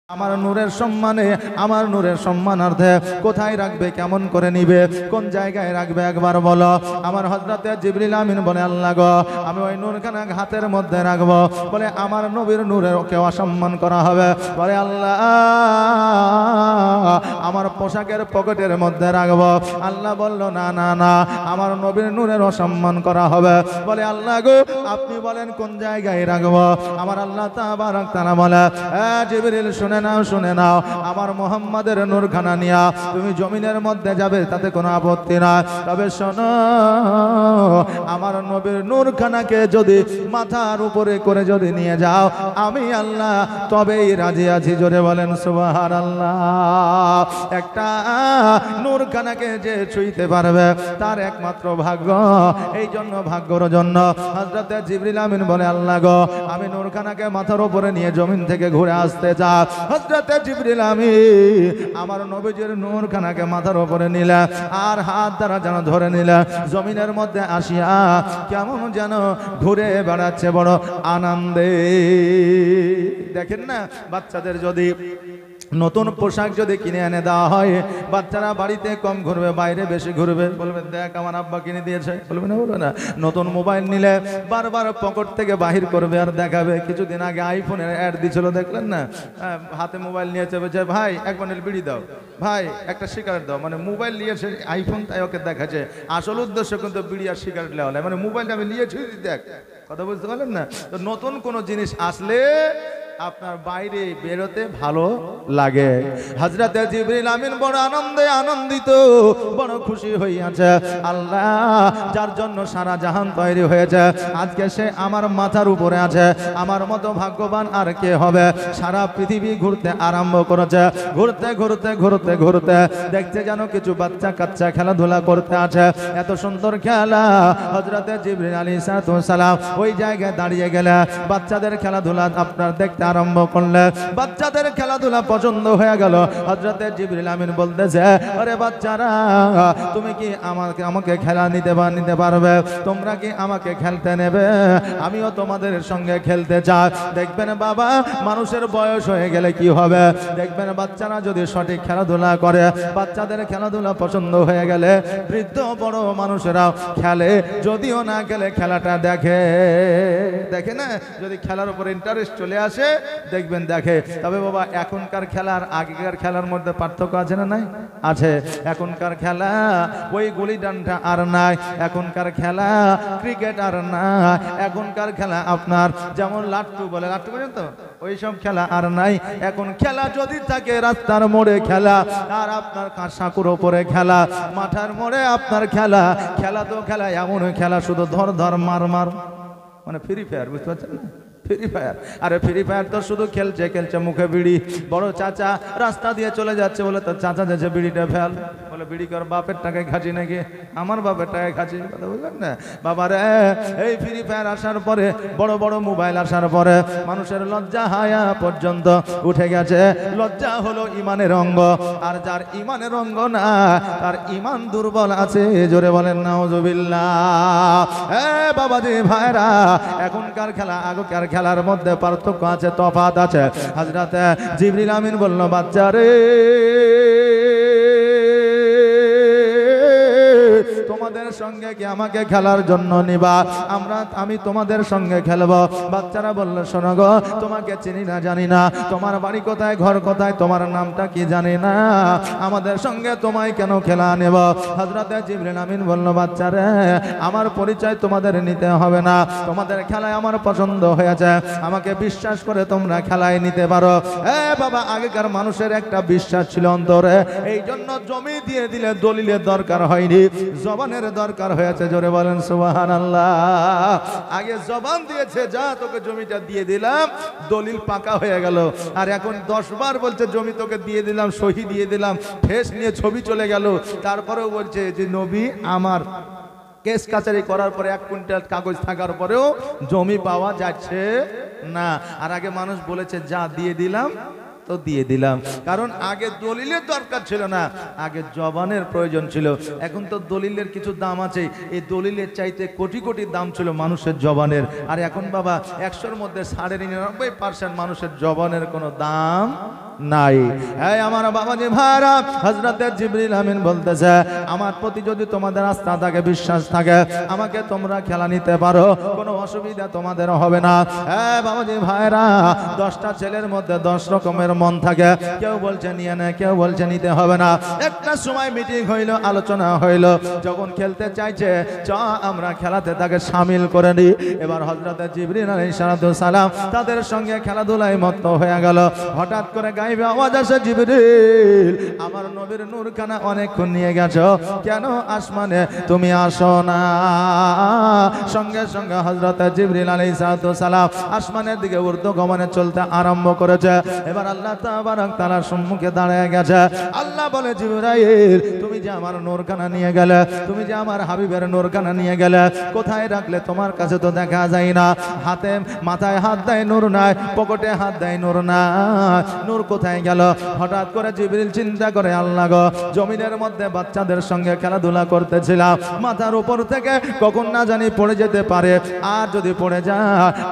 আমার নূরের সম্মানে, আমার নূরের সম্মানার্থে কোথায় রাখবে, কেমন করে নিবে, কোন জায়গায় রাখবে একবার বলো। আমার হযরতে জিবরিল আমিন বলে, আল্লাহ গো, আমি ওই নূরখানা হাতের মধ্যে রাখবো। বলে আমার নবীর নূরের ওকে অসম্মান করা হবে। বলে আল্লাহ আমার পোশাকের পকেটের মধ্যে রাখবো। আল্লাহ বলল না না না, আমার নবীর নূরের অসম্মান করা হবে। বলে আল্লাহ গো, আপনি বলেন কোন জায়গায় রাখবো। আমার আল্লাহ তাবারক তাআলা বলে, জিবরিল শুনে নাও, শুনে নাও, আমার মুহাম্মাদের নূরখানা নিয়া তুমি জমিনের মধ্যে যাবে, তাতে কোনো আপত্তি না। তবে শোনো, আমার নবীর নূরখানাকে যদি মাথার উপরে করে যদি নিয়ে যাও, আমি আল্লাহ তবেই রাজি আছি। জোরে বলেন সুবহানাল্লাহ। একটা নূরখানাকে যে ছুঁইতে পারবে তার একমাত্র ভাগ্য। এই জন্য ভাগ্যর জন্য হযরতে জিবরিল আমিন বলে, আল্লাহ গো, আমি নূরখানাকে মাথার উপরে নিয়ে জমিন থেকে ঘুরে আসতে চাই। হযরতে জিবরিল আমিন আমার নবীজির নূরখানাকে মাথার উপরে নিলে আর হাত দ্বারা যেন ধরে নিলে জমিনের মধ্যে আসিয়া কেমন যেন ঘুরে বেড়াচ্ছে বড় আনন্দে। দেখেন না, বাচ্চাদের যদি নতুন পোশাক যদি কিনে এনে দেওয়া হয়, বাচ্চারা বাড়িতে কম ঘুরবে, বাইরে বেশি ঘুরবে। বলবে দেখ আমার আব্বা কিনে দিয়েছে, বলবে না, বলবে না। নতুন মোবাইল নিলে বারবার পকেট থেকে বাহির করবে আর দেখাবে। কিছুদিন আগে আইফোনের অ্যাড দিয়েছিল, দেখলেন না? হাতে মোবাইল নিয়েছে, বলছে ভাই এক বান্ডেল বিড়ি দাও, ভাই একটা সিগারেট দাও। মানে মোবাইল নিয়েছে আইফোন, তাই ওকে দেখাচ্ছে। আসল উদ্দেশ্য কিন্তু বিড়ি আর সিগারেট নেওয়া, মানে মোবাইলটা আমি নিয়েছি দেখ। কথা বুঝতে পারলেন না? তো নতুন কোনো জিনিস আসলে আপনার বাইরে বেরোতে ভালো লাগে। হযরতে জিবরিল আমিন বড় আনন্দে আনন্দিত, বড় খুশি হইয়াছে। আল্লাহ যার জন্য সারা জাহান তৈরি হয়েছে, আজকে সে আমার মাথার উপরে আছে। আমার মতো ভাগ্যবান আর কে হবে? সারা পৃথিবী ঘুরতে আরম্ভ করেছে। ঘুরতে ঘুরতে ঘুরতে ঘুরতে দেখতে যেন কিছু বাচ্চা কাচ্চা খেলাধুলা করতে আছে। এত সুন্দর খেলা। হযরতে জিবরিল আলাইহিস সালাম ওই জায়গায় দাঁড়িয়ে গেলে বাচ্চাদের খেলাধুলা আপনার দেখতে আরম্ভ করলে। বাচ্চাদের খেলাধুলা পছন্দ হয়ে গেল। হযরতে জিবরিল আমিন বলতেছে, আরে বাচ্চারা, তুমি কি আমাকে খেলা নিতে পারবে? তোমরা কি আমাকে খেলতে নেবে? আমিও তোমাদের সঙ্গে খেলতে চাই। দেখবেন বাবা, মানুষের বয়স হয়ে গেলে কি হবে, দেখবেন বাচ্চারা যদি সঠিক খেলাধুলা করে, বাচ্চাদের খেলাধুলা পছন্দ হয়ে গেলে বৃদ্ধ বড় মানুষেরাও খেলে। যদিও না খেলে খেলাটা দেখে। দেখে না, যদি খেলার উপর ইন্টারেস্ট চলে আসে দেখবেন দেখে। তবে বাবা, এখনকার খেলার আগেকার খেলার মধ্যে পার্থক্য আছে না? নাই? আছে। এখনকার খেলা ওই গুলি ডান্ডা আর নাই, এখনকার খেলা ক্রিকেট আর নাই, এখনকার খেলা আপনার যেমন লাট্টু বলে, লাট্টু বলেন তো, ওই সব খেলা আর নাই। এখন খেলা যদি থাকে রাস্তার মোড়ে খেলা, আর আপনার সাঁকুর ওপরে খেলা, মাথার মোড়ে আপনার খেলা। খেলা তো খেলা, এমন খেলা শুধু ধর ধর মার মার, মানে ফ্রি ফায়ার, বুঝতে পারছেন না? Free fire. আরে ফ্রি ফায়ার তো শুধু খেলছে খেলছে, মুখে বিড়ি। বড় চাচা রাস্তা দিয়ে চলে যাচ্ছে, বলে তার চাচা যাচ্ছে বিড়িটা ফেল। বলে বিড়ি কর বাপের টাকায় খাচ্ছি নাকি? আমার বাপের টাকায় খাচ্ছি। কথা বুঝলেন না? বাবারে, এই ফ্রি ফায়ার আসার পরে, বড় বড় মোবাইল আসার পরে মানুষের লজ্জা হায়া পর্যন্ত উঠে গেছে। লজ্জা হলো ইমানের অঙ্গ, আর যার ইমানের অঙ্গ না, তার ইমান দুর্বল আছে। জোরে বলেন নাউজুবিল্লাহ। বাবাজি ভাইরা, এখনকার খেলা আগেকার খেলার মধ্যে পার্থক্য আছে, তফাৎ আছে। হযরতে জিবরিল আমিন বলল, বাচ্চারে, তোমাদের সঙ্গে কি আমাকে খেলার জন্য নিবা? আমি তোমাদের সঙ্গে খেলবো। বাচ্চারা বলল, শোনো গো, তোমাকে চিনি না, জানি না, তোমার বাড়ি কোথায়, ঘর কোথায়, তোমার নামটা কি জানি না, আমাদের সঙ্গে তোমায় কেন খেলা নেব? হযরতে জিবরিল আমিন বলল, বাচ্চারে, আমার পরিচয় তোমাদের নিতে হবে না, তোমাদের খেলায় আমার পছন্দ হয়েছে, আমাকে বিশ্বাস করে তোমরা খেলায় নিতে পারো। বাবা, আগেকার মানুষের একটা বিশ্বাস ছিল অন্তরে, এই জন্য জমি দিয়ে দিলে দলিলের দরকার হয়নি, জবানের দরকার হয়েছে। জোরে বলেন সুবহানাল্লাহ। আগে জবান দিয়েছে, যা তোকে জমিটা দিয়ে দিলাম, দলিল পাকা হয়ে গেল। আর এখন 10 বার বলছে জমি তোকে দিয়ে দিলাম, সহি দিয়ে দিলাম, ফেস নিয়ে ছবি চলে গেল, তারপরেও বলছে যে নবী আমার। কেস কাচারি করার পরে 1 কুইন্টাল কাগজ থাকার পরেও জমি পাওয়া যাচ্ছে না। আর আগে মানুষ বলেছে যা দিয়ে দিলাম তো দিয়ে দিলাম, কারণ আগে দলিলের দরকার ছিল না, আগে জবানের প্রয়োজন ছিল। এখন তো দলিলের কিছু দাম আছে, এই দলিলের চাইতে কোটি কোটি দাম ছিল মানুষের জবানের। আর এখন বাবা 100-র মধ্যে 99% মানুষের জবানের কোনো দাম নাই। এই আমার বাবাজি ভাইরা, হযরতে জিবরিল আমিন বলতেছে, আমার প্রতি যদি তোমাদের আস্থা থাকে, বিশ্বাস থাকে, আমাকে তোমরা খেলা নিতে পারো, কোনো অসুবিধা তোমাদের হবে না। বাবাজি ভাইরা, 10টা ছেলের মধ্যে 10 রকমের মন থাকে। কেউ বলছে নিয়ে নে, কেউ বলছে নিতে হবে না। একটা সময় মিটিং হইল, আলোচনা হইল, যখন খেলতে চাইছে চ আমরা খেলাতে তাকে শামিল করে নিই। এবার হযরতে জিবরিল আলাইহিস সালাম তাদের সঙ্গে খেলাধুলায় মত্ত হয়ে গেল। হঠাৎ করে গায়েবে আওয়াজ আসে, জিবরিল, আমার নবীর নূরখানা অনেকক্ষণ নিয়ে গেছো, কেন আসমানে তুমি আসো না? সঙ্গে সঙ্গে হযরতে জিবরিল আলাইহিস সালাম আসমানের দিকে ঊর্ধ্বগমনে চলতে আরম্ভ করেছে। এবার আল্লাহ তাবারক তাআলার সম্মুখে দাঁড়িয়ে গেছে। আল্লাহ বলে, জিবরাইল, তুমি যে আমার নূরখানা নিয়ে গেলে, তুমি যে আমার হাবিবের নূরখানা নিয়ে গেলে, কোথায় রাখলে? তোমার কাছে তো দেখা যায় না। হাতে মাথায় হাত দেয়, নূর নাই, পকেটে হাত দেয়, নূর নাই, নূর কোথায় গেল? হঠাৎ করে জিবরিল চিন্তা করে, আল্লাহ গো, জমিনের মধ্যে বাচ্চাদের সঙ্গে খেলাধুলা করতেছিলাম, মাথার উপর থেকে কখন না জানি পড়ে যেতে পারে, আর যদি পড়ে যায়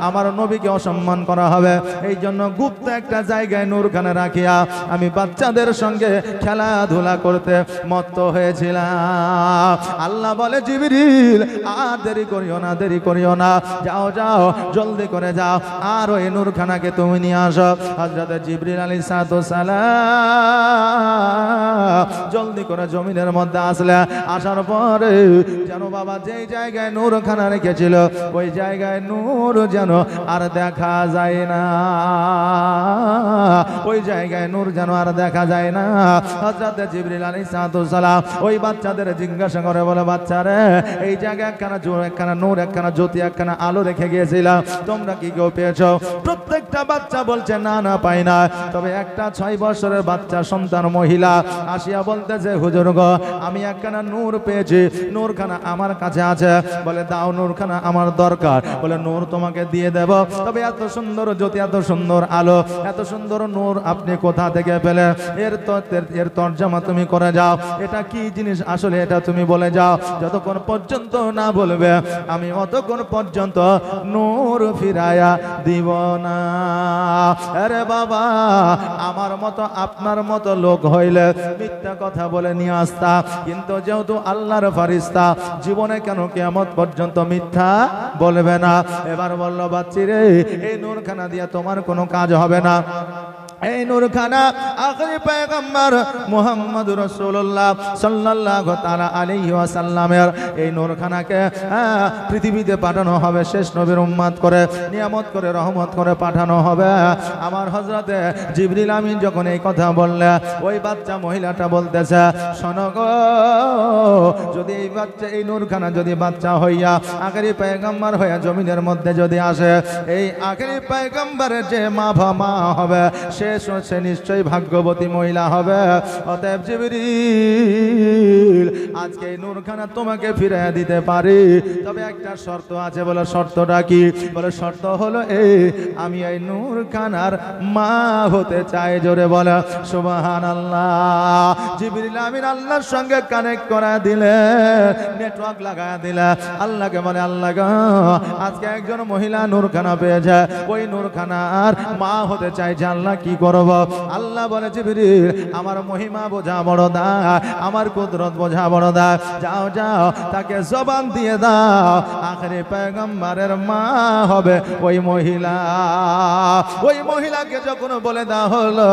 আমার নবীকে অসম্মান করা হবে। এই জন্য গুপ্ত একটা জায়গায় নূরখানা রাখিয়া আমি বাচ্চাদের সঙ্গে খেলাধুলা করতে মত্ত হয়েছিলাম। আল্লাহ বলে, জিবরিল, আর দেরি করিও না, দেরি করিও না, যাও যাও, জলদি করে যাও, আর ওই নূরখানাকে তুমি নিয়ে আসো। হযরত জিবরিল আলাইহিস সালাম জলদি করে জমিনের মধ্যে আসলে, আসার পরে যেন বাবা যেই জায়গায় নূরখানা রেখেছিল ওই জায়গায় নূর যেন আর দেখা যায় না, ওই জায়গায় নূর যেন আর দেখা যায় না। হযরত জিবরিল আলাইহিস সালাম ওই বাচ্চাদের জিজ্ঞাসা করে, বলে, বাচ্চারে, এই জায়গায় একখানা জোর, একখানা নূর, একখানা জ্যোতি, একখানা আলো রেখে গিয়েছিলাম, তোমরা কি কেউ পেয়েছো? প্রত্যেকটা বাচ্চা বলছে, না না, পাই না। তবে একটা 6 বছরের বাচ্চা সন্তান মহিলা আসিয়া বলতেছে, হুজুর গো, আমি একখানা নূর পেয়েছি, নূরখানা আমার কাছে আছে। বলে, দাও, নূরখানা আমার দরকার। বলে, নূর তোমাকে দিয়ে দেব, তবে এত সুন্দর জ্যোতি, এত সুন্দর আলো, এত সুন্দর নূর আপনি কোথা থেকে পেলে? এর তর্জমা তুমি করে যাও, এটা কি জিনিস আসলে এটা তুমি বলে যাও। যতক্ষণ পর্যন্ত না বলবে আমি অতক্ষণ পর্যন্ত নূর ফিরায়া দিব না। আরে বাবা, আমার মতো আপনার মতো লোক হইলে মিথ্যা কথা বলে নিয়ে আসতা, কিন্তু যেহেতু আল্লাহর ফারিস্তা, জীবনে কেন কিয়ামত পর্যন্ত মিথ্যা বলবে না। এবার বলল, বাচ্চিরে, এই নূরখানা দিয়ে তোমার কোনো কাজ হবে না। এই নূরখানা আখরি পয়গম্বর মুহাম্মদুর রাসূলুল্লাহ সাল্লাল্লাহু তাআলা আলাইহি ওয়াসাল্লামের এই নূরখানাকে পৃথিবীতে পাঠানো হবে, শেষ নবীর উম্মত করে, নিয়ামত করে, রহমত করে পাঠানো হবে। আমার হযরতে জিবরিল আমিন যখন এই কথা বললে, ওই বাচ্চা মহিলাটা বলতেছে, শোনো গো, যদি এই বাচ্চা, এই নূরখানা যদি বাচ্চা হইয়া আখরি পয়গম্বর হইয়া জমিনের মধ্যে যদি আসে, এই আখরি পয়গম্বরের যে মা হবে সে নিশ্চয়ই ভাগ্যবতী মহিলা হবে। অতএব জিবরিল, আজকে এই নূরখানা তোমাকে ফিরিয়ে দিতে পারি, তবে একটা শর্ত আছে। বলে, শর্তটা কি? বলে, শর্ত হলো এই, আমি এই নূরখানার মা হতে চাই। জোরে বলে সুবহানাল্লাহ। জিবরিল আমিন আল্লাহর সঙ্গে কানেক্ট করা দিলে, নেটওয়ার্ক লাগায়া দিলে, আল্লাহকে বলে, আল্লাহ গো, আজকে একজন মহিলা নূরখানা পেয়েছে, ওই নূরখানার মা হতে চাই, আল্লাহ কি করব? আল্লাহ বলে, জিবরিল, আমার মহিমা বোঝা বড় দা, আমার কুদরত বোঝা বড় দা, যাও যাও, তাকে জবান দিয়ে দাও, আখেরি পয়গম্বরের মা হবে ওই মহিলা। ওই মহিলাকে যখন বলে দেওয়া হলো,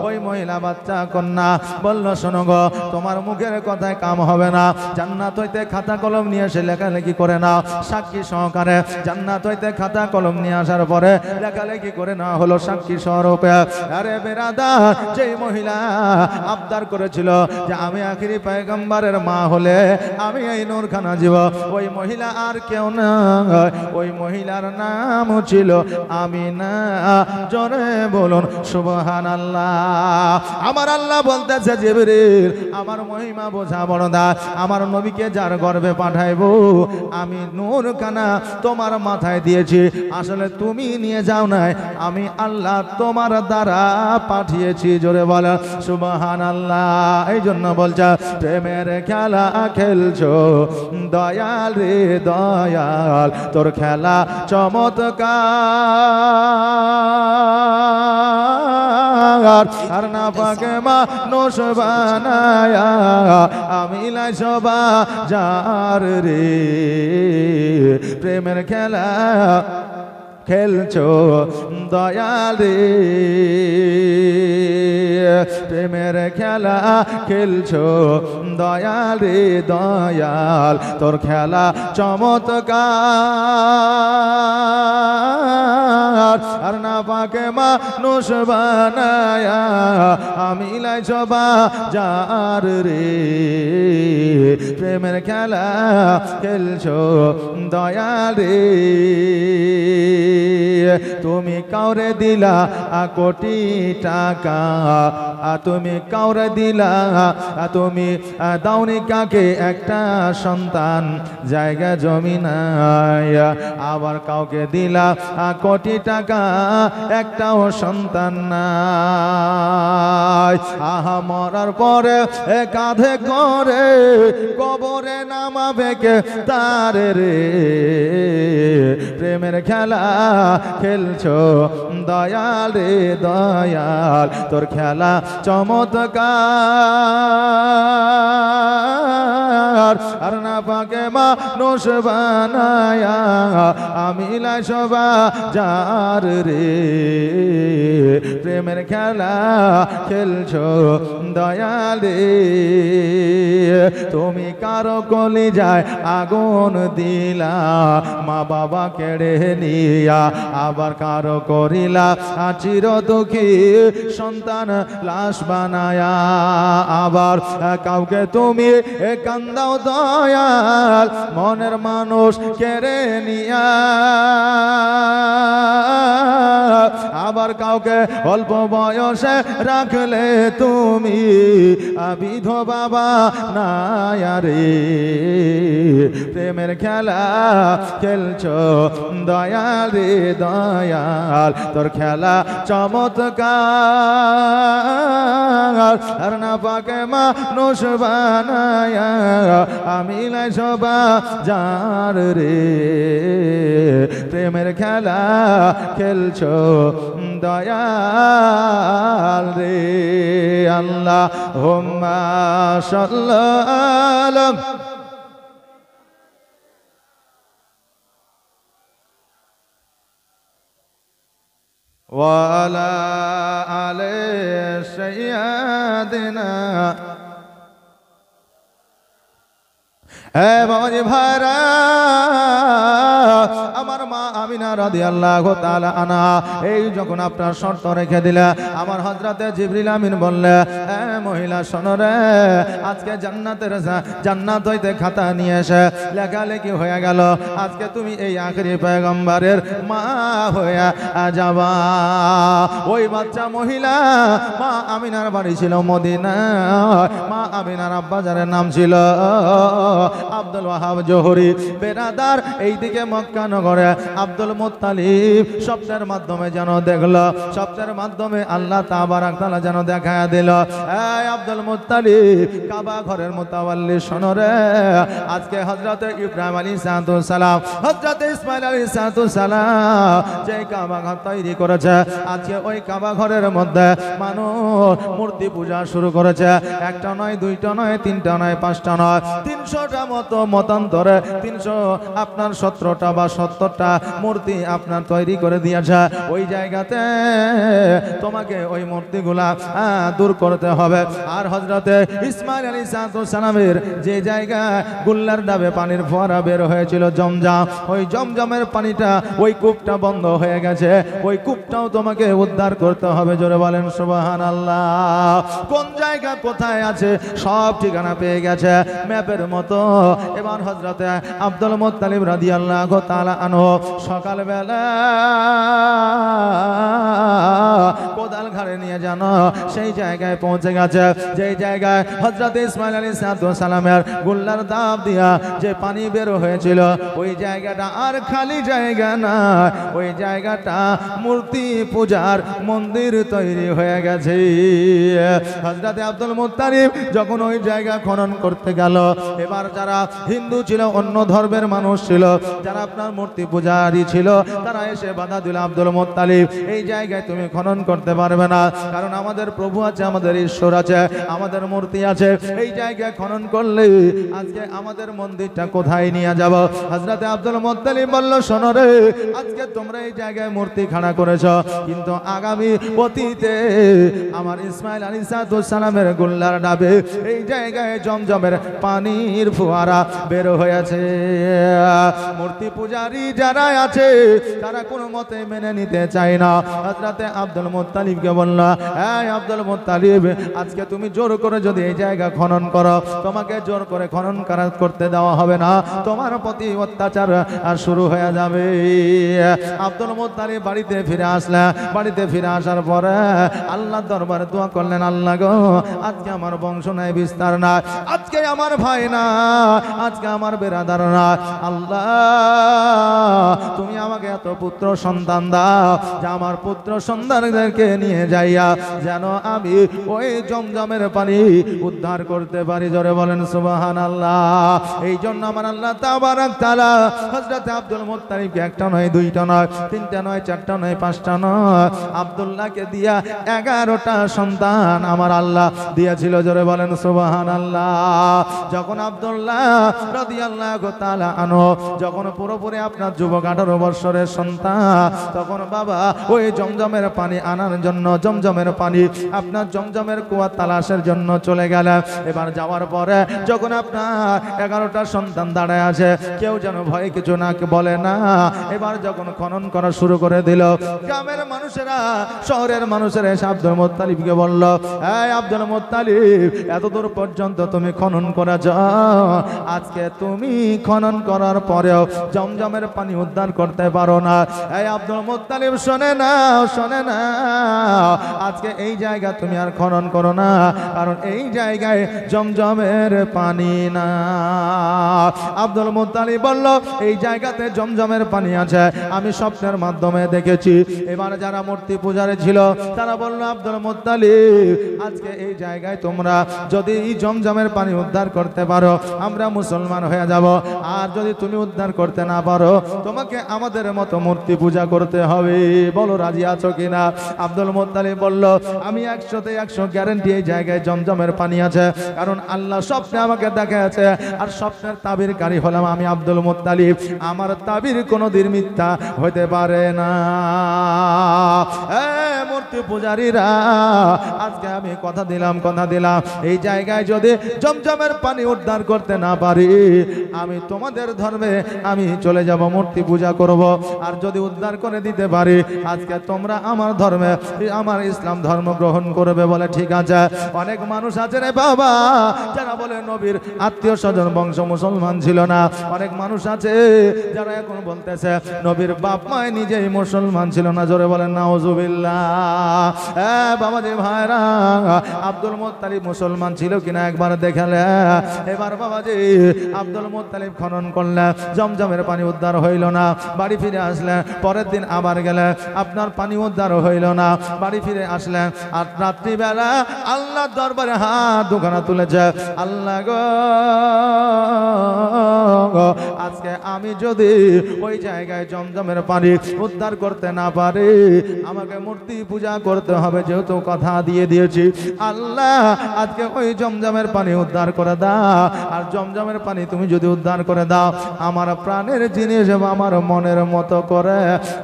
ওই মহিলা বাচ্চা কন্যা বলল, শোনো গো, তোমার মুখের কথায় কাম হবে না, জান্নাত হইতে খাতা কলম নিয়ে এসে লেখালেখি করে নাও, সাক্ষী সহকারে। জান্নাত হইতে খাতা কলম নিয়ে আসার পরে লেখালেখি করে নেওয়া হলো সাক্ষী স্বরূপে। আরে বেরাদার, যেই মহিলা আবদার করেছিল যে আমি আখেরি পয়গম্বরের মা হলে আমি এই নূরখানা জীব, ওই মহিলা আর কেউ না, ওই মহিলার নাম ছিল আমিনা। জোরে বলুন সুবহানাল্লাহ। আমার আল্লাহ বলতেছে, জিবরিল, আমার মহিমা বোঝা বড় দা, আমার নবীকে যার গর্ভে পাঠাইবো, আমি নূরখানা তোমার মাথায় দিয়েছি, আসলে তুমি নিয়ে যাও নাই, আমি আল্লাহ তোমার দ্বারা পাঠিয়েছি। জোরে বল সুবহানাল্লাহ। এই জন্য বলছে, প্রেমের খেলা খেলছো দয়াল রে দয়াল, তোর খেলা চমৎকার, আর না পাকে মানুষ বানায়া আমি লাইসবা যার রে প্রেমের খেলা খেলছো দয়াল রে প্রেমের খেলা খেলছো দয়াল রে দয়াল তোর খেলা চমৎকার আর না পাকে মানুষ বানায়া আমি লাইসবা যার রে প্রেমের খেলা খেলছো দয়াল রে তুমি কাউরে দিলা কোটি টাকা তুমি কাউরে দিলা তুমি দাওনি কাকে একটা সন্তান জায়গা জমি নাই আবার কাউকে দিলা কোটি টাকা একটাও সন্তান নাই আহা মরার পরে কাঁধে করে কবরে নামাবে কে তার রে প্রেমের খেলা খেলছো দয়াল রে দয়াল তোর খেলা চমৎকার আর না পাকে মানুষ বানায়া আমি লাইসবা যার রে প্রেমের খেলা খেলছো দয়াল রে তুমি কারো কলি যায় আগুন দিলা মা বাবা কেড়ে নিয়া আবার কারো করিলা চির দুঃখী সন্তান লাশ বানায়া আবার কাউকে তুমি কান্দাও দয়াল মনের মানুষ কেড়ে নিয়া আবার কাউকে অল্প বয়সে রাখলে তুমি বিধবা বানায়া রে প্রেমের খেলা খেলছো দয়াল রে দয়াল তোর খেলা চমৎকার আর না পাকে মানুষ বানায়া আমি লাইসবা যার রে প্রেমের খেলা খেলছো দয়াল রে আল্লাহুম্মা সাল্লাল্লাহু وعلى آل سيدنا বাবাজি ভাইরা আমার মা আমিনা রাদিয়াল্লাহু তাআলা আনহা এই যখন আপনার শর্ত রেখে দিলে আমার হযরতে জিবরিল আমিন বললে মহিলা শোনো রে আজকে জান্নাত হইতে খাতা নিয়ে এসে লেখালেখি হয়ে গেল আজকে তুমি এই আখেরি পয়গম্বরের মা হয়ে যাবা ওই বাচ্চা মহিলা মা আমিনার বাড়ি ছিল মদিনা মা আমিনার আব্বাজারের নাম ছিল আব্দুল ওয়াহাব জোহরি বেরাদার এইদিকে মক্কা নগরে আব্দুল মুত্তালিব শব্দের মাধ্যমে যেন দেখলো শব্দের মাধ্যমে আল্লাহ তাবারাক তাআলা যেন দেখায়া দিল এই আব্দুল মুত্তালিব কাবা ঘরের মুতাওয়াল্লি শোনো রে আজকে হযরতে ইব্রাহিম আলাইহিস সালাম হযরতে ইসমাঈল আলাইহিস সালাম যে কাবা ঘর তৈরি করেছে আজকে ওই কাবা ঘরের মধ্যে মানুষ মূর্তি পূজা শুরু করেছে একটা নয় দুইটা নয় তিনটা নয় পাঁচটা নয় 300টা মতো মতান্তরে 300 আপনার 17টা বা 70টা মূর্তি আপনার তৈরি করে দিয়েছে ওই জায়গাতে তোমাকে ওই মূর্তিগুলা দূর করতে হবে আর হযরতে ইসমাঈল আলাইহিস সালামের যে জায়গা গুল্লার ডাবে পানির ফোয়ারা বের হয়েছিল জমজম ওই জমজমের পানিটা ওই কূপটা বন্ধ হয়ে গেছে ওই কূপটাও তোমাকে উদ্ধার করতে হবে জোরে বলেন সুবহানাল্লাহ কোন জায়গা কোথায় আছে সব ঠিকানা পেয়ে গেছে ম্যাপের মতো এবার হযরতে আব্দুল মুত্তালিব রাদিয়াল্লাহু তাআলা আনহু সকালবেলা কোদাল ঘাড়ে নিয়ে জানো সেই জায়গায় পৌঁছে গেছে যেই জায়গায় হযরতে ইসমাঈল আলাইহিস সালামের গুল্লার দাব দিয়া যে পানি বের হয়েছিল ওই জায়গাটা আর খালি জায়গা না ওই জায়গাটা মূর্তি পূজার মন্দির তৈরি হয়ে গেছে হযরত আব্দুল মুত্তালিব যখন ওই জায়গা খনন করতে গেল, এবার যারা হিন্দু ছিল, অন্য ধর্মের মানুষ ছিল, যারা আপনার মূর্তি পূজারী ছিল, তারা এসে বাধা দিল, আব্দুল মুত্তালিব এই জায়গায় তুমি খনন করতে পারবে না, কারণ আমাদের প্রভু আছে, আমাদের ঈশ্বর আছে, আমাদের মূর্তি আছে, এই জায়গায় খনন করলে আজকে আমাদের মন্দিরটা কোথায় নিয়ে যাব? হযরত আব্দুল মুত্তালিব বলল, শোনো রে, আজকে তোমরা এই জায়গায় মূর্তি খাড়া করেছ, কিন্তু আগামী অতীতে আমার ইসমাইল আলাইহিস সালামের গোল্লার ডাবে এই জায়গায় জমজমের পানির ফোয়ারা বের হয়েছে। মূর্তি পূজারী যারা আছে তারা কোনো মতে মেনে নিতে চায় না। হযরত আব্দুল মুত্তালিবকে বলল, এই আব্দুল মুত্তালিব, আজকে তুমি জোর করে যদি এই জায়গা খনন করো, তোমাকে জোর করে খনন করতে দেওয়া হবে না, তোমার প্রতি অত্যাচার শুরু হয়ে যাবে। আব্দুল মুত্তালিব বাড়িতে ফিরে আসলেন। বাড়িতে ফিরে আসার পরে আল্লাহর দরবারে দোয়া করলেন, আল্লাহ গো, আজকে আমার বংশ নাই, বিস্তার না, আজকে আমার ভাই না, আজকে আমার বেরাদার না, আল্লাহ তুমি আমাকে এত পুত্র সন্তান দাও যে আমার পুত্র সন্তানদেরকে নিয়ে যাইয়া যেন আমি ওই জমজমের পানি উদ্ধার করতে পারি। জোরে বলেন সুবহানাল্লাহ। এই জন্য আমার আল্লাহ তাবারাক তাআলা হযরত আব্দুল মুত্তালিবকে একটা নয়, দুইটা নয়, তিনটা নয়, চারটা নয়, পাঁচটা নয়, আব্দুল্লাহকে দিয়া 11টা সন্তান আমার আল্লাহ দিয়েছিল। জোরে বলেন সুবহানাল্লাহ। যখন আব্দুল্লাহ রাদিয়াল্লাহু তাআলা আনহু যখন পুরোপুরি আপনার যুবক 18 বছরের সন্তান, তখন বাবা ওই জমজমের পানি আনার জন্য, জমজমের পানি আপনার জমজমের কুয়া তালাশের জন্য চলে গেল। এবার যাওয়ার পরে যখন আপনার 11টা সন্তান দাঁড়ায় আছে, কেউ যেন ভয়ে কিছু না বলে না। এবার যখন খনন করা শুরু করে দিল, গ্রামের মানুষেরা, শহরের মানুষেরা এসে আব্দুল মুত্তালিবকে বলল, এই আব্দুল মুত্তালিব, এতদূর পর্যন্ত তুমি খনন করেছ, আজকে তুমি খনন করার পরেও জমজমের পানি উদ্ধার করতে পারো না। এই আব্দুল মুত্তালিব, শোনে না, শোনে না, আজকে এই জায়গা তুমি আর খনন করো না, কারণ এই জায়গায় জমজমের পানি না। আব্দুল মুত্তালিব বলল, এই জায়গাতে জমজমের পানি আছে, আমি স্বপ্নের মাধ্যমে দেখেছি। এবার যারা মূর্তি পূজারে ছিল তারা বলল, আব্দুল মুত্তালিব, আজকে এই জায়গায় তোমরা যদি এই জমজমের পানি উদ্ধার করতে পারো, আমরা মুসলমান হয়ে যাব, আর যদি তুমি উদ্ধার করতে না পারো, তোমাকে আমাদের মতো মূর্তি পূজা করতে হবে। বলো রাজি আছো কিনা? আব্দুল মুত্তালিব বলল, আমি 100তে 100 গ্যারান্টি এই জায়গায় জমজমের পানি আছে, কারণ আল্লাহ স্বপ্নে আমাকে দেখাচ্ছে, আর স্বপ্নের তাবিরকারী হলাম আমি আব্দুল মুত্তালিব, আমার তাবির কোনোদিন মিথ্যা হতে পারে না। মূর্তি পূজারীরা, আজকে আমি কথা দিলাম, কথা দিলাম, এই জায়গায় যদি জমজমের পানি উদ্ধার করতে না পারি, আমি তোমাদের ধর্মে আমি চলে যাব, মূর্তি পূজা করব, আর যদি উদ্ধার করে দিতে পারি, আজকে তোমরা আমার ধর্মে, আমার ইসলাম ধর্ম গ্রহণ করবে। বলে ঠিক আছে। অনেক মানুষ আছে রে বাবা যারা বলে নবীর আত্মীয় স্বজন বংশ মুসলমান ছিল না। অনেক মানুষ আছে যারা এখন বলতেছে নবীর বাপ মায় নিজেই মুসলমান ছিল না। জোরে বলেন নাউজুবিল্লাহ। বাবাজি ভাইরা, আব্দুল মুত্তালিব মুসলমান ছিল কিনা একবার দেখালে। এবার বাবাজি আব্দুল মুত্তালিব খনন করলে, জমজমের পানি উদ্ধার হইল না, বাড়ি ফিরে আসলেন। পরের দিন আবার গেলে, আপনার পানি উদ্ধার হইল না, বাড়ি ফিরে আসলেন। আর রাত্রিবেলা আল্লাহর দরবারে হাত দুখানা তুলেছে, আল্লাহ গো, আজকে আমি যদি ওই জায়গায় জমজমের পানি উদ্ধার করতে না পারি, আমাকে মূর্তি পূজা করতে হবে, যেহেতু কথা দিয়ে দিয়েছি। আল্লাহ আজকে ওই জমজমের পানি উদ্ধার করে দাও, আর জমজমের পানি তুমি যদি উদ্ধার করে দাও, আমার প্রাণের জিনিস আমার মনের মতো করে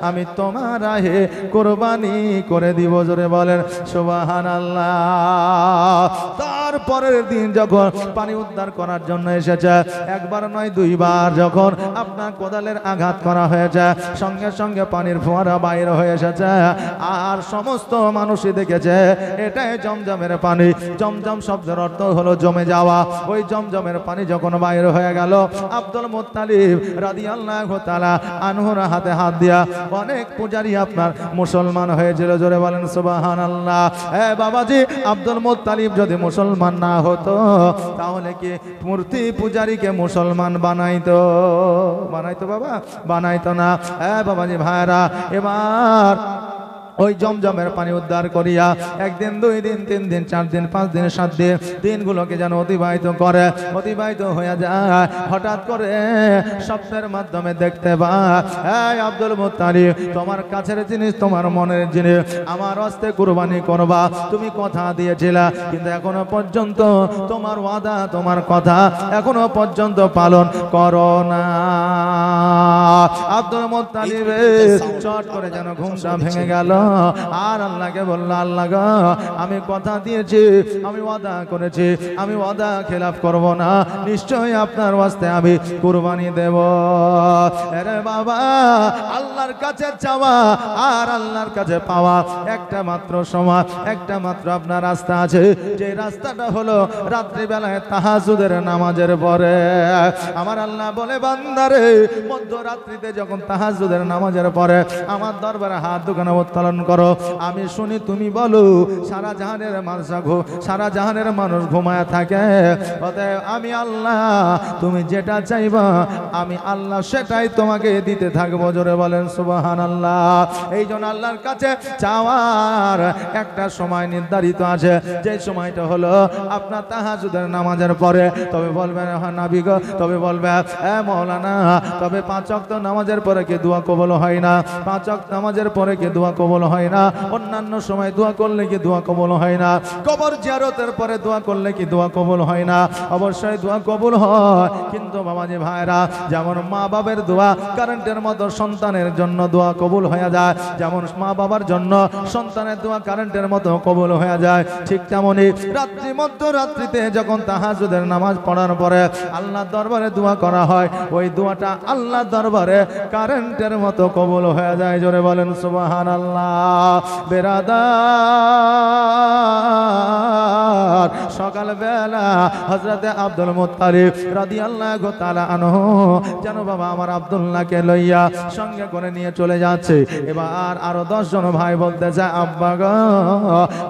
আমি তোমার রাহে কোরবানি করে দিব। জোরে বলেন সুবহানাল্লাহ। তারপরের দিন যখন পানি উদ্ধার করার জন্য এসেছে, একবার নয় দুইবার যখন আপনার কোদালের আঘাত করা হয়েছে, সঙ্গে সঙ্গে পানির ফোয়ারা বাইর হয়ে এসেছে, আর সমস্ত মানুষই দেখেছে এটাই জমজমের পানি। জমজম শব্দের অর্থ হলো জমে যাওয়া। ওই জমজমের পানি যখন বাইর হয়ে গেল, আব্দুল মুত্তালিব রাদিয়াল্লাহু তাআলা আনহুর হাতে হাত দিয়া অনেক পূজারী আপনার মুসলমান হয়েছিল। জোরে বলেন সুবহানাল্লাহ। বাবাজি, আব্দুল মুত্তালিব যদি মুসলমান না হতো, তাহলে কি মূর্তি পূজারীকে মুসলমান বানাইতো? বানাইতো বাবা? বানাইতো না। বাবাজি ভাইরা, এবার ওই জমজমের পানি উদ্ধার করিয়া একদিন 2 দিন 3 দিন 4 দিন 5 দিন 7 দিন দিনগুলোকে যেন অতিবাহিত করে, অতিবাহিত হয়ে যায়। হঠাৎ করে স্বপ্নের মাধ্যমে দেখতে পায়, এই আব্দুল মুত্তালিব, তোমার কাছের জিনিস, তোমার মনের জিনিস আমার হস্তে কুরবানি করবা। তুমি কথা দিয়েছিলা, কিন্তু এখনো পর্যন্ত তোমার ওয়াদা, তোমার কথা এখনো পর্যন্ত পালন করো না। আব্দুল মুত্তালিব চট করে যেন ঘুমটা ভেঙে গেল, আর আল্লাহকে বলল, আল্লাহ গো, আমি কথা দিয়েছি, আমি ওয়াদা করেছি, আমি ওয়াদা খেলাফ করব না, নিশ্চয়ই আপনার ওয়াস্তে আমি কুরবানি দেব। আরে বাবা, আল্লাহর কাছে চাওয়া আর আল্লাহর কাছে পাওয়া একটা মাত্র সময়, একটা মাত্র আপনার রাস্তা আছে, যে রাস্তাটা হলো রাত্রিবেলায় তাহাজ্জুদের নামাজের পরে। আমার আল্লাহ বলে, বান্দারে, মধ্যরাত্রিতে যখন তাহাজ্জুদের নামাজের পরে আমার দরবারে হাত দুখানা উত্তোলন করো, আমি শুনি তুমি বলো সারা জাহানের মানুষ, সারা জাহানের মানুষ ঘুমায় থাকে, অতএব আমি আল্লাহ তুমি যেটা চাইবা আমি আল্লাহ সেটাই তোমাকে দিতে থাকবো। জোরে বলেন সুবহানাল্লাহ। এই জন্য আল্লাহর কাছে চাওয়ার একটা সময় নির্ধারিত আছে, যে সময়টা হলো আপনার তাহাজ্জুদের নামাজের পরে। তবে বলবেন, হ্যাঁ নবী গো, তবে বলবে, এ মাওলানা, তবে 5 ওয়াক্ত নামাজের পরে কি দোয়া কবুল হয় না? 5 ওয়াক্ত নামাজের পরে কি দোয়া কবুল হয় না? অন্যান্য সময় দোয়া করলে কি দোয়া কবুল হয় না? কবর জিয়ারতের পরে দোয়া করলে কি দোয়া কবুল হয় না? অবশ্যই দোয়া কবুল হয়, কিন্তু বাবাজি ভাইরা, যেমন মা বাবার দোয়া কারেন্টের মতো সন্তানের জন্য দোয়া কবুল হয়ে যায়, যেমন মা বাবার জন্য সন্তানের দোয়া কারেন্টের মতো কবুল হয়ে যায়, ঠিক তেমনি রাত্রি মধ্যরাত্রিতে যখন তাহাজ্জুদের নামাজ পড়ার পরে আল্লাহর দরবারে দোয়া করা হয়, ওই দোয়াটা আল্লাহর দরবারে কারেন্টের মতো কবুল হয়ে যায়। জোরে বলেন সুবহানাল্লাহ। বেরাদার, সকালবেলা হযরতে আব্দুল মুত্তালিব রাদিয়াল্লাহু তাআলা আনহু যেন বাবা আমার আব্দুল্লাহকে লইয়া সঙ্গে করে নিয়ে চলে যাচ্ছে। এবার আরো 10 জন ভাই বলতে যায়, আব্বা গো,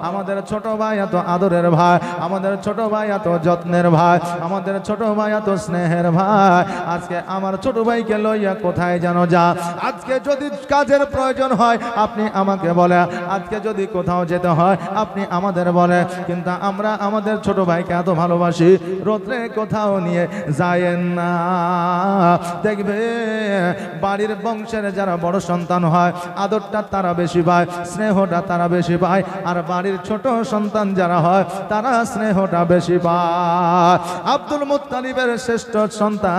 আমাদের ছোট ভাই এত আদরের ভাই, আমাদের ছোট ভাই এত যত্নের ভাই, আমাদের ছোট ভাই এত স্নেহের ভাই, আজকে আমার ছোট ভাইকে লইয়া কোথায় যেন যা, আজকে যদি কাজের প্রয়োজন হয় আপনি আমাকে বলে, আজকে যদি কোথাও যেতে হয় আপনি আমাদের বলে, কিন্তু আমরা আমাদের ছোট ভাইকে এত ভালোবাসি, রোদ্রে কোথাও নিয়ে যায়েন না। দেখবে বাড়ির বংশের যারা বড় সন্তান হয় আদরটা তারা বেশি পায়, স্নেহটা তারা বেশি পায়, আর বাড়ির ছোট সন্তান যারা হয় তারা স্নেহটা বেশি পায়। আব্দুল মুত্তালিবের শ্রেষ্ঠ সন্তান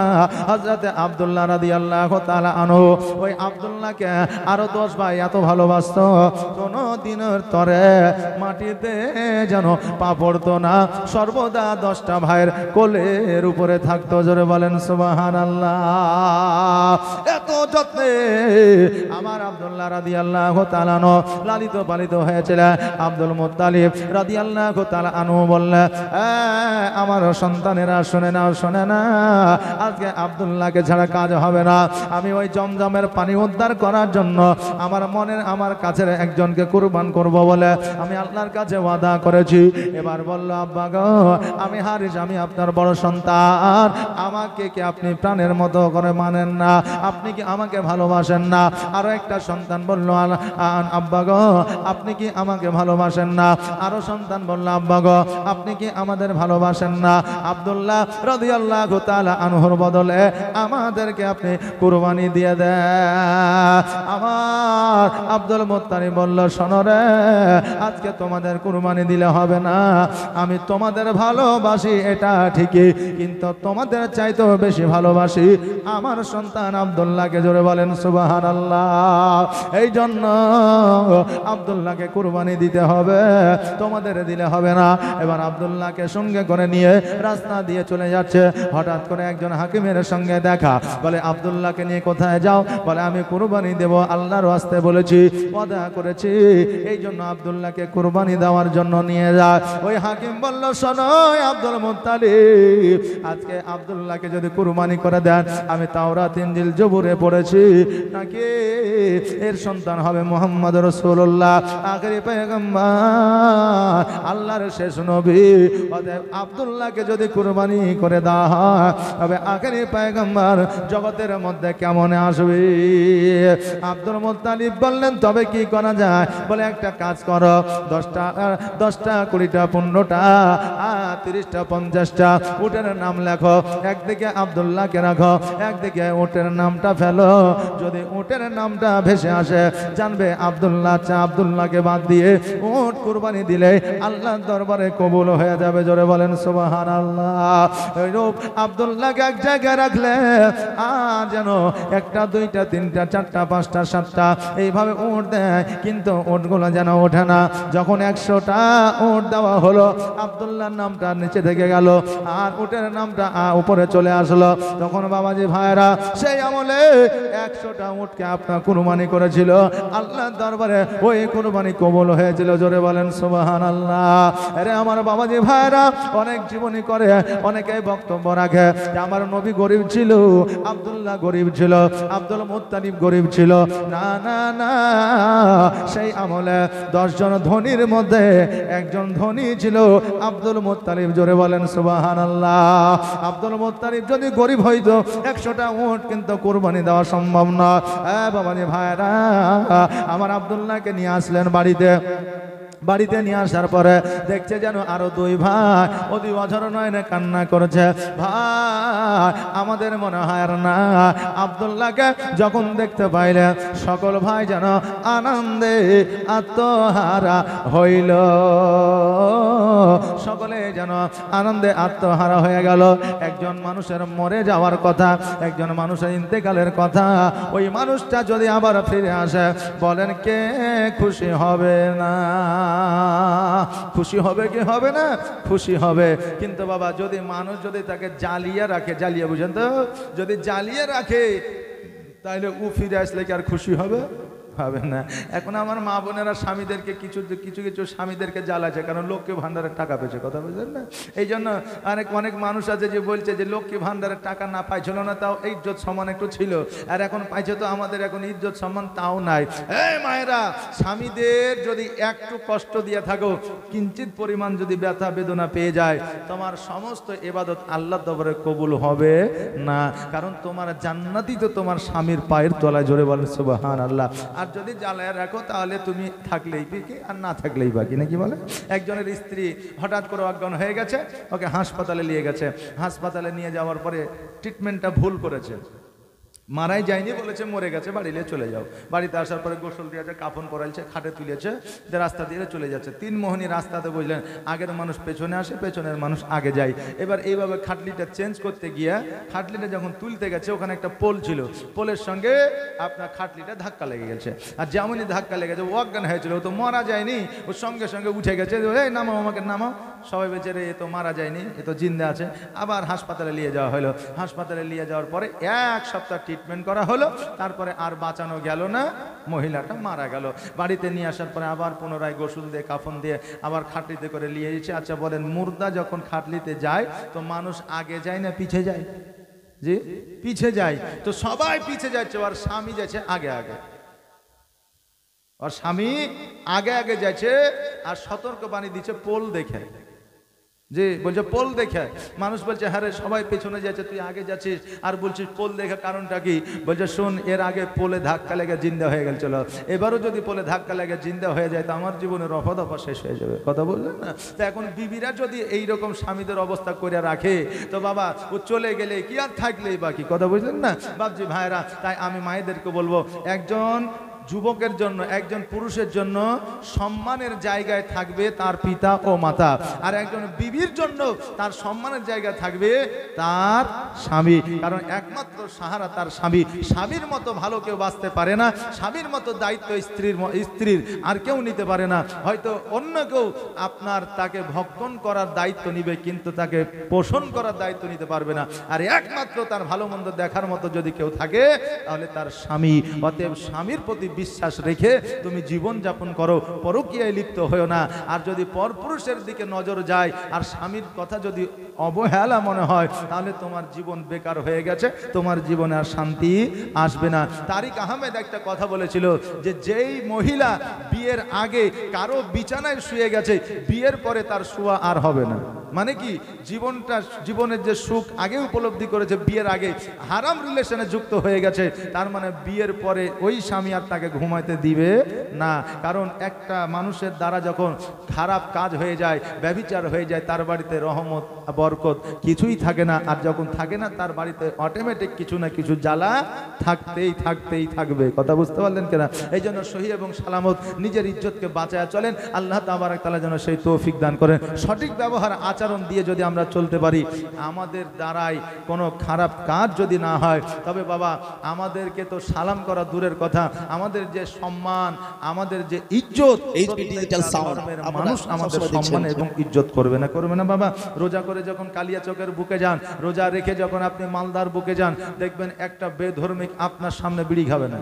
হযরতে আব্দুল্লাহ রাদিয়াল্লাহু তাআলা আনহু, ওই আব্দুল্লাহকে আরো 10 ভাই এত ভালোবাসতো, কোন দিনের তরে মাটিতে যেন পা পড়তো না, সর্বদা 10টা ভাইয়ের কোলের উপরে থাকতো। জোরে বলেন সুবহানাল্লাহ। এত যত্নে আমার আব্দুল্লাহ রাদিয়াল্লাহু তাআলা আনহু লালিত পালিত হয়েছিলেন। আব্দুল মুত্তালিব রাদিয়াল্লাহু তাআলা আনহু বললেন, আমার সন্তানেরা শুনে নাও, শুনে না, আজকে আব্দুল্লাহকে ছাড়া কাজ হবে না। আমি ওই জমজমের পানি উদ্ধার করার জন্য আমার কাছের একজনকে কুরবান করব বলে আমি আল্লাহর কাছে ওয়াদা করেছি। এবার বলল, আব্বা গো, আমি হারিস, আমি আপনার বড় সন্তান, আমাকে কি আপনি প্রাণের মতো করে মানেন না? আপনি কি আমাকে ভালোবাসেন না? আরো একটা সন্তান বলল, আব্বা গো, আপনি কি আমাকে ভালোবাসেন না? আরো সন্তান বলল, আব্বা গো, আপনি কি আমাদের ভালোবাসেন না? আব্দুল্লাহ রাদিয়াল্লাহু তাআলা আনহুর বদলে আমাদেরকে আপনি কুরবানি দিয়ে দেন। আমার আব্দুল মুত্তালিব বলল, শোনো রে, আজকে তোমাদের কুরবানি দিলে হবে না, আমি তোমাদের ভালোবাসি এটা ঠিকই, কিন্তু তোমাদের চাইতেও বেশি ভালোবাসি আমার সন্তান আব্দুল্লাহকে। জোরে বলেন সুবহানাল্লাহ। এই জন্য আব্দুল্লাহকে কুরবানি দিতে হবে, তোমাদের দিলে হবে না। এবার আব্দুল্লাহকে সঙ্গে করে নিয়ে রাস্তা দিয়ে চলে যাচ্ছে, হঠাৎ করে একজন হাকিমের সঙ্গে দেখা, বলে, আব্দুল্লাহকে নিয়ে কোথায় যাও? বলে, আমি কুরবানি দেব, আল্লাহর ওয়াস্তে বলেছি, ওয়াদা করেছি, এই জন্য আব্দুল্লাহকে কুরবানি দেওয়ার জন্য নিয়ে যায়। ওই হাকিম বলল, শোনো আব্দুল মুত্তালিব, আজকে আব্দুল্লাহকে যদি কুরবানি করে দেন, আমি তাওরাত ইনজিল জবুরে পড়েছি নাকি এর সন্তান হবে মুহাম্মদ রাসূলুল্লাহ আখেরি পয়গম্বর আল্লাহর শেষ নবী অতএব আব্দুল্লাহকে যদি কুরবানি করে দেওয়া হয় তবে আখেরি পয়গম্বর জগতের মধ্যে কেমন আসবে আব্দুল মুত্তালিব বললেন তবে কি করা যায় বলে একটা কাজ করো 10টা 20টা 15টা 30টা 50টা উটের নাম লেখো একদিকে আব্দুল্লাহকে রাখো একদিকে উটের নামটা ফেলো যদি উটের নামটা ভেসে আসে জানবে আব্দুল্লাহকে বাদ দিয়ে উট কুরবানি দিলে আল্লাহর দরবারে কবুল হয়ে যাবে জোরে বলেন সুবহানাল্লাহ এইরূপ আব্দুল্লাহকে এক জায়গায় রাখলে আর যেন 1টা 2টা 3টা 4টা 5টা 7টা এইভাবে উট দেয় কিন্তু উটগুলো যেন ওঠে না যখন 100টা উট দেওয়া হলো আব্দুল্লাহর নামটা নিচে থেকে গেল আর উটের নামটা উপরে চলে আসলো তখন বাবাজি ভাইরা সেই আমলে 100টা উটকে আপনার কুরবানি করেছিল আল্লাহর দরবারে ওই কুরবানি কবুল হয়েছিল জোরে বলেন সুবহানাল্লাহ আরে আমার বাবাজি ভাইরা অনেক জীবনী করে অনেকেই বক্তব্য রাখে যে আমার নবী গরিব ছিল আব্দুল্লাহ গরিব ছিল আব্দুল মুত্তালিব গরিব ছিল না না না সেই আমলে 10 জন ধনীর মধ্যে একজন ধনী ছিল আব্দুল মুত্তালিব জোরে বলেন সুবহানাল্লাহ আব্দুল মুত্তালিব যদি গরিব হইতো 100টা উট কিন্তু কুরবানি দেওয়া সম্ভব না বাবাজি ভাইরা আমার আব্দুল্লাহকে নিয়ে আসলেন বাড়িতে নিয়ে আসার পরে দেখছে যেন আরো 2 ভাই অতি অঝর নয়নে কান্না করছে ভাই আমাদের মনে হয় আর না আব্দুল্লাহকে যখন দেখতে পাইলে সকল ভাই যেন আনন্দে আত্মহারা হইল সকলে যেন আনন্দে আত্মহারা হয়ে গেল একজন মানুষের মরে যাওয়ার কথা একজন মানুষের ইন্তেকালের কথা ওই মানুষটা যদি আবার ফিরে আসে বলেন কে খুশি হবে না খুশি হবে কি হবে না খুশি হবে কিন্তু বাবা যদি মানুষ যদি তাকে জ্বালিয়ে রাখে জ্বালিয়ে বুঝেন তো যদি জ্বালিয়ে রাখে তাহলে ও ফিরে আসলে কি আর খুশি হবে হবে না এখন আমার মা বোনেরা স্বামীদেরকে কিছু কিছু স্বামীদেরকে জ্বালাচ্ছে কারণ লক্ষ্মী ভান্ডারের টাকা পেয়েছে কথা বুঝলেন না এই জন্য অনেক মানুষ আছে যে বলছে যে লক্ষ্মী ভান্ডারের টাকা না পাইছিল না তাও ইজ্জত সম্মান একটু ছিল আর এখন পাইছে তো আমাদের এখন ইজ্জত সম্মান তাও নাই এই মায়েরা স্বামীদের যদি একটু কষ্ট দিয়ে থাকো কিঞ্চিত পরিমাণ যদি ব্যথা বেদনা পেয়ে যায় তোমার সমস্ত ইবাদত আল্লাহর দরবারে কবুল হবে না কারণ তোমার জান্নাতই তো তোমার স্বামীর পায়ের তলায় জোরে বলেন সুবহানাল্লাহ আর যদি জ্বালায় রাখো তাহলে তুমি থাকলেই কি আর না থাকলেই বাকি নাকি বলে একজনের স্ত্রী হঠাৎ করে অজ্ঞান হয়ে গেছে ওকে হাসপাতালে নিয়ে গেছে হাসপাতালে নিয়ে যাওয়ার পরে ট্রিটমেন্টটা ভুল করেছে মারাই যায়নি বলেছে মরে গেছে বাড়িলে চলে যাও বাড়িতে আসার পরে গোসল দিয়েছে কাফন পরাইছে খাটে তুলেছে যে রাস্তা দিয়ে চলে যাচ্ছে 3 মোহনী রাস্তাতে বুঝলেন আগের মানুষ পেছনে আসে পেছনের মানুষ আগে যায় এবার এইভাবে খাটলিটা চেঞ্জ করতে গিয়ে খাটলিটা যখন তুলতে গেছে ওখানে একটা পোল ছিল পোলের সঙ্গে আপনার খাটলিটা ধাক্কা লেগে গেছে আর যেমনই ধাক্কা লেগেছে ও অজ্ঞান হয়েছিল ও তো মারা যায়নি ওর সঙ্গে সঙ্গে উঠে গেছে এই নামাও আমাকে নামাও সবাই বেচারে এ তো মারা যায়নি এ তো জিন্দা আছে আবার হাসপাতালে নিয়ে যাওয়া হলো হাসপাতালে নিয়ে যাওয়ার পরে 1 সপ্তাহ ট্রিটমেন্ট করা হলো তারপরে আর বাঁচানো গেল না মহিলাটা মারা গেল বাড়িতে নিয়ে আসার পরে আবার পুনরায় গোসল দিয়ে কাফন দিয়ে আবার খাটলিতে করে নিয়ে এসেছে আচ্ছা বলেন মুর্দা যখন খাটলিতে যায় তো মানুষ আগে যায় না পিছে যায় জি পিছে যায় তো সবাই পিছে যাচ্ছে আর স্বামী যাচ্ছে আগে আগে আর স্বামী আগে আগে যাচ্ছে আর সতর্ক বাণী দিচ্ছে পোল দেখে যে বলছে পোল দেখে মানুষ বলছে হ্যাঁ রে সবাই পেছনে যাচ্ছে তুই আগে যাচ্ছিস আর বলছিস পোল দেখে কারণটা কি বলছে শোন এর আগে পোলে ধাক্কা লেগে জিন্দা হয়ে গেল চলো এবারও যদি পোলে ধাক্কা লেগে জিন্দা হয়ে যায় তো আমার জীবনের রফা শেষ হয়ে যাবে কথা বললেন না তো এখন বিবিরা যদি এইরকম স্বামীদের অবস্থা করে রাখে তো বাবা ও চলে গেলে কি আর থাকলেই বাকি কথা বুঝলেন না বাবজি ভাইরা তাই আমি মায়েদেরকে বলবো একজন যুবকের জন্য একজন পুরুষের জন্য সম্মানের জায়গায় থাকবে তার পিতা ও মাতা আর একজন বিবির জন্য তার সম্মানের জায়গায় থাকবে তার স্বামী কারণ একমাত্র সাহারা তার স্বামীর মতো ভালো কেউ বাঁচতে পারে না স্বামীর মতো দায়িত্ব স্ত্রীর আর কেউ নিতে পারে না হয়তো অন্য কেউ আপনার তাকে ভক্ষণ করার দায়িত্ব নিবে কিন্তু তাকে পোষণ করার দায়িত্ব নিতে পারবে না আর একমাত্র তার ভালো মন্দ দেখার মতো যদি কেউ থাকে তাহলে তার স্বামী অতএব স্বামীর প্রতি বিশ্বাস রেখে তুমি জীবন যাপন করো, পরকীয়ায় লিপ্ত হয়েও না। আর যদি পরপুরুষের দিকে নজর যায় আর স্বামীর কথা যদি অবহেলা মনে হয়, তাহলে তোমার জীবন বেকার হয়ে গেছে, তোমার জীবনে আর শান্তি আসবে না। তারিক আহমেদ একটা কথা বলেছিল যে যেই মহিলা বিয়ের আগে কারো বিছানায় শুয়ে গেছে, বিয়ের পরে তার শোয়া আর হবে না। মানে কি, জীবনের যে সুখ আগে উপলব্ধি করেছে বিয়ের আগে, হারাম রিলেশনে যুক্ত হয়ে গেছে, তার মানে বিয়ের পরে ওই স্বামী আর তাকে ঘুমাইতে দিবে না। কারণ একটা মানুষের দ্বারা যখন খারাপ কাজ হয়ে যায়, ব্যভিচার হয়ে যায়, তার বাড়িতে রহমত বরকত কিছুই থাকে না। আর যখন থাকে না, তার বাড়িতে অটোমেটিক কিছু না কিছু জ্বালা থাকতেই থাকবে। কথা বুঝতে পারলেন কিনা? এই জন্য সহি এবং সালামত নিজের ইজ্জতকে বাঁচায়া চলেন। আল্লাহ তাবারক তাআলা যেন সেই তৌফিক দান করেন। সঠিক ব্যবহার আচরণ দিয়ে যদি আমরা চলতে পারি, আমাদের দ্বারাই কোনো খারাপ কাজ যদি না হয়, তবে বাবা আমাদেরকে তো সালাম করা দূরের কথা, আমাদের যে সম্মান, আমাদের যে ইজ্জত, মানুষ আমাদের সম্মান এবং ইজ্জত করবে না বাবা। রোজা করে যখন কালিয়াচকের বুকে যান, রোজা রেখে যখন আপনি মালদার বুকে যান, দেখবেন একটা বেধর্মিক আপনার সামনে বিড়ি খাবে না।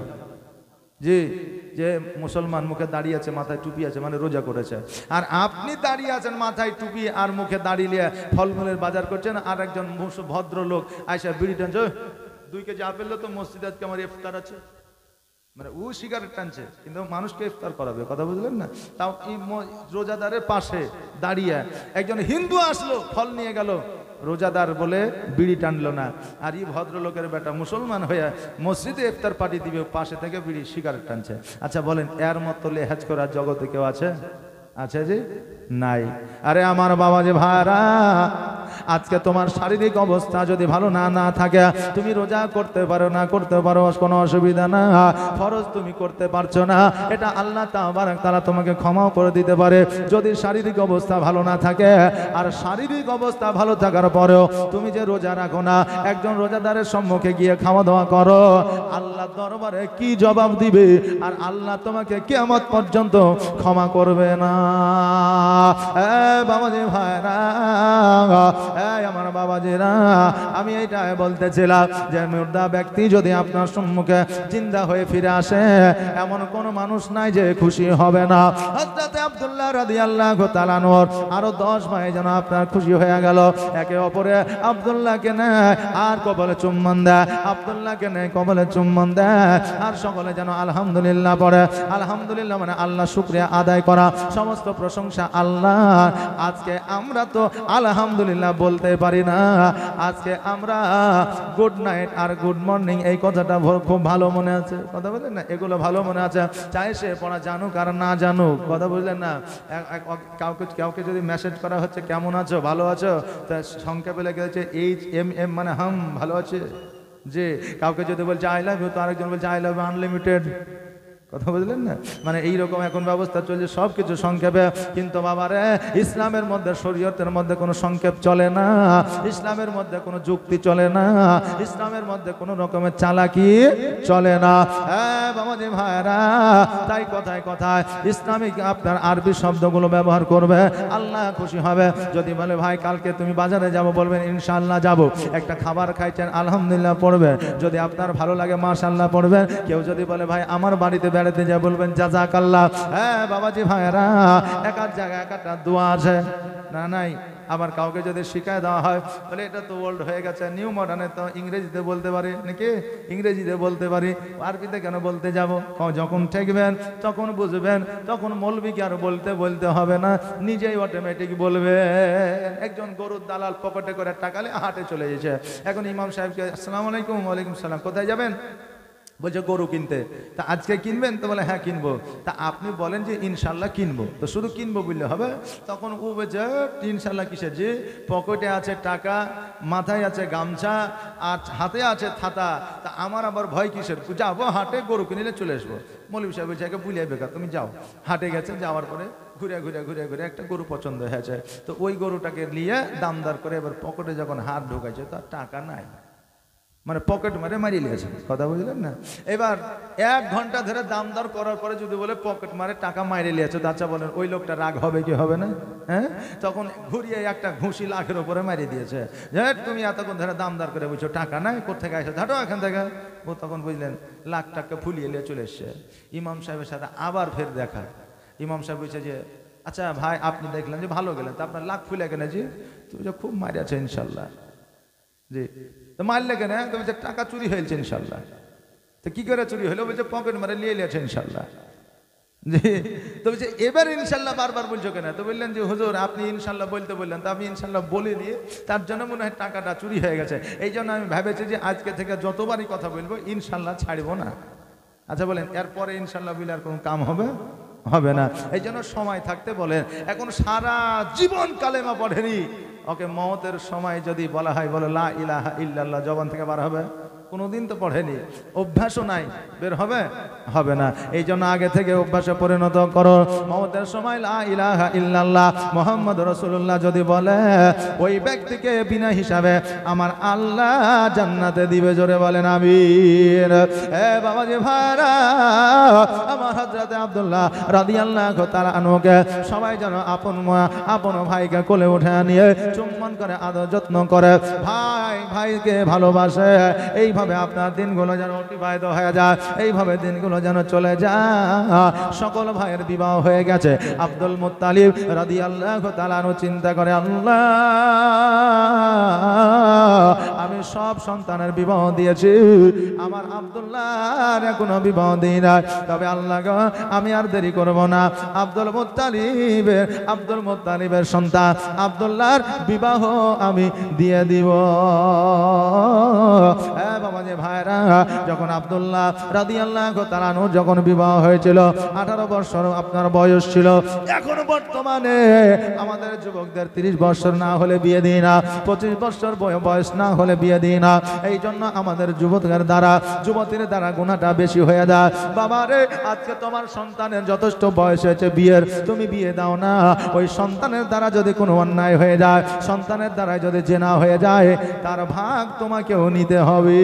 যে মুসলমান মুখে দাঁড়িয়ে আছে, মাথায় টুপি আছে, মানে রোজা করেছে, আর আপনি দাঁড়িয়ে আছেন মাথায় টুপি আর মুখে দাঁড়িয়ে ফলমূলের বাজার করছেন, আর একজন ভদ্রলোক আয়সা বিড়ি টানছে, 2 কেজি আপেল তো মসজিদে আজকে আমার ইফতার আছে, মানে ও সিগারেট টানছে কিন্তু মানুষকে ইফতার করাবে। কথা বুঝলেন না? তাও রোজাদারের পাশে দাঁড়িয়ে একজন হিন্দু আসলো, ফল নিয়ে গেল, রোজাদার বলে বিড়ি টানলো না, আর এই ভদ্রলোকের বেটা মুসলমান হয়ে মসজিদে ইফতার পার্টি দিবে, পাশে থেকে বিড়ি সিগারেট টানছে। আচ্ছা বলেন, এর মতো লেহাজ করার জগতে কেউ আছে? আছে যে নাই। আরে আমার বাবা যে ভাইরা, আজকে তোমার শারীরিক অবস্থা যদি ভালো না থাকে, তুমি রোজা করতে পারো কোনো অসুবিধা না, ফরজ তুমি করতে পারছো না, এটা আল্লাহ তাবারক তাআলা তোমাকে ক্ষমাও করে দিতে পারে যদি শারীরিক অবস্থা ভালো না থাকে। আর শারীরিক অবস্থা ভালো থাকার পরেও তুমি যে রোজা রাখো না, একজন রোজাদারের সম্মুখে গিয়ে খাওয়া দাওয়া করো, আল্লাহ দরবারে কি জবাব দিবে? আর আল্লাহ তোমাকে কিয়ামত পর্যন্ত ক্ষমা করবে না। বাবাজি ভাইরা, আমার বাবাজিরা, আমি এইটাই বলতেছিলাম যে মুর্দা ব্যক্তি যদি আপনার সম্মুখে জিন্দা হয়ে ফিরে আসে, এমন কোন মানুষ নাই যে খুশি হবে না। হযরত আব্দুল্লাহ রাদিয়াল্লাহু তাআলা আনহু আরো 10 ভাই যেন আপনার খুশি হয়ে গেল, একে অপরে আব্দুল্লাহকে নেয় আর কবলে চুম্বন দেয়, আব্দুল্লাহকে নেয় কবলে চুম্বন দেয়, আর সকলে যেন আলহামদুলিল্লাহ পড়ে। আলহামদুলিল্লাহ মানে আল্লাহ শুকরিয়া আদায় করা, সমস্ত প্রশংসা আল্লাহ। আজকে আমরা তো আলহামদুলিল্লাহ বলতে পারি না, আজকে আমরা গুড নাইট আর গুড মর্নিং এই কথাটা খুব ভালো মনে আছে। কথা বললেন না? এগুলো ভালো মনে আছে, চাই সে পড়া জানুক আর না জানুক। কথা বুঝলেন না? কাউকে যদি মেসেজ করা হচ্ছে কেমন আছো, ভালো আছো, তা সংক্ষেপে লেগে গেছে HMM, মানে হাম, ভালো আছে। যে কাউকে যদি বলছে আই লাভ ইউ, তো আরেকজন বলছে আই লাভ আনলিমিটেড। কথা বুঝলেন না? মানে এইরকম এখন ব্যবস্থা চলছে, সব কিছু সংক্ষেপে। কিন্তু বাবারে, ইসলামের মধ্যে, শরীয়তের মধ্যে কোনো সংক্ষেপ চলে না, ইসলামের মধ্যে কোনো যুক্তি চলে না, ইসলামের মধ্যে কোনো রকমের চালাকি চলে না। বাবাজি ভাইরা, তাই কথায় কথায় ইসলামিক আপনার আরবি শব্দগুলো ব্যবহার করবে, আল্লাহ খুশি হবে। যদি বলে ভাই কালকে তুমি বাজারে যাবো, বলবেন ইনশাআল্লাহ যাবো। একটা খাবার খাইছেন, আলহামদুলিল্লাহ পড়বে, যদি আপনার ভালো লাগে মাশাআল্লাহ পড়বেন। কেউ যদি বলে ভাই আমার বাড়িতে বেড়াতে যা, বলবেন জাযাকাল্লাহ। বাবাজি ভাইরা, এক এক জায়গায় এক একটা দোয়া আছে না? নাই। আবার কাউকে যদি শিখায় দেওয়া হয়, বলে এটা তো ওল্ড হয়ে গেছে, নিউ মডার্নে তো ইংরেজিতে বলতে পারি নাকি, ইংরেজিতে বলতে পারি, আরবিতে কেন বলতে যাব? যখন ঠেকবেন, তখন বুঝবেন, তখন মৌলবীকে আর বলতে হবে না, নিজেই অটোমেটিক বলবে। একজন গরুর দালাল পকেটে করে টাকালে হাটে চলে গেছে, এখন ইমাম সাহেবকে আসসালামু আলাইকুম, ওয়ালাইকুম সালাম, কোথায় যাবেন? বলছে গরু কিনতে। তা আজকে কিনবেন? তো বলে হ্যাঁ কিনবো। তা আপনি বলেন যে ইনশাল্লাহ কিনবো, তো শুধু কিনবো বললে হবে? তখন ও বলছে ইনশাল্লাহ কিসের, যে পকেটে আছে টাকা, মাথায় আছে গামছা, আর হাতে আছে ছাতা, তা আমার আবার ভয় কিসের? যাবো হাটে, গরু কিনলে চলে আসবো। মৌলভী সাহেব বলছে একে বুলিয়ে বেকার, তুমি যাও। হাটে গেছে, যাওয়ার পরে ঘুরে একটা গরু পছন্দ হয়েছে, তো ওই গরুটাকে নিয়ে দামদার করে এবার পকেটে যখন হাত ঢোকাইছে, তার টাকা নাই। মানে পকেট মারে মারিয়ে নিয়েছে, কথা বুঝলেন না? এবার 1 ঘন্টা ধরে দাম দর করার পরে যদি বলে পকেট মারে টাকা মারিয়ে নিয়েছে, আচ্ছা বলেন ওই লোকটা রাগ হবে কি হবে না? হ্যাঁ, তখন ঘুরিয়ে একটা ঘুষি লাখের উপরে মারিয়ে দিয়েছে, যে তুমি এতক্ষণ ধরে দাম দর করে বুঝছো টাকা নাই, কোথেকে আসে ঝাঁটো এখান থেকে। ও তখন বুঝলেন লাখ টাকা ফুলিয়ে নিয়ে চলে এসছে। ইমাম সাহেবের সাথে আবার ফের দেখা। ইমাম সাহেব বলছে যে আচ্ছা ভাই আপনি দেখলেন যে ভালো গেলেন, তো আপনার লাখ ফুলে কেন? জি তুমি যে খুব মারিয়াছে ইনশাল্লাহ। জি তো মারলে কেন? তো বলছে টাকা চুরি হয়েছে ইনশাল্লাহ। তো কি করে চুরি হলো? বলছে পকেট মারে নিয়ে নিয়েছে ইনশাল্লাহ। জি তো বলছে এবার ইনশাল্লাহ বারবার বলছো কেন? তো বললেন যে হুজুর আপনি ইনশাল্লাহ বলতে বললেন, তো আমি ইনশাল্লাহ বলিনি, তার জন্য মনে হয় টাকাটা চুরি হয়ে গেছে। এই জন্য আমি ভেবেছি যে আজকে থেকে যতবারই কথা বলবো ইনশাল্লাহ ছাড়বো না। আচ্ছা বলেন এরপরে ইনশাল্লাহ বলে আর কোনো কাম হবে? হবে না। এই জন্য সময় থাকতে বলেন। এখন সারা জীবন কালেমা পড়েনি, ওকে মওতের সময় যদি বলা হয় বলে লা ইলাহা ইল্লাল্লাহ, জবান থেকে বার হবে? কোনোদিন তো পড়েনি, অভ্যাসও নাই, বের হবে? হবে না। এই জন্য আগে থেকে অভ্যাসে পরিণত করো। মওতের সময় লা ইলাহা ইল্লাল্লাহ মুহাম্মদ রাসূলুল্লাহ যদি বলে, ওই ব্যক্তিকে বিনা হিসাবে আমার আল্লাহ জান্নাতে দিবে। জোরে বলেন আমিন। এ বাবাজি ভাইরা, আমার হযরতে আব্দুল্লাহ রাদিয়াল্লাহু তাআলা আনহুকে সবাই যেন আপন ভাইকে কোলে উঠে নিয়ে চুম্বন করে আদর যত্ন করে, ভাই ভাইকে ভালোবাসে। এইভাবে আপনার দিনগুলো যেন অতিবাহিত হয়ে যায়, এইভাবে দিনগুলো যেন চলে যায়। সকল ভাইয়ের বিবাহ হয়ে গেছে। আব্দুল মুত্তালিব রাদিয়াল্লাহু তাআলা আনহু চিন্তা করে, আল্লাহ আমি সব সন্তানের বিবাহ দিয়েছি, আমার আব্দুল্লাহর এখনো বিবাহ দিই নাই। তবে আল্লাহ গো আমি আর দেরি করব না, আব্দুল মুত্তালিবের সন্তান আব্দুল্লাহর বিবাহ আমি দিয়ে দিব। বাবাজি ভাইরা, যখন আব্দুল্লাহ রাদিয়াল্লাহু তাআলা আনহু যখন বিবাহ হয়েছিল 18 বছর আপনার বয়স ছিল। এখন বর্তমানে আমাদের যুবকদের 30 বছর না হলে বিয়ে দিই না, 25 বছর বয়স না হলে বিয়ে দিই না। এই জন্য আমাদের যুবকের দ্বারা যুবতীর দ্বারা গুনাহটা বেশি হয়ে যায়। বাবারে আজকে তোমার সন্তানের যথেষ্ট বয়স হয়েছে বিয়ের, তুমি বিয়ে দাও না। ওই সন্তানের দ্বারা যদি কোনো অন্যায় হয়ে যায়, সন্তানের দ্বারা যদি জেনা হয়ে যায়, তার ভাগ তোমাকেও নিতে হবে।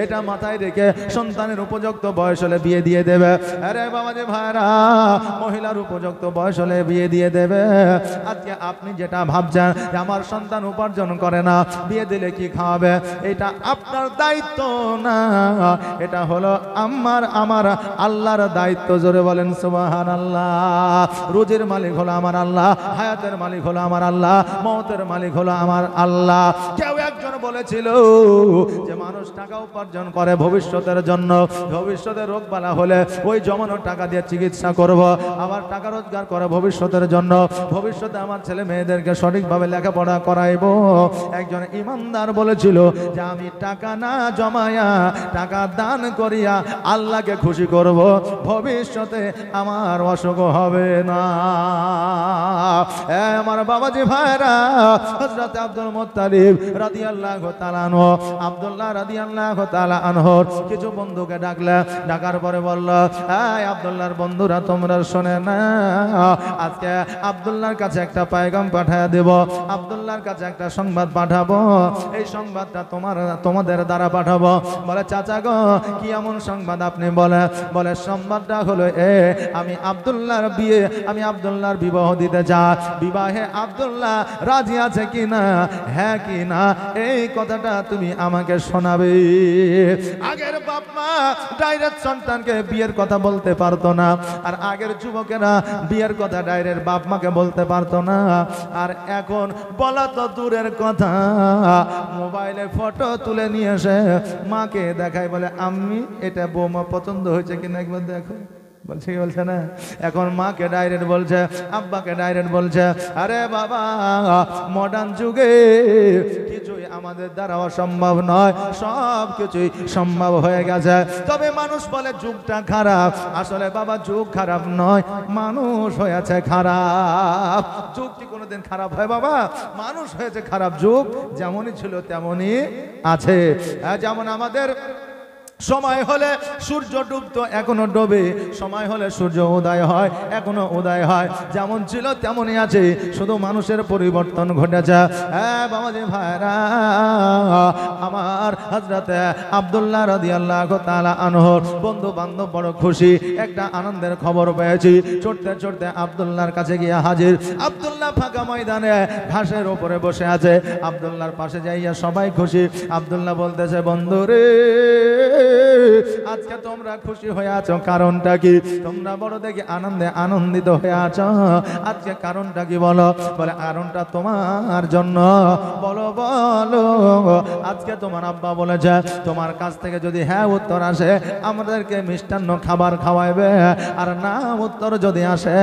এটা মাথায় রেখে সন্তানের উপযুক্ত বয়স হলে বিয়ে দিয়ে দেবে। আরে বাবাজি ভাইরা, মহিলার উপযুক্ত বয়স হলে বিয়ে দিয়ে দেবে। আজকে আপনি যেটা ভাবছেন যে আমার সন্তান উপার্জন করে না, বিয়ে দিলে কি খাওয়াবে, এটা আপনার দায়িত্ব না, এটা হলো আমার আল্লাহর দায়িত্ব। জোরে বলেন সুবহানাল্লাহ। রুজির মালিক হলো আমার আল্লাহ, হায়াতের মালিক হলো আমার আল্লাহ, মওতের মালিক হলো আমার আল্লাহ। কেউ একজন বলেছিল যে মানুষ টাকা উপার্জন করে ভবিষ্যতের জন্য, ভবিষ্যতে রোগ বালা হলে ওই জমানো টাকা দিয়ে চিকিৎসা করব, আবার টাকা রোজগার করে ভবিষ্যতের জন্য, ভবিষ্যতে আমার ছেলে মেয়েদেরকে সঠিকভাবে লেখাপড়া করাইব। একজন ইমানদার বলেছিল যে আমি টাকা না জমায়া, টাকা দান করিয়া আল্লাহকে খুশি করব, ভবিষ্যতে আমার অসুখ হবে না। আমার বাবাজি ভাইরা, হযরত আব্দুল মুত্তালিব রাদিয়াল্লাহু তাআলা আনহু আব্দুল্লাহ রাদিয়াল্লাহু তাআলা আনহুর কিছু বন্ধুকে ডাকার পরে বলল, এই আব্দুল্লাহর বন্ধুরা তোমরা শুনে না, আজকে আব্দুল্লাহর কাছে একটা পয়গাম পাঠিয়ে দেব, আব্দুল্লাহর কাছে একটা সংবাদ পাঠাবো, এই সংবাদটা তোমাদের দ্বারা পাঠাবো। বলে চাচা গো কি এমন সংবাদ আপনি? বলে সংবাদটা হলো আমি আব্দুল্লাহর বিবাহ দিতে চাই, বিবাহে আব্দুল্লাহ রাজি আছে কিনা, হ্যাঁ কিনা, এই কথাটা তুমি আমাকে শোনাবে। আগের বাপ মা ডাইরেক্ট সন্তানকে বিয়ের কথা বলতে পারতো না, আর আগের যুবকেরা বিয়ের কথা ডাইরেক্ট বাপ মাকে বলতে পারতো না। আর এখন বলা তো দূরের কথা, মোবাইলে ফটো তুলে নিয়ে এসে মাকে দেখায়, বলে আমি এটা বৌমা পছন্দ হয়েছে কিনা একবার দেখো। বলছে কি বলছে না? এখন মাকে ডাইরেক্ট বলছে, আব্বাকে ডাইরেক্ট বলছে। আরে বাবা, মডার্ন যুগে কিছুই আমাদের দ্বারা অসম্ভব নয়, সব কিছুই সম্ভব হয়ে গেছে। তবে মানুষ বলে যুগটা খারাপ, আসলে বাবা যুগ খারাপ নয়, মানুষ হয়েছে খারাপ। যুগ কি কোনোদিন খারাপ হয় বাবা? মানুষ হয়েছে খারাপ। যুগ যেমনই ছিল তেমনই আছে। যেমন আমাদের সময় হলে সূর্য ডুবতো, এখনো ডোবে। সময় হলে সূর্য উদয় হয়, এখনো উদয় হয়। যেমন ছিল তেমনই আছে, শুধু মানুষের পরিবর্তন ঘটেছে। হ্যাঁ বাবাজি ভাইরা, আমার হযরতে আব্দুল্লাহ রাদিয়াল্লাহু তাআলা আনহুর বন্ধু বান্ধব বড় খুশি, একটা আনন্দের খবর পেয়েছি। ছুটতে ছুটতে আব্দুল্লাহর কাছে গিয়ে হাজির। আব্দুল্লাহ ফাঁকা ময়দানে ঘাসের উপরে বসে আছে। আব্দুল্লাহর পাশে যাইয়া সবাই খুশি। আব্দুল্লাহ বলতেছে, বন্ধু রে, আজকে তোমরা খুশি হয়ে আছো, কারণটা কি? তোমরা বড় দেখি আনন্দে আনন্দিত হয়ে আছো, আজকে কারণটা কি বলো? বলে, কারণটা তোমার জন্য। বলো বলো। আজকে তোমার আব্বা বলেছে তোমার কাছ থেকে যদি হ্যাঁ উত্তর আসে আমাদেরকে মিষ্টান্ন খাবার খাওয়াইবে, আর না উত্তর যদি আসে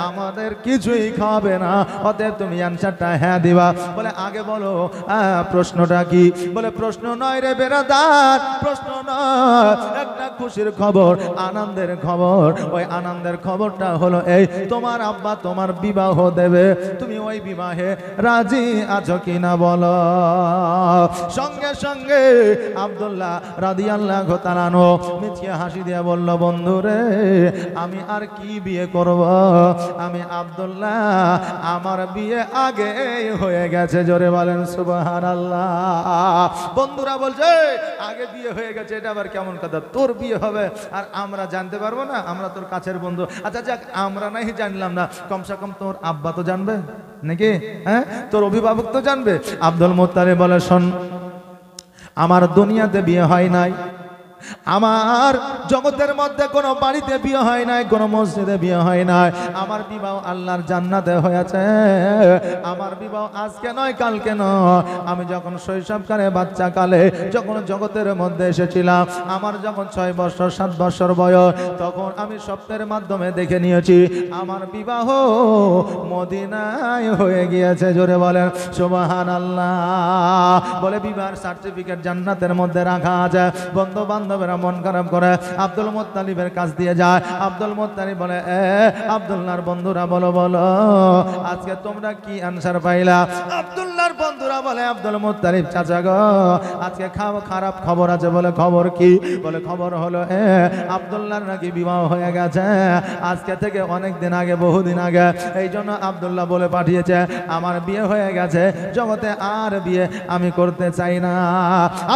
আমাদের কিছুই খাওয়াবে না। অতএব তুমি অ্যানসারটা হ্যাঁ দিবা। বলে, আগে বলো প্রশ্নটা কি? বলে, প্রশ্ন নয় রে বেরাদার, প্রশ্ন নয়, একটা খুশির খবর, আনন্দের খবর। ওই আনন্দের খবরটা হলো এই, তোমার আব্বা তোমার বিবাহ দেবে। তুমি ওই বিবাহে রাজি আছো কিনা বলো? সঙ্গে সঙ্গে আব্দুল্লাহ রাদিয়াল্লাহু তাআলা আনহু মিচকে হাসি দিয়ে বলল, বন্ধু রে, আমি আর কি বিয়ে করব? আমি আব্দুল্লাহ, আমার বিয়ে আগে হয়ে গেছে। জোরে বলেন সুবহানাল্লাহ। বন্ধুরা বলছে, আগে বিয়ে হয়ে গেছে, এটা আবার কেমন কথা? তোর বিয়ে হবে আর আমরা জানতে পারবো না? আমরা তোর কাছের বন্ধু। আচ্ছা যাক, আমরা নাই জানলাম না, কমসে কম তোর আব্বা তো জানবে নাকি? হ্যাঁ, তোর অভিভাবক তো জানবে। আব্দুল মুত্তালিব বলে, শোন, আমার দুনিয়াতে বিয়ে হয় নাই, আমার জগতের মধ্যে কোনো বাড়িতে বিয়ে হয় নাই, কোনো মসজিদে বিয়ে হয় নাই। আমার বিবাহ আল্লাহর জান্নাতে হয়েছে। আমার বিবাহ আজকে নয়, কালকে নয়। আমি যখন শৈশবকালে, বাচ্চাকালে যখন জগতের মধ্যে এসেছিলাম, আমার যখন 6 বছর 7 বছর বয়স, তখন আমি স্বপ্নের মাধ্যমে দেখে নিয়েছি আমার বিবাহ মদিনায় হয়ে গিয়েছে। জোরে বলেন সুবহানাল্লাহ। বলে, বিবাহের সার্টিফিকেট জান্নাতের মধ্যে রাখা আছে। বন্ধু বান্ধবেরা মন খারাপ করে আব্দুল মুত্তালিবের কাছ দিয়ে যায়। আব্দুল মুত্তালিব বলে, আব্দুল্লাহর বন্ধুরা বলো বলো, আজকে তোমরা কি আনসার পাইলা? আব্দুল্লাহর বন্ধুরা বলে, আব্দুল মুত্তালিব চাচা গো, আজকে খারাপ খবর আছে। বলে, খবর কি? বলে, খবর হলো আব্দুল্লাহর নাকি বিবাহ হয়ে গেছে আজকে থেকে অনেক দিন আগে, বহুদিন আগে। এই জন্য আব্দুল্লাহ বলে পাঠিয়েছে আমার বিয়ে হয়ে গেছে, জগতে আর বিয়ে আমি করতে চাই না।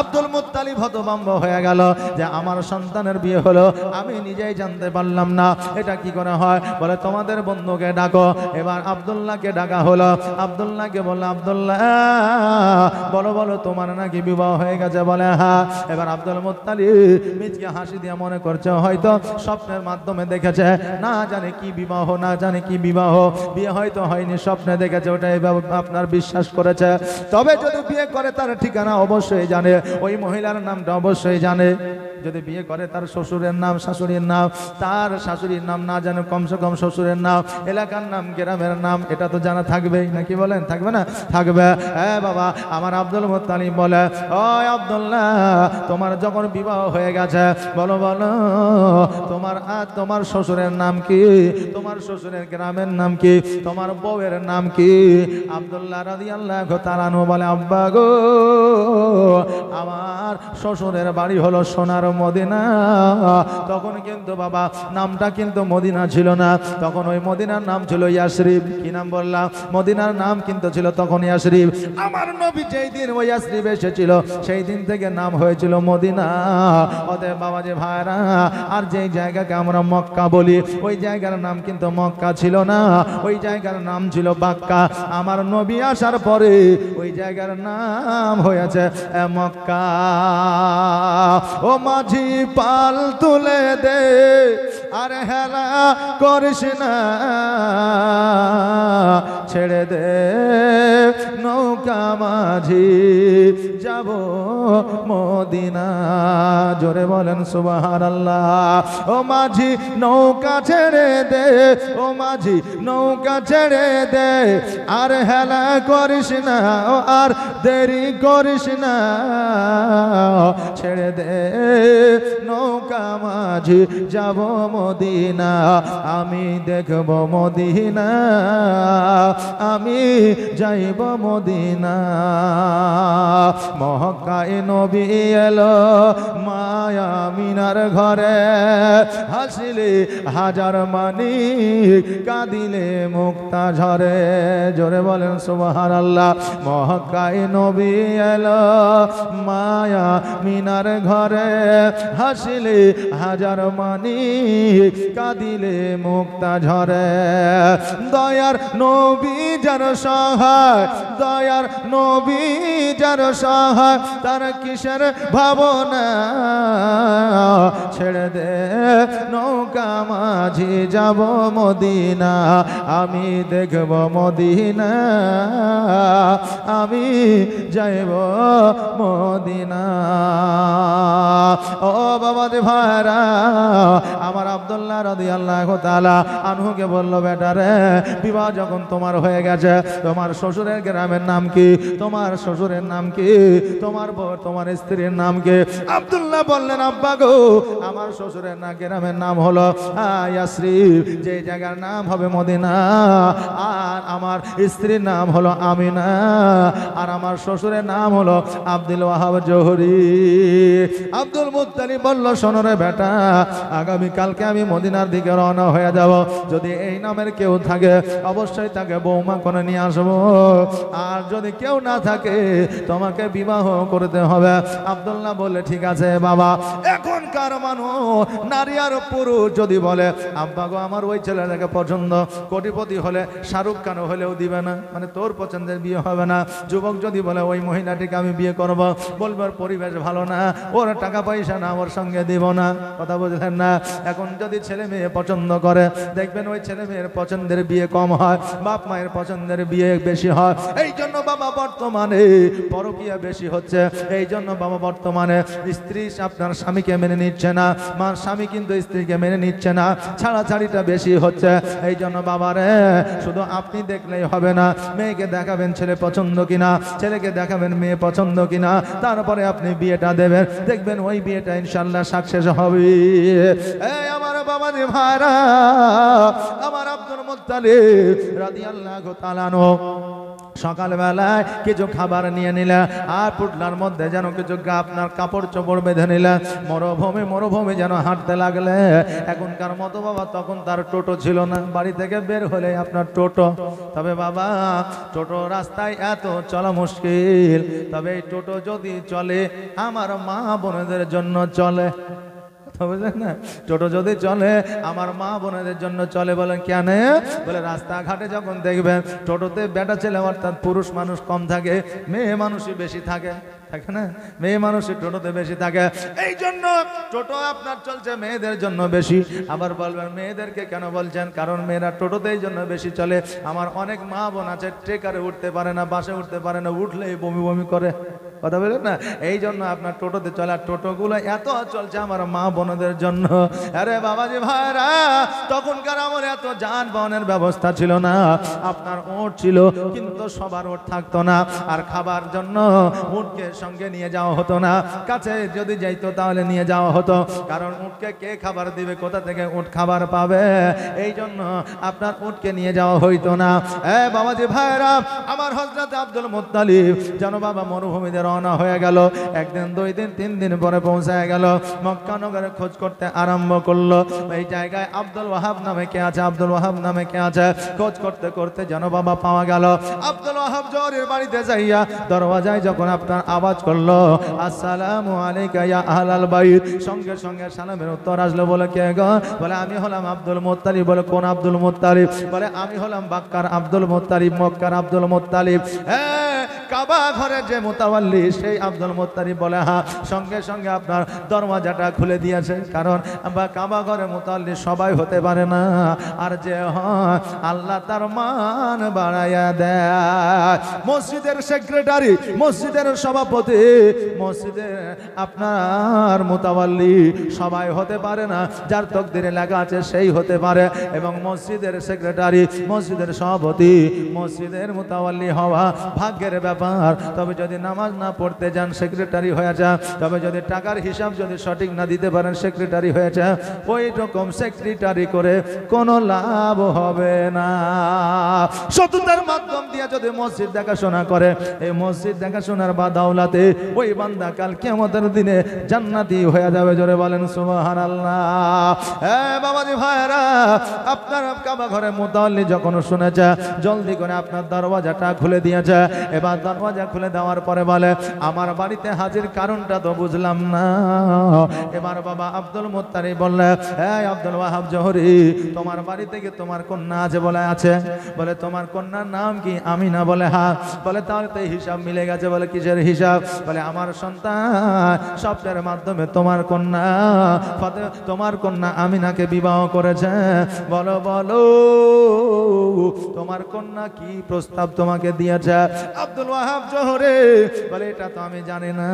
আব্দুল মুত্তালিব হতভম্ব হয়ে গেল যে আমার সন্তানের বিয়ে হলো, আমি নিজেই জানতে পারলাম না, এটা কি করে হয়? বলে, তোমাদের বন্ধুকে ডাকো। এবার আব্দুল্লাহকে ডাকা হলো। আব্দুল্লাহকে বললো, আব্দুল্লাহ বলো বলো, তোমার নাকি বিবাহ হয়ে গেছে? বলে, হ্যাঁ। এবার আব্দুল মুত্তালিব মিচকে হাসি দিয়ে মনে করছে হয়তো স্বপ্নের মাধ্যমে দেখেছে, না জানে কি বিবাহ, না জানে কি বিবাহ, বিয়ে হয়তো হয়নি, স্বপ্নে দেখেছে, ওটাই আপনার বিশ্বাস করেছে। তবে যদি বিয়ে করে তার ঠিকানা অবশ্যই জানে, ওই মহিলার নামটা অবশ্যই জানে। যদি বিয়ে করে তার শ্বশুরের নাম, শাশুড়ির নাম, তার শাশুড়ির নাম না জানে, কমসে কম শ্বশুরের নাম, এলাকার নাম, গ্রামের নাম, এটা তো জানা থাকবেই নাকি? বলেন থাকবে না? থাকবে। হ্যাঁ বাবা, আমার আব্দুল মুত্তালিব বলে, ও আব্দুল্লাহ, তোমার যখন বিবাহ হয়ে গেছে, বলো বলো, তোমার শ্বশুরের নাম কি? তোমার শ্বশুরের গ্রামের নাম কি? তোমার বউয়ের নাম কি? আব্দুল্লাহ রাদিয়াল্লাহু তাআলা আনহু বলে, আব্বা গো, আমার শ্বশুরের বাড়ি হলো সোনার মদিনা। তখন কিন্তু বাবা নামটা কিন্তু মদিনা ছিল না, তখন ওই মদিনার নাম ছিল ইয়াসরিব। কি নাম বললাম? মদিনার নাম কিন্তু ছিল তখন ইয়াসরিব। আমার নবী যেই দিন ওই ইয়াসরিব এসেছিল, সেই দিন থেকে নাম হয়েছিল মদিনা। অতএব বাবাজি ভাইরা, আর যেই জায়গাকে আমরা মক্কা বলি, ওই জায়গার নাম কিন্তু মক্কা ছিল না, ওই জায়গার নাম ছিল বাক্কা। আমার নবী আসার পরে ওই জায়গার নাম হয়েছে মক্কা। ও মাঝি পাল তুলে দে, আর হেলা করিস না, ছেড়ে দে নৌকা মাঝি, যাব মদিনা। জোরে বলেন সুবহানাল্লাহ। ও মাঝি নৌকা ছেড়ে দে, ও মাঝি নৌকা ছেড়ে দে, আর হেলা করিস না, ও আর দেরি করিস না, ছেড়ে দে নৌকা মাঝি, যাব মদিনা, আমি দেখব মদিনা, আমি যাইব মদিনা। মক্কায় নবী এলো মায়া মিনার ঘরে, হাসিলে হাজার মানিক, কাঁদিলে মুক্তা ঝরে। জোরে বলেন সুবহানাল্লাহ। মক্কায় নবী এলো মায়া মিনার ঘরে, হাসিলে হাজার মানিক, কাঁদিলে মুক্তা ঝরে। দয়ার নবী যার সহায়, দয়ার নবী যার সহায়, তার কিসের ভাবনা, ছেড়ে দে নৌকা মাঝি যাব মদিনা, আমি দেখব মদিনা, আমি যাইব মদিনা। ও বাবা দে ভাইরা, আমার আব্দুল্লাহ রাদিয়াল্লাহু তাআলা আনহুকে বলল, বেটা রে, বিবাহ যখন তোমার হয়ে গেছে, তোমার শ্বশুরের গ্রামের নাম কি, তোমার শ্বশুরের নাম কি, তোমার বউ তোমার স্ত্রীর নাম কি? আব্দুল্লাহ বললেন, আব্বা গো, আমার শ্বশুরের না গ্রামের নাম হলো ইয়াসরিব, যে জায়গার নাম হবে মদিনা, আর আমার স্ত্রীর নাম হলো আমিনা, আর আমার শ্বশুরের নাম হলো আব্দুল ওয়াহাব জোহরি। আব্দুল মুত্তালিব বলল, শোনো রে বেটা, আগামী কালকে আমি মদিনার দিকে রওনা হয়ে যাব। যদি এই নামের কেউ থাকে অবশ্যই তাকে বৌমা করে নিয়ে আসবো, আর যদি কেউ না থাকে তোমাকে বিবাহ করতে হবে। আব্দুল্লাহ বললে, ঠিক আছে বাবা। এখনকার মানুষ, নারী আর পুরুষ যদি বলে, আব্বা গো আমার ওই ছেলেটাকে পছন্দ, কোটিপতি হলে শাহরুখ খান হলেও দিবে না, মানে তোর পছন্দের বিয়ে হবে না। যুবক যদি বলে ওই মহিলাটিকে আমি বিয়ে করব, বলবো ওর পরিবেশ ভালো না, ওর টাকা পয়সা না, ওর সঙ্গে দিব না। কথা বুঝলেন না? এখন যদি ছেলে মেয়ে পছন্দ করে, দেখবেন ওই ছেলে মেয়ের পছন্দের বিয়ে কম হয়, বাপ মায়ের পছন্দের বিয়ে বেশি হয়। এই জন্য বাবা বর্তমানে পরকীয়া বেশি হচ্ছে। এই জন্য বাবা বর্তমানে স্ত্রী আপনার স্বামীকে মেনে নিচ্ছে না, মার স্বামী কিন্তু স্ত্রীকে মেনে নিচ্ছে না, ছাড়াছাড়িটা বেশি হচ্ছে। এই জন্য বাবারে, শুধু আপনি দেখলেই হবে না, মেয়েকে দেখাবেন ছেলে পছন্দ কিনা, ছেলেকে দেখাবেন মেয়ে পছন্দ কিনা, তারপরে আপনি বিয়েটা দেবেন, দেখবেন ওই বিয়েটা ইনশাল্লাহ সাকসেস হবে। এই আমার বাবা রে ভাইরা, আমার আব্দুল মুত্তালিব রাদিয়াল্লাহু তাআলা আনহু সকালবেলায় কিছু খাবার নিয়ে নিলেন, আর পুটলার মধ্যে যেন কিছু আপনার কাপড় চোপড় বেঁধে নিলেন। মরুভূমি যেন হাঁটতে লাগলে। এখনকার মতো বাবা, তখন তার টোটো ছিল না, বাড়ি থেকে বের হলে আপনার টোটো। তবে বাবা, টোটো রাস্তায় এত চলা মুশকিল, তবে এই টোটো যদি চলে আমার মা বোনেদের জন্য চলে। বুঝলেন না? টোটো যদি চলে আমার মা বোনেদের জন্য চলে। বলেন কেন? বলে রাস্তাঘাটে যখন দেখবেন টোটোতে বেটা ছেলে অর্থাৎ পুরুষ মানুষ কম থাকে, মেয়ে মানুষই বেশি থাকে, থাকে না? মেয়ে মানুষই টোটোতে বেশি থাকে। এই জন্য টোটো আপনার চলছে মেয়েদের জন্য বেশি। আবার বলবেন মেয়েদেরকে কেন বলছেন? কারণ মেয়েরা টোটোতে এই জন্য বেশি চলে। আমার অনেক মা বোন আছে ট্রেকারে উঠতে পারে না, বাসে উঠতে পারে না, উঠলেই বমি বমি করে। কথা বলেন না? এই জন্য আপনার টোটোতে চলে। আর টোটোগুলো এত চলছে আমার মা বোনদের জন্য। আরে বাবাজি ভাইরা, তখনকার আমার এত যানবাহনের ব্যবস্থা ছিল না। আপনার উট ছিল, কিন্তু সবার উট থাকতো না। আর খাবার জন্য উটকে সঙ্গে নিয়ে যাওয়া হতো না। কাছে যদি যাইতো তাহলে নিয়ে যাওয়া হতো, কারণ উটকে কে খাবার দিবে, কোথা থেকে উট খাবার পাবে? এই জন্য আপনার উটকে নিয়ে যাওয়া হইতো না। বাবাজি ভাইরা, আমার হযরত আব্দুল মুত্তালিব যেন বাবা মরুভূমিতে রওনা হয়ে গেল। একদিন, 2 দিন, 3 দিন পরে পৌঁছায় গেল। মক্কা নগরে খোঁজ করতে আরম্ভ করলো। এই জায়গায় আব্দুল ওয়াহাব নামে কে আছে, আব্দুল ওয়াহাব নামে কে আছে, খোঁজ করতে করতে যেন বাবা পাওয়া গেল। আব্দুল ওয়াহাব জোহরের বাড়িতে যাইয়া দরওয়াজায় যখন আপনার আওয়াজ করলো, আসসালামু আলাইকা ইয়া আহলাল বাইত, সঙ্গে সঙ্গে সালামের উত্তর আসলো। বলে কে গো? বলে আমি হলাম আব্দুল মুত্তালিব। বলে কোন আব্দুল মুত্তালিব? বলে আমি হলাম বাক্কার আব্দুল মুত্তালিব, মক্কার আব্দুল মুত্তালিব। কাবা ঘরের যে মুতাওয়াল্লি সেই আব্দুল মুত্তালিব। বলে হ্যাঁ। সঙ্গে সঙ্গে আপনার দরওয়াজাটা খুলে দিয়েছে, কারণ কাবা ঘরে মুতাওয়াল্লি সবাই হতে পারে না। আর যে হয় আল্লাহ তার মান বাড়াইয়া দেয়। মসজিদের সেক্রেটারি, মসজিদের সভাপতি, মসজিদের আপনার মুতাওয়াল্লি সবাই হতে পারে না। যার তকদিরে লেখা আছে সেই হতে পারে। এবং মসজিদের সেক্রেটারি, মসজিদের সভাপতি, মসজিদের মুতাওয়াল্লি হওয়া ভাগ্যের ব্যাপার। ব্যাপার। তবে যদি নামাজ না পড়তে যান সেক্রেটারি হয়ে যান, তবে যদি টাকার হিসাব যদি সঠিক না দিতে পারেন সেক্রেটারি হয়ে যান। ওই রকম সেক্রেটারি করে কোনো লাভ হবে না। সততার মাধ্যম দিয়ে যদি মসজিদ দেখাশোনা করে, এই মসজিদ দেখাশোনার বাদাওলাতে ওই বান্দা কাল কিয়ামতের দিনে জান্নাতি হয়ে যাবে। জোরে বলেন সুবহানাল্লাহ। বাবাজি ভাইরা, আপনার কাবা ঘরে মুতাওয়াল্লি যখন শুনেছে জলদি করে আপনার দরওয়াজাটা খুলে দিয়েছে। এবার দরওয়াজা খুলে দেওয়ার পরে বলে আমার বাড়িতে হাজির কারণটা তো বুঝলাম না। এবার বাবা আব্দুল মুত্তালিব বললে এই আব্দুল ওয়াহাব জোহরি, তোমার বাড়িতে কি তোমার কন্যা আছে? বলে আছে। বলে তোমার কন্যার নাম কি? আমিনা। বলে হ্যাঁ। বলে তাহলে তো হিসাব মিলে গেছে। বলে কিসের হিসাব? বলে আমার সন্তান স্বপ্নের মাধ্যমে তোমার কন্যা আমিনাকে বিবাহ করেছে। বলো বলো তোমার কন্যা কি প্রস্তাব তোমাকে দিয়েছে? আব্দুল ওয়াহাব জোহরে বলে এটা তো আমি জানি না।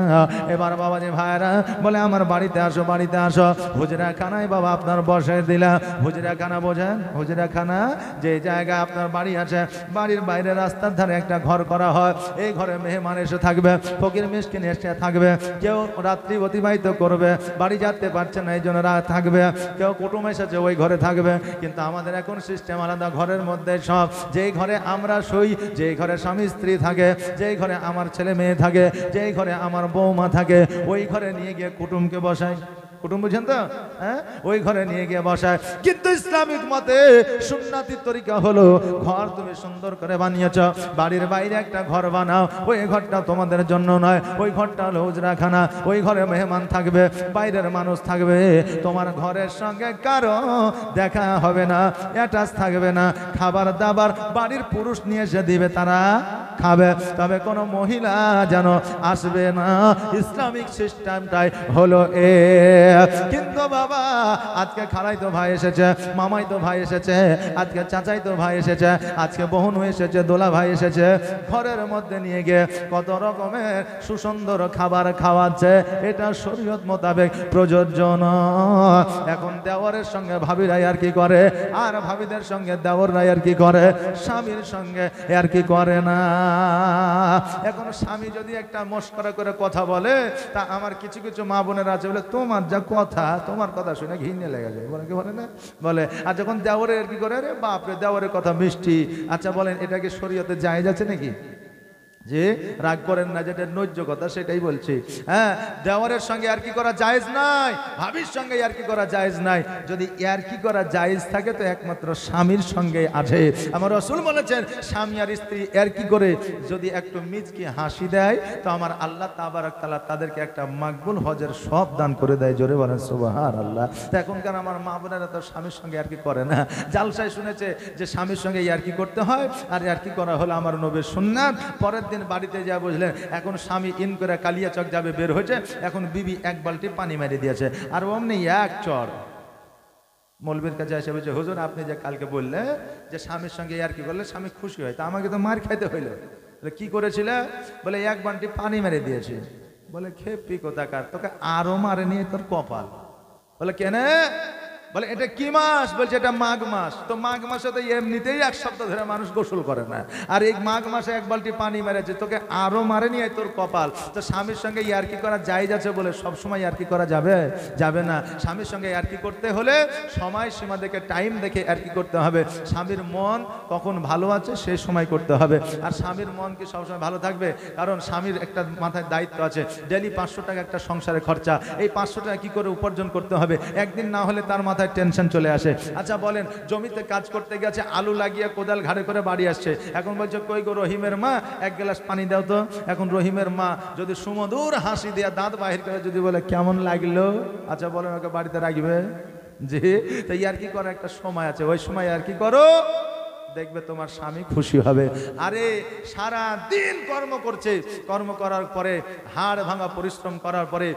এবার বাবাজি ভাইরা বলে আমার বাড়িতে আসো, বাড়িতে আসো। হুজরাখানায় বাবা আপনার বসায় দিলা। হুজরাখানা বোঝেন? হুজরাখানা যে জায়গায় আপনার বাড়ি আছে, বাড়ির বাইরে রাস্তার ধারে একটা ঘর করা হয়। এই ঘরে মেহমান এসে থাকবে, ফকির মিসকিন এসে থাকবে। কেউ রাত্রি অতিবাহিত করবে, বাড়ি যেতে পারছে না এই জন্য রাত থাকবে। কেউ কুটুম এসেছে ওই ঘরে থাকবে। কিন্তু আমাদের এখন সিস্টেম আলাদা। ঘরের মধ্যে সব, যেই ঘরে আমরা শুই, যেই ঘরে স্বামী স্ত্রী থাকে, যেই ঘরে আমার ছেলে মেয়ে থাকে, যেই ঘরে আমার বৌমা থাকে, ওই ঘরে নিয়ে গিয়ে কুটুমকে বসাই। কুটুম বুঝেন তো? হ্যাঁ, ওই ঘরে নিয়ে গিয়ে বসায়। কিন্তু ইসলামিক মতে সুন্নাতি তরিকা হলো ঘর তুমি সুন্দর করে বানিয়েছ, বাড়ির বাইরে একটা ঘর বানাও। ওই ঘরটা তোমাদের জন্য নয়, ওই ঘরটা হলো হুজরাখানা। ওই ঘরে মেহমান থাকবে, বাইরের মানুষ থাকবে। তোমার ঘরের সঙ্গে কারো দেখা হবে না, অ্যাটাচ থাকবে না। খাবার দাবার বাড়ির পুরুষ নিয়ে এসে দিবে, তারা খাবে, তবে কোনো মহিলা যেন আসবে না। ইসলামিক সিস্টেমটাই হলো এ। কিন্তু বাবা আজকে খালাই তো ভাই এসেছে, মামাই তো ভাই এসেছে, আজকে চাচাই তো ভাই এসেছে, আজকে বোন এসেছে, দোলা ভাই এসেছে। ঘরের মধ্যে নিয়ে গিয়ে কত রকমের সুন্দর খাবার খাওয়াচ্ছে। এটা শরীয়ত মোতাবেক প্রযোজ্য নয়। এখন দেওয়ারের সঙ্গে ভাবিরাই আর কি করে, আর ভাবিদের সঙ্গে দেওররাই আর কি করে, স্বামীর সঙ্গে আর কি করে না। এখন স্বামী যদি একটা মস্করা করে কথা বলে, তা আমার কিছু কিছু মা বোনেরা আছে বলে তোমার যা কথা, তোমার কথা শুনে ঘৃণা লেগে যায়। বলে কি বলে না? বলে আর যখন দেওরের কি করে, রে বাপরে দেওরের কথা মিষ্টি। আচ্ছা বলেন এটা কি শরীয়তে জায়েজ আছে নাকি? যে রাগ করেন না, যেটা ন্যায্য কথা সেটাই বলছি। হ্যাঁ, দেওয়ারের সঙ্গে আর কি করা জায়েজ নাই, ভাবির সঙ্গে আর কি করা জায়েজ নাই। যদি আর কি করা জায়েজ থাকে তো একমাত্র স্বামীর সঙ্গে আছে। আমার রাসূল বলেছেন স্বামী আর স্ত্রী আর কি করে যদি একটু মিজকি হাসি দেয়, তো আমার আল্লাহ তাবারক তাআলা তাদেরকে একটা মাকবুল হজের সব দান করে দেয়। জোরে বলেন সুবহানাল্লাহ। তো এখনকার আমার মা বোনেরা তো স্বামীর সঙ্গে আর কি করে না। জালসায় শুনেছে যে স্বামীর সঙ্গে আর কি করতে হয়, আর আর কি করা হলো আমার নবীর সুন্নাত। পরের বাড়িতে যা বুঝলেন, এখন স্বামী ইন করে কালিয়াচক যাবে, বের হয়েছে, এখন বিবি এক বালতি পানি মেরে দিয়েছে, আর অমনি এক চর মৌলবীর কাছে এসে বলছে হুজুর আপনি যে কালকে বললে যে স্বামীর সঙ্গে আর কি করলে স্বামী খুশি হয়, তা আমাকে তো মার খাইতে হইলো। কি করেছিল? বলে এক বালতি পানি মেরে দিয়েছে। বলে খেপি কোথাকার, তোকে আরো মারে নিয়ে তোর কপাল। বলে কেন? বলে এটা কি মাস? বলছে এটা মাঘ মাস। তো মাঘ মাসে তো এমনিতেই এক সপ্তাহ ধরে মানুষ গোসল করে না, আর এই মাঘ মাসে এক বালতি পানি মেরেছে, তোকে আরো মারেনি তোর কপাল। তো স্বামীর সঙ্গে ইয়ার্কি করা জায়েজ আছে বলে সবসময় ইয়ার্কি করা যাবে? যাবে না। স্বামীর সঙ্গে ইয়ার্কি করতে হলে সময় সীমা দেখে, টাইম দেখে ইয়ার্কি করতে হবে। স্বামীর মন কখন ভালো আছে সেই সময় করতে হবে। আর স্বামীর মন কি সবসময় ভালো থাকবে? কারণ স্বামীর একটা মাথায় দায়িত্ব আছে, ডেলি 500 টাকা একটা সংসারে খরচা। এই 500 টাকা কি করে উপার্জন করতে হবে, একদিন না হলে তার মাথায় টেনশন চলে আসে। আচ্ছা বলেন, জমিতে কাজ করতে গেছে, আলু লাগিয়ে কোদাল ঘাড়ে করে বাড়ি আসছে, এখন বলছে কই গো রহিমের মা এক গ্লাস পানি দাও তো। এখন রহিমের মা যদি সুমধুর হাসি দিয়ে দাঁত বাহির করে যদি বলে কেমন লাগলো, আচ্ছা বলেন ওকে বাড়িতে রাখবে? জি। তো ইয়ার কি করার একটা সময় আছে, ওই সময় আর কি করো, দেখবে তোমার স্বামী খুশি হবে। আরে সারা দিন কর্ম করছে, কর্ম করার পরে হাড় ভাঙা পরিশ্রম করার পরে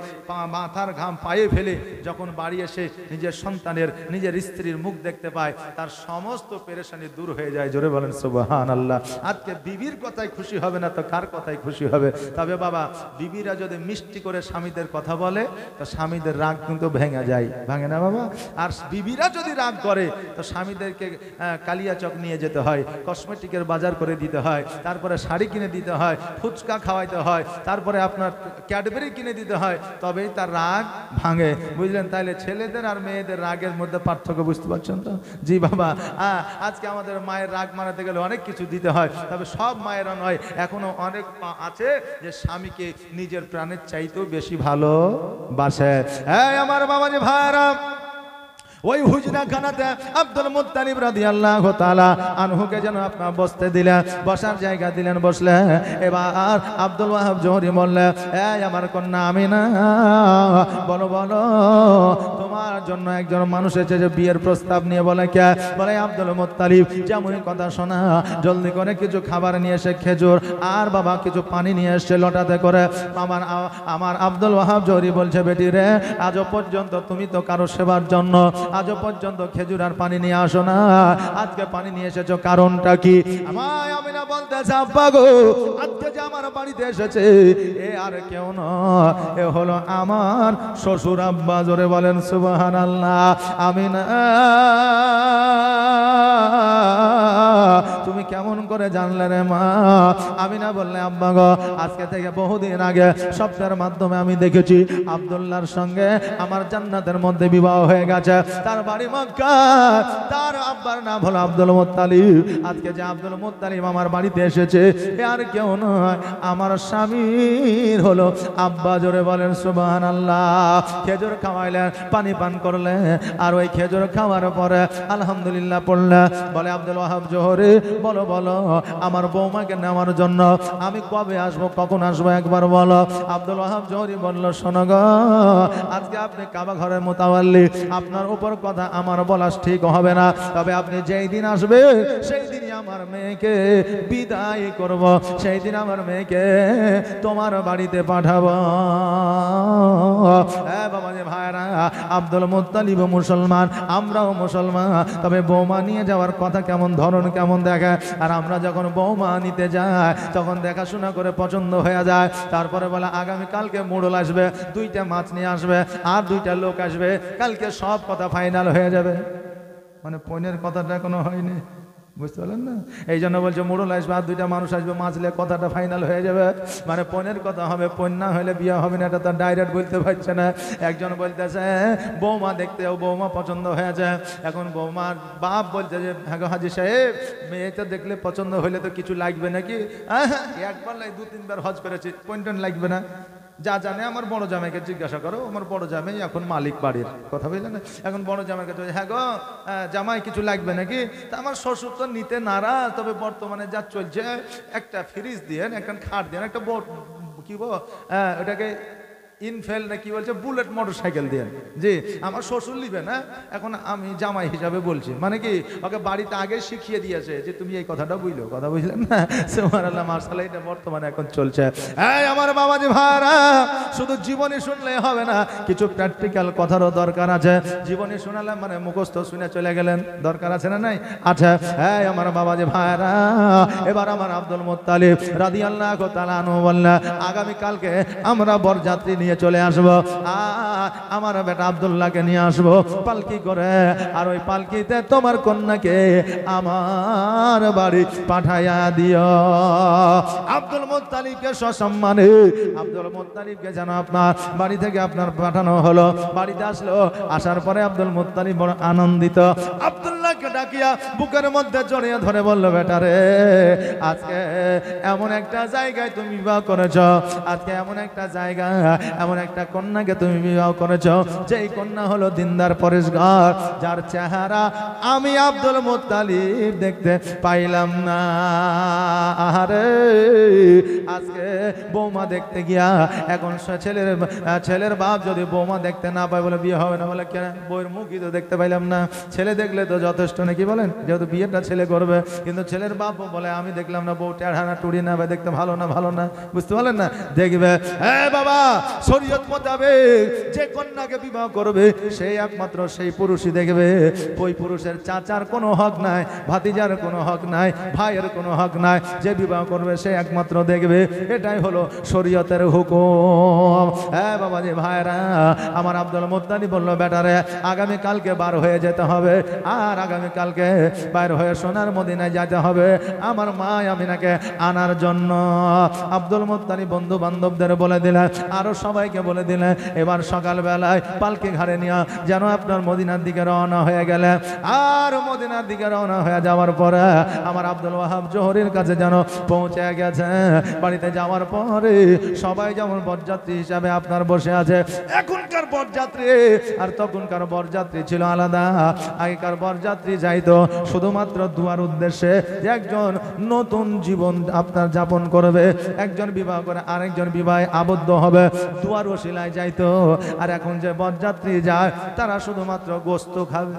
মাথার ঘাম পায়ে ফেলে যখন বাড়ি এসে নিজের সন্তানের, নিজের স্ত্রীর মুখ দেখতে পায়, তার সমস্ত পেরেশানি দূর হয়ে যায়। জোরে বলেন সুবহানাল্লাহ। আজকে বিবির কথায় খুশি হবে না তো কার কথায় খুশি হবে? তবে বাবা বিবিরা যদি মিষ্টি করে স্বামীদের কথা বলে তো স্বামীদের রাগ কিন্তু ভেঙে যায়, ভাঙে না বাবা? আর বিবিরা যদি রাগ করে তো স্বামীদেরকে কালিয়াচক নিয়ে যেতে যেতে হয়, কসমেটিকের বাজার করে দিতে হয়, তারপরে শাড়ি কিনে দিতে হয়, ফুচকা খাওয়াইতে হয়, তারপরে আপনার ক্যাডবেরি কিনে দিতে হয়, তবেই তার রাগ ভাঙে। বুঝলেন? তাইলে ছেলেদের আর মেয়েদের রাগের মধ্যে পার্থক্য বুঝতে পারছেন তো? জি বাবা, আজকে আমাদের মায়ের রাগ মানাতে গেলে অনেক কিছু দিতে হয়, তবে সব মায়েরা নয়, এখনো অনেক মা আছে যে স্বামীকে নিজের প্রাণের চাইতেও বেশি ভালোবাসে। হ্যাঁ আমার বাবা যে ভাইরা, ওই হুজরা খানাতে আব্দুল মুত্তালিব রাদিয়াল্লাহু তাআলা আনহুকে যেন আপনার বসতে দিলেন, বসার জায়গা দিলেন, বসলে। এবার আব্দুল ওয়াহাব জোহরি বললেন, এই আমার কন্যা আমিনা, বলো বলো তোমার জন্য একজন মানুষ এসেছে যে বিয়ের প্রস্তাব নিয়ে। বলে কে? বলে আব্দুল মুত্তালিব। যেমনই কথা শোনা, জলদি করে কিছু খাবার নিয়ে এসে, খেজুর আর বাবা কিছু পানি নিয়ে এসে লটাতে করে। আমার আব্দুল ওয়াহাব জোহরি বলছে, বেটি রে, আজও পর্যন্ত তুমি তো কারো সেবার জন্য আজও পর্যন্ত খেজুর আর পানি নিয়ে আসো না, আজকে পানি নিয়ে এসেছো, কারণটা কি? আমায় আমিনা বলতেছে, আব্বা গো, আজকে যে আমার বাড়িতে এসেছে এ আর কেউ নয়, এ হলো আমার শ্বশুর আব্বা। জোরে বলেন সুবহানাল্লাহ। আমিনা, তুমি কেমন করে জানলে রে মা? আমিনা বললে, আব্বা গো, আজকে থেকে বহুদিন আগে স্বপ্নের মাধ্যমে আমি দেখেছি আব্দুল্লাহর সঙ্গে আমার জান্নাতের মধ্যে বিবাহ হয়ে গেছে। তার বাড়ি মক্কা, তার আব্বার নাম হলো আব্দুল মুত্তালিব। আজকে যে আব্দুল মুত্তালিব আমার বাড়িতে এসেছে এ আর কেউ নয়, আমার স্বামীর হলো আব্বা। জোরে বলেন সুবহানাল্লাহ। খেজুর খাওয়াইলেন, পানি পান করলেন, আর ওই খেজুর খাওয়ার পরে আলহামদুলিল্লাহ পড়লে। বলে আব্দুল ওয়াহাব জোহরি, বলো বলো আমার বৌমাকে নেওয়ার জন্য আমি কবে আসবো, কখন আসবো, একবার বলো। আব্দুল ওয়াহাব জোহরি বলল, শোনো গো, আজকে আপনি কাবা ঘরের মুতাওয়াল্লি, আপনার উপর কথা আমার বলা ঠিক হবে না, তবে আপনি যেই দিন আসবে সেই দিনই আমার মেয়েকে বিদায় করব, সেই দিন আমার মেয়েকে তোমার বাড়িতে পাঠাবো। হ্যাঁ বাবা যে ভাইরা, আব্দুল মুত্তালিব মুসলমান, আমরাও মুসলমান, তবে বৌমা নিয়ে যাওয়ার কথা কেমন, ধরন কেমন দেখে। আর আমরা যখন বৌমা নিতে যাই তখন দেখাশোনা করে পছন্দ হয়ে যায়, তারপরে বলে আগামীকালকে মোড়ল আসবে, 2টা মাছ নিয়ে আসবে, আর 2টা লোক আসবে, কালকে সব কথা ফাইনাল হয়ে যাবে। মানে পনের কথাটা এখনো হয়নি, বুঝতে পারলেন না? এই জন্য বলছে মোড়ল আসবে আর 2টা মানুষ আসবে, মাছলে কথাটা ফাইনাল হয়ে যাবে। মানে পনের কথা হবে, পণ না হলে বিয়ে হবে না, এটা তো ডাইরেক্ট বলতে পারছে না। একজন বলতেছে বৌমা দেখতে, বৌমা পছন্দ হয়েছে। এখন বৌমার বাপ বলছে যে হ্যাঁ হাজি সাহেব, মেয়েটা দেখলে পছন্দ হইলে তো কিছু লাগবে নাকি? একবার লাই 2-3বার হজ করেছি, পণ লাগবে না? যা জানে আমার বড় জামাইকে জিজ্ঞাসা করো, আমার বড় জামাই এখন মালিক বাড়ির, কথা বললেন না? এখন বড় জামাইকে তো, হ্যাঁ গো জামাই কিছু লাগবে নাকি? তা আমার শ্বশুর তো নিতে নারাজ, তবে বর্তমানে যা চলছে একটা ফ্রিজ দিয়ে, একটা খাট দিয়ে, একটা কি বল ওটাকে ইনফেল না কি বলছে, বুলেট মোটরসাইকেল দিয়ে। জি, আমার শ্বশুর নিবে না, এখন আমি জামাই হিসাবে বলছি, মানে কি ওকে বাড়িতে আগে শিখিয়ে দিয়েছে যে তুমি এই কথাটা বুঝলো, কথা বুঝলেন না? সুবহানাল্লাহ, মাশাআল্লাহ, এটা বর্তমানে এখন চলছে। এই আমার বাবাজি ভাইরা, শুধু জীবনী শুনলে হবে না, কিছু প্র্যাকটিক্যাল কথারও দরকার আছে। জীবনী শোনালাম মানে মুখস্থ শুনে চলে গেলেন, দরকার আছে না নাই? আচ্ছা, এই আমার বাবাজি ভাইরা, এবার আমার আব্দুল মুত্তালিব রাদিয়াল্লাহু তাআলা আনহু বললেন, আগামীকালকে আমরা বরযাত্রী নিয়ে চলে আসবো, আমার বেটা আব্দুল্লাহকে নিয়ে আসবো পালকি করে, আর ওই পালকিতে তোমার কন্যাকে আমার বাড়ি পাঠাইয়া দিও। আব্দুল মুত্তালিবকে সসম্মানে, আব্দুল মুত্তালিবকে যেন আপনার বাড়ি থেকে আপনার পাঠানো হলো। বাড়িতে আসলো, আসার পরে আব্দুল মুত্তালিব বড় আনন্দিত। আব্দুল্লাহকে ডাকিয়া বুকের মধ্যে জড়িয়ে ধরে বলল, বেটা রে, আজকে এমন একটা জায়গায় তুমি বিবাহ করেছ, আজকে এমন একটা জায়গা, এমন একটা কন্যাকে তুমি বিবাহ করেছ, যেই কন্যা হলো দিনদার পরেশগার, যার চেহারা আমি আব্দুল মুত্তালিব দেখতে পাইলাম না। আরে আজকে বৌমা দেখতে গিয়া এখন ছেলের বাপ যদি বৌমা দেখতে না পায় বলে বিয়ে হবে না, বলে কেন? বউয়ের মুখই তো দেখতে পাইলাম না, ছেলে দেখলে তো যথেষ্ট নাকি বলেন? যেহেতু বিয়েটা ছেলে করবে, কিন্তু ছেলের বাপ বলে আমি দেখলাম না, বউ টেढ़া না টুড়ি না, দেখতে ভালো না, ভালো না, বুঝতে পারলেন না? দেখবে হ্যাঁ বাবা, শরীয়ত মোতাবেক যে কন্যাকে বিবাহ করবে সেই একমাত্র সেই পুরুষই দেখবে। ওই পুরুষের চাচার কোনো হক নাই, ভাতিজার কোনো হক নাই, ভাইয়ের কোনো হক নাই, যে বিবাহ করবে সে একমাত্র দেখবে। এটাই হলো শরীয়তের হুকুম। হ্যাঁ বাবা যে ভাইরা, আমার আব্দুল মুত্তালিব বলল, বেটারে আগামী কালকে বার হয়ে যেতে হবে, আর আগামীকালকে বাইর হয়ে সোনার মদিনায় যেতে হবে আমার মা আমিনাকে আনার জন্য। আব্দুল মুত্তালিব বন্ধু বান্ধবদের বলে দিলেন, আরো সবাইকে বলে দিলেন। এবার সকালবেলায় পালকি ঘাড়ে নিয়ে যেন আপনার মদিনার দিকে রওনা হয়ে গেলেন। আর মদিনার দিকে রওনা হয়ে যাওয়ার পরে আমার আব্দুল ওয়াহাব জোহরির কাছে যেন পৌঁছে গেছে। বাড়িতে যাওয়ার পরে সবাই যেমন বরযাত্রী হিসাবে আপনার বসে আছে। এখনকার বরযাত্রী আর তখনকার বরযাত্রী ছিল আলাদা। আগেকার বরযাত্রী যাইতো শুধুমাত্র দুয়ার উদ্দেশ্যে, যে একজন নতুন জীবন আপনার যাপন করবে, একজন বিবাহ করে আরেকজন বিবাহে আবদ্ধ হবে, দুয়ার ওসিলায় যাইতো। আর এখন যে বরযাত্রী যায় তারা শুধুমাত্র গোস্ত খাবে,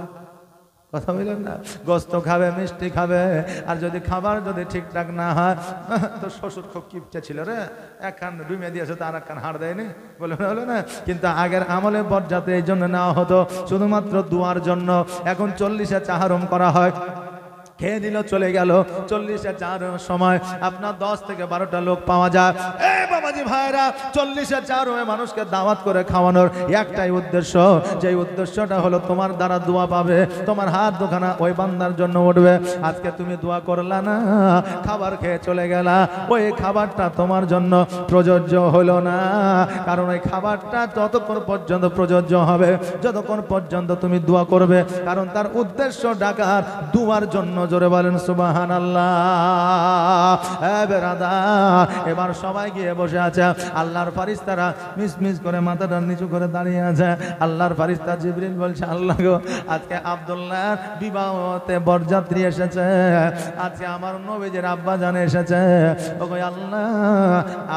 কথা বললেন না, গোস্ত খাবে, মিষ্টি খাবে। আর যদি খাবার যদি ঠিকঠাক না হয়, তো শ্বশুর খুব কিপচে ছিল রে, এক কান ডুমে দিয়েছে তো আর এক কান হাড় দেয়নি, বলে হলো না। কিন্তু আগের আমলে বরযাত্রী এই জন্য নেওয়া হতো শুধুমাত্র দুয়ার জন্য। এখন 40-এ চাহারম করা হয়, খেয়ে দিল চলে গেল। 40-এ চাহারমের সময় আপনার 10 থেকে 12টা লোক পাওয়া যায়। বাবাজি ভাইরা, 40-এ চাহারমে মানুষকে দাওয়াত করে খাওয়ানোর একটাই উদ্দেশ্য, যে উদ্দেশ্যটা হলো তোমার দ্বারা দোয়া পাবে, তোমার হাত দুখানা ওই বান্দার জন্য উঠবে। আজকে তুমি দোয়া করলা না, খাবার খেয়ে চলে গেলা, ওই খাবারটা তোমার জন্য প্রযোজ্য হলো না। কারণ ওই খাবারটা ততক্ষণ পর্যন্ত প্রযোজ্য হবে যতক্ষণ পর্যন্ত তুমি দোয়া করবে। কারণ তার উদ্দেশ্য ডাকার দোয়ার জন্য। জোরে বলেন সুবহানাল্লাহ। বেরাদার, এবার সবাই গিয়ে বসে আছে। আল্লাহর ফারিস্তারা মিস করে মাথাটা নিচু করে দাঁড়িয়ে আছে। আল্লাহর ফারিস্তা জিবরিল বলছে, আল্লাহ গো, আজকে আব্দুল্লাহর বিবাহতে বরযাত্রী এসেছে, আজকে আমার নবীজির আব্বা জান এসেছে। ওগো আল্লাহ,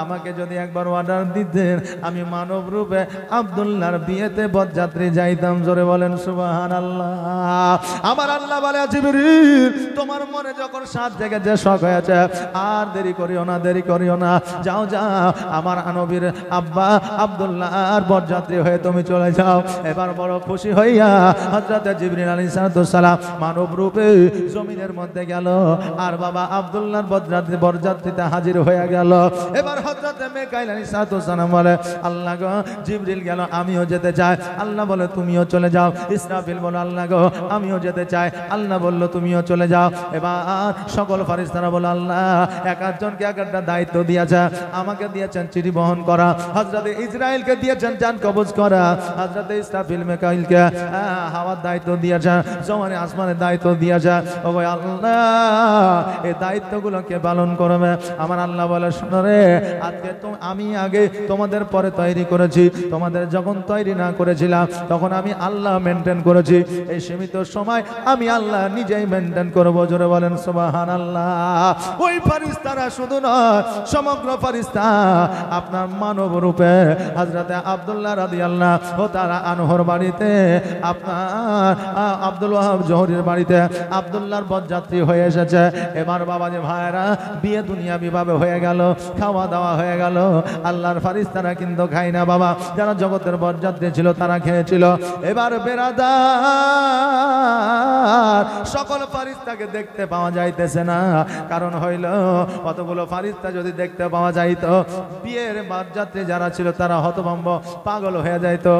আমাকে যদি একবার অর্ডার দিতেন, আমি মানব রূপে আব্দুল্লাহর বিয়েতে বরযাত্রী যাইতাম। জোরে বলেন সুবহানাল্লাহ। আমার আল্লাহ বলে, জিবরিল, তোমার মনে যখন সাত জায়গায় যে শখ হয়েছে, আর দেরি করিও না, দেরি করিও না, যাও যাও, আমার নবীর আব্বা আব্দুল্লাহ আর বরযাত্রী হয়ে তুমি চলে যাও। এবার বড় খুশি হইয়া হযরত জিবরিল আলাইহিস সালাম মানব রূপে জমিনের মধ্যে গেল, আর বাবা আব্দুল্লাহর বরযাত্রীতে হাজির হয়ে গেল। এবার হযরত মিকাইল আলাইহিস সালাম বলে, আল্লাহ গো, জিবরিল গেল, আমিও যেতে চাই। আল্লাহ বলে, তুমিও চলে যাও। ইসরাফিল বলে, আল্লাহ গো, আমিও যেতে চাই। আল্লাহ বলল, তুমিও চলে যাও। এবার সকল ফেরেশতারা বলে, আল্লাহ এক একজনকে এক একটা দায়িত্ব দিয়েছে। আমাকে দিয়েছেন চিঠি বহন করা, হযরত ইসরাইলকে দিয়েছেন জান কবজ করা, হযরত ইসরাফিল মিকাইলকে হাওয়ার দায়িত্ব দিয়েছেন, জমিনে আসমানের দায়িত্ব দিয়েছেন। ওগো আল্লাহ, এই দায়িত্বগুলোকে পালন করবে। আমার আল্লাহ বলে, শোনো রে, আজকে তো আমি আগে তোমাদের পরে তৈরি করেছি, তোমাদের যখন তৈরি না করেছিলাম তখন আমি আল্লাহ মেনটেন করেছি। এই সীমিত সময় আমি আল্লাহ নিজেই মেনটেন করবো। জোরে বলেন সুবহানাল্লাহ। ওই ফারিস্তারা শুধু নয়, সমগ্র ফারিস্তা আপনার মানব রূপে হযরত আব্দুল্লাহ রাদিয়াল্লাহু তাআলা আনহুর বাড়িতে, আপনার আব্দুল ওয়াহাব জোহরির বাড়িতে আব্দুল্লাহর বরযাত্রী হয়ে এসেছে। এবার বাবাজি ভাইরা, বিয়ে দুনিয়া বিভাবে হয়ে গেল, খাওয়া দাওয়া হয়ে গেল। আল্লাহর ফারিস্তারা কিন্তু খায় না বাবা, যারা জগতের বরযাত্রী ছিল তারা খেয়েছিল। এবার বেরাদার, সকল ফারিস্তাকে দেখতে পাওয়া যাইতেছে না। কারণ হইল, কতগুলো ফারিস্তা যদি দেখতে পাওয়া যাইতো, বিয়ের বরযাত্রী যারা ছিল তারা হতভম্ব পাগল হয়ে যাইতো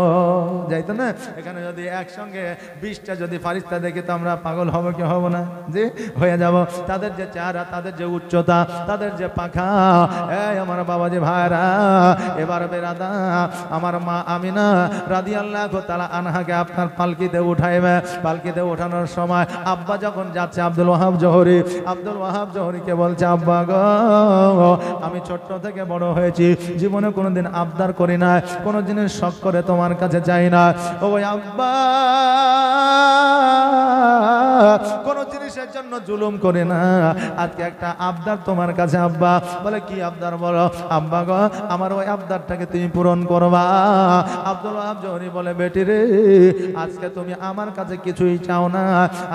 না। এখানে যদি একসঙ্গে 20টা যদি ফারিস্তা দেখি তো আমরা পাগল হব কি হব না? জি, হয়ে যাব। তাদের যে চেহারা, তাদের যে উচ্চতা, তাদের যে পাখা, এই আমার বাবাজি ভাইরা। এবার বেরাদা, আমার মা আমিনা রাদিয়াল্লাহু তাআলা আনহাকে আপনার পালকিতে উঠাইবে। পালকিতে ওঠানোর সময় আব্বা যখন যাচ্ছে, আব্দুল ওয়াহাব জোহরিকে বলছে, আব্বা গো, আমি ছোট্ট থেকে বড় হয়েছি, জীবনে কোনোদিন আবদার করি না, কোনো জিনিস শখ করে তোমার কাছে চাই না। ও আব্বা, কোন জিনিসের জন্য জুলুম করে না, আজকে একটা আবদার তোমার কাছে। আব্বা বলে, কি আবদার বলো? আব্বা গো, আমার ওই আবদারটাকে তুমি পূরণ করবা। আব্দুল ওয়াহাব জোহরি বলে, বেটি রে, আজকে তুমি আমার কাছে কিছুই চাও না,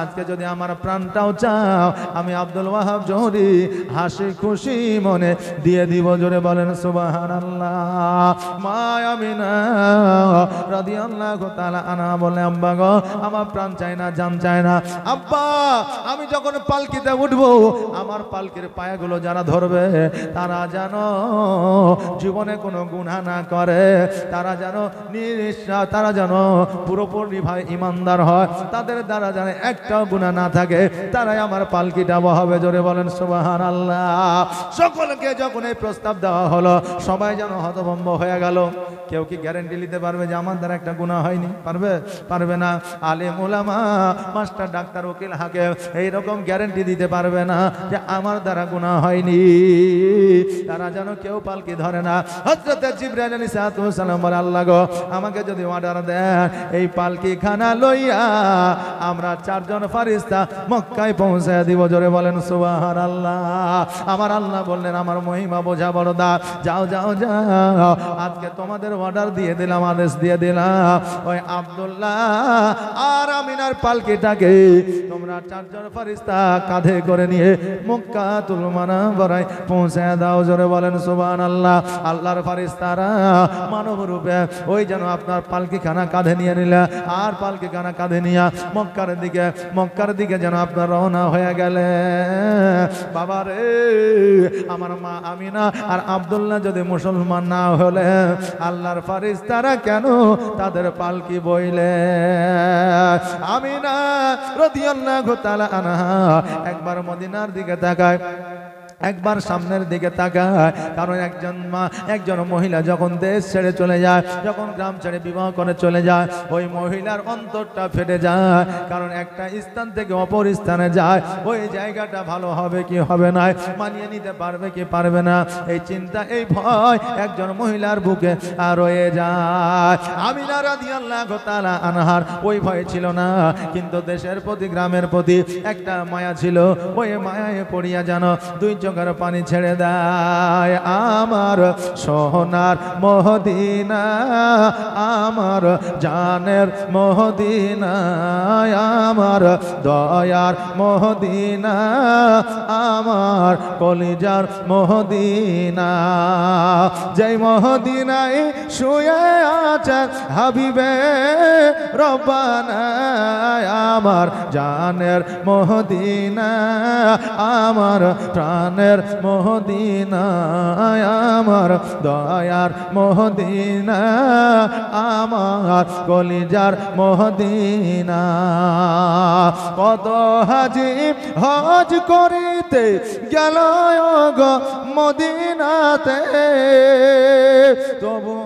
আজকে যদি আমার প্রাণটাও চাও, আমি আব্দুল ওয়াহাব জোহরি হাসি খুশি মনে দিয়ে দিব। জোরে বলেন সুবহানাল্লাহ। মা আমিনা রাদিয়াল্লাহু তাআলা আনহা বলে, আব্বা গো, আমার প্রাণ চাই না, জান চাই না। আব্বা, আমি যখন পালকিতে উঠবো আমার পালকির পায়াগুলো যারা ধরবে তারা যেন জীবনে কোনো গুনাহ না করে, তারা যেন তারা যেন পুরোপুরি ভাই ইমানদার হয়, তাদের দ্বারা যেন একটাও গুনাহ না থাকে, তারাই আমার পালকিটা বহাবে। জোরে বলেন সুবহানাল্লাহ। সকলকে যখন এই প্রস্তাব দেওয়া হলো সবাই যেন হতভম্ব হয়ে গেল। কেউ কি গ্যারান্টি নিতে পারবে যে আমার দ্বারা একটা গুনাহ হয়নি? পারবে? পারবে না। আলেম ওলামা, মাস্টার, ডাক্তার, উকিল, হাকিম এইরকম গ্যারান্টি দিতে পারবে না যে আমার দ্বারা গুনাহ হয়নি। তারা যেন কেউ পালকি ধরে না। হযরত জিবরাইল আলাইহিস সালাম বলে, আল্লাহ গো, আমাকে যদি অর্ডার দেন এই পালকি খানা লইয়া আমরা 4 জন ফেরেশতা মক্কায় পৌঁছে দিব। জোরে বলেন সুবহানাল্লাহ। আমার আল্লাহ বললেন, আমার মহিমা বোঝা বড় দা, যাও যাও যাও, আজকে তোমাদের অর্ডার দিয়ে দিলাম, আদেশ দিয়ে দিলাম, ওই আব্দুল্লাহ আর আমিনার পালকিটাকে তোমরা 4 জন ফেরেশতা কাঁধে করে নিয়ে মক্কাতুল মুনাওয়ারায় পৌঁছে দাও। জোরে বলেন সুবহানাল্লাহ। আল্লাহর ফেরেশতারা মানব রূপে ওই যেন আপনার পালকিখানা কাঁধে নিয়ে নিলে আর পালকিখানা কাঁধে নিয়ে মক্কার দিকে যেন আপনার রওনা হয়ে গেলে। বাবা রে, আমার মা আমিনা আর আব্দুল্লাহ যদি মুসলমান না হলে আল্লাহর ফেরেশতারা কেন তাদের পালকি বইলে? আমিনা রাদিয়াল্লাহু তাআলা আনহা একবার মদিনার দিকে তাকায়, একবার সামনের দিকে তাকায়, কারণ একজন মহিলা যখন দেশ ছেড়ে চলে যায়, যখন গ্রাম ছেড়ে বিবাহ করে চলে যায়, ওই মহিলার অন্তরটা ফেটে যায়। কারণ একটা স্থান থেকে অপর স্থানে যায়, ওই জায়গাটা ভালো হবে কি হবে না, মানিয়ে নিতে পারবে কি পারবে না, এই চিন্তা এই ভয় একজন মহিলার বুকে রয়ে যায়। আমিনা রাদিয়াল্লাহু তাআলা আনহার ওই ভয় ছিল না, কিন্তু দেশের প্রতি গ্রামের প্রতি একটা মায়া ছিল। ওই মায়ায় পড়িয়া জানো দুই চোখের পানি ছেড়ে দেয়। আমার সোনার মদিনা, আমার জানের মদিনা, আমার দয়ার মদিনা, আমার কলিজার মদিনা, যেই মদিনায় শুয়ে আছেন হাবিবে রব্বানা, আমার জানের মদিনা, আমার প্রাণের মদিনা, আমার দয়ার মদিনা, আমার কলিজার মদিনা। কত হাজি হজ করিতে গেল গো মদিনাতে, তবু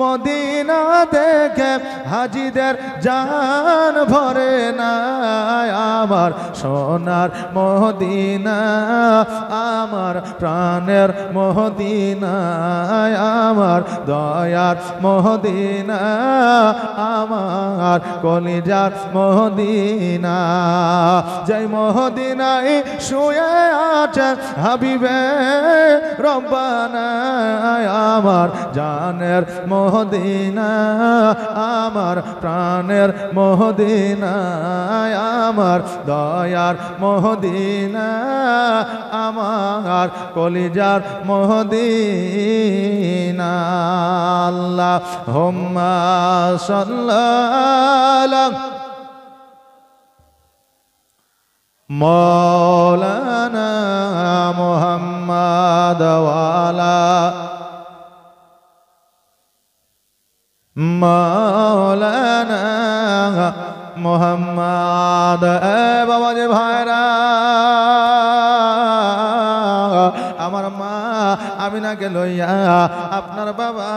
মদিনা দেখে হাজিদের জান ভরে না। আমার সোনার মদিনা, আমার প্রাণের মদিনা, আমার দয়ার মদিনা, আমার কলিজার মদিনা, যেই মদিনায় শুয়ে আছেন হাবিবে রব্বানা, আমার জানের মদিনা, আমার প্রাণের মদিনা, আমার দয়ার মদিনা, আমার কলিজার মদিনা। আল্লাহুম্মা সাল্লাল্লাহু মাওলানা মুহাম্মাদ ওয়ালা মাওলানা মুহাম্মাদ। বাবা যে ভাইরা, আমার মা আমিনাকে লইয়া আপনার বাবা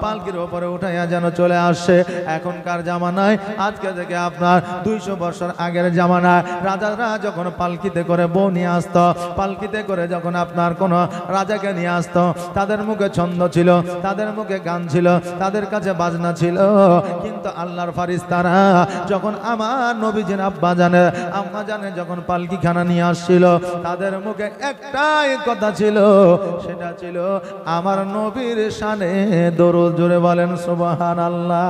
পালকির ওপরে উঠাইয়া যেন চলে আসে। এখনকার জামানায়, আজকে থেকে আপনার 200 বছর আগের জামানায় রাজারা যখন পালকিতে করে বউ নিয়ে আসত, পালকিতে করে যখন আপনার কোনো রাজাকে নিয়ে আসত, তাদের মুখে ছন্দ ছিল, তাদের মুখে গান ছিল, তাদের কাছে বাজনা ছিল। কিন্তু আল্লাহর ফেরেশতারা যখন আমার নবীজির আম্মা জানে যখন পালকিখানা নিয়ে আসছিল, তাদের মুখে একটাই কথা ছিল, সেটা ছিল আমার নবীর শানে দরুদ। জোরে বলেন সুবহানাল্লাহ।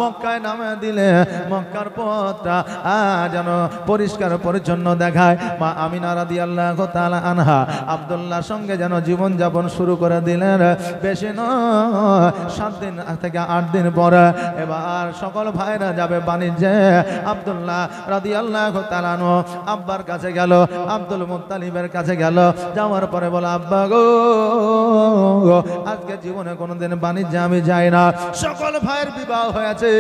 মক্কায় নামে দিলে মক্কার পথটা যেন পরিষ্কার পরিচ্ছন্ন দেখায়। মা আমিনা রাদিয়াল্লাহু তাআলা আনহা আব্দুল্লাহর সঙ্গে যেন জীবন যাপন শুরু করে দিলেন। বেশি নয় 7 দিন থেকে 8 দিন পরে এবার সকল ভাইরা যাবে বাণিজ্যে। আব্দুল্লাহ রাদিয়াল্লাহু তাআলা আনহু আব্বার কাছে গেল, আব্দুল মুত্তালিবের কাছে গেল। যাওয়ার পরে বলে, আব্বা গো, আজকে জীবনে কোনোদিন বাণিজ্যে আমি যাই না। সকল ভাইয়ের বিবাহ হয়েছে,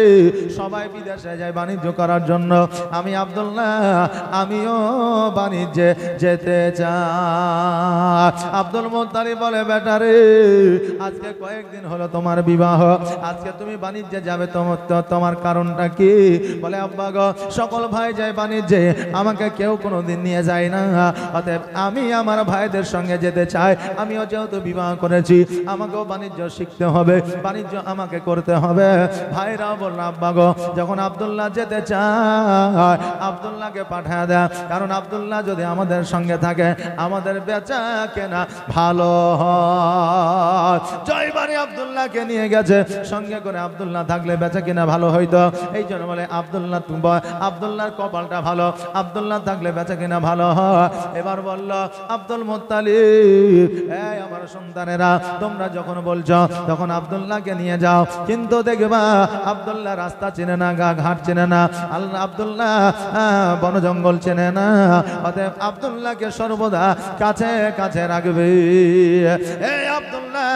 সবাই বিদেশে যায় বাণিজ্য করার জন্য। আমি আব্দুল্লাহ, আমিও বাণিজ্যে যেতে চাই। আব্দুল মুত্তালিব বলে, বেটা রে, আজকে কয়েকদিন হলো তোমার বিবাহ, আজকে তুমি বাণিজ্যে যাবে, তোমার কারণটা কি? বলে, আব্বা গো, সকল ভাই যায় বাণিজ্যে, আমাকে কেউ কোনোদিন নিয়ে যায় না। অতএব আমি আমার ভাইদের সঙ্গে যেতে চাই। আমিও যেহেতু বিবাহ করেছি, আমাকেও বাণিজ্য শিখতে হবে, বাণিজ্য আমাকে করতে হবে। ভাইরা বলল, আব্বা গো, যখন আব্দুল্লাহ যেতে চায় আব্দুল্লাহকে পাঠিয়ে দেয়, কারণ আব্দুল্লাহ যদি আমাদের সঙ্গে থাকে আমাদের বেচা কেনা ভালো হয়। জয়বারে আব্দুল্লাহকে নিয়ে গেছে, সঙ্গে করে আব্দুল্লাহ থাকলে বেচা কেনা ভালো হইতো। এই জন্য বলে আব্দুল্লাহর কপালটা ভালো, আব্দুল্লাহ থাকলে বেচা কেনা ভালো হয়। এবার বলল আব্দুল মুত্তালিব, এই আমার সন্তানেরা, তোমরা যখন বলছো তখন আব্দুল্লাহকে নিয়ে যাও, কিন্তু দেখবা আব্দুল্লাহ রাস্তা চেনে না, ঘাট চেনে না, আব্দুল্লাহ বন জঙ্গল চেনে না। অতএব আব্দুল্লাহকে সর্বদা কাছে কাছে রাখবে। এই আব্দুল্লাহ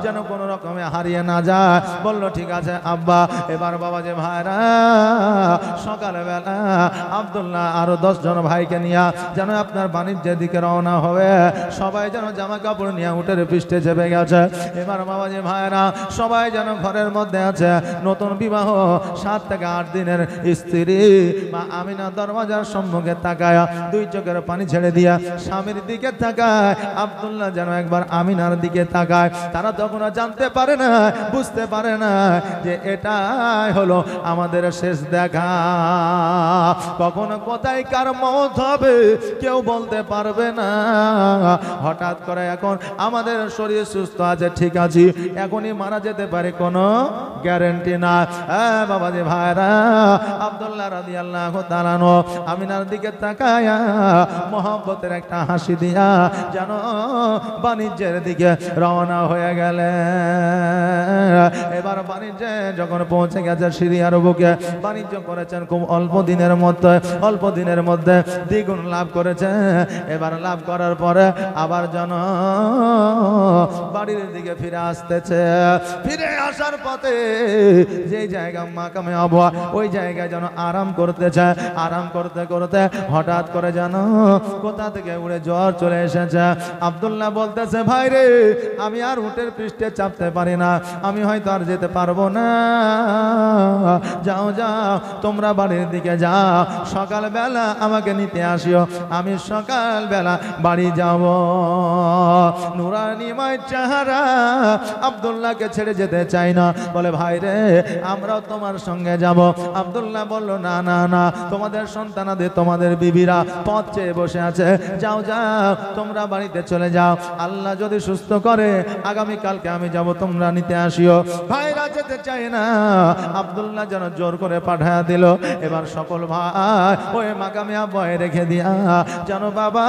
যেন কোনো রকমে হারিয়ে না যায়। বলল, ঠিক আছে আব্বা। এবার বাবা যে ভাইরা সকালবেলা আব্দুল্লাহ আরো 10 জন ভাইকে নিয়ে যেন আপনার বাণিজ্যের দিকে রওনা হবে। সবাই যেন জামা কাপড় নিয়ে উটের পৃষ্ঠে চেপে গেছে। এবার বাবা যে ভাইরা সবাই যেন ঘরের মধ্যে আছে, নতুন বিবাহ 7 থেকে 8 দিনের স্ত্রী মা আমিনা দরওয়াজার সম্মুখে তাকায় 2 চোখের পানি ছেড়ে দিয়া স্বামীর দিকে তাকায়। আব্দুল্লাহ যেন একবার আমিনার দিকে তাকায়। তারা তখন জানতে পারে না, বুঝতে পারে না যে এটাই হলো আমাদের শেষ দেখা। কখনো কোথায় কার মওত হবে কেউ বলতে পারবে না। হঠাৎ করে এখন আমাদের শরীর সুস্থ আছে, ঠিক আছে, এখনই মারা যেতে পারে, কোনো গ্যারান্টি না। বাবা যে ভাইরা, আব্দুল্লাহ রাদিয়াল্লাহু তাআলা আমিনার দিকে তাকায়া মোহাম্মতের একটা হাসি দিয়া যেন বাণিজ্যের দিকে রওনা হয়ে গেলে। এবার বাণিজ্যে যখন পৌঁছে গেছে সিরিয়ার বুকে, বাণিজ্য করেছেন খুব অল্প দিনের মধ্যে দ্বিগুণ লাভ করেছে। এবার লাভ করার পরে আবার যেন বাড়ির দিকে ফিরে আসতেছে। ফিরে আসার পথে যে জায়গা মাকামে আবহাওয়া, ওই জায়গায় যেন আরাম করতে চায়। আরাম করতে করতে হঠাৎ করে যেন কোথা থেকে উড়ে জ্বর চলে এসেছে। আব্দুল্লাহ বলতেছে, ভাই রে, আমি আর উটের পৃষ্ঠে চাপতে পারি না, আমি হয়তো আর যেতে পারবো না। যাও যাও, তোমরা বাড়ির দিকে যাও, সকালবেলা আমাকে নিতে আসিও, আমি সকালবেলা বাড়ি যাব। নুরানিময় চেহারা আব্দুল্লাহকে ছেড়ে যেতে চাই না। বলে, ভাই রে, আমরাও তোমার সঙ্গে যাব। আব্দুল্লাহ বলল, না না না, তোমাদের সন্তানাদের, তোমাদের বিবিরা পথ চেয়ে বসে আছে, যাও যাও, তোমরা বাড়িতে চলে যাও। আল্লাহ যদি সুস্থ করে আগামীকালকে আমি যাব, তোমরা নিতে আসিও। ভাইরা যেতে চায় না, আব্দুল্লাহ যেন জোর করে পাঠায় দিল। এবার সকল ভাই ওই মাকামে আবহাওয়ায় রেখে দিয়া যেন বাবা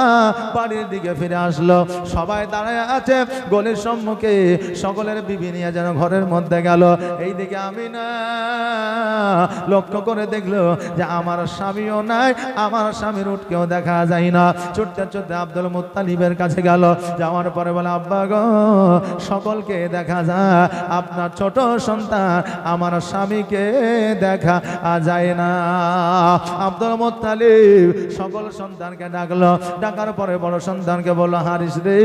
বাড়ির দিকে ফিরে আসলো। সবাই দাঁড়ায় আছে গলির সম্মুখে, সকলের বিবি নিয়ে যেন ঘরের মধ্যে গেল। এইদিকে আমিনা লক্ষ্য করে দেখলো যে আমার স্বামীও নাই, আমার স্বামীর উটকেও দেখা যায় না। ছুটতে ছুটতে আব্দুল মুত্তালিবের কাছে গেল। যাওয়ার পরে বলে, আব্বা গো, সকলকে দেখা যায়, আপনার ছোট সন্তান আমার স্বামীকে দেখা যায় না। আব্দুল মুত্তালিব সকল সন্তানকে ডাকলো। ডাকার পরে বড় সন্তানকে বলল, হারিস রে,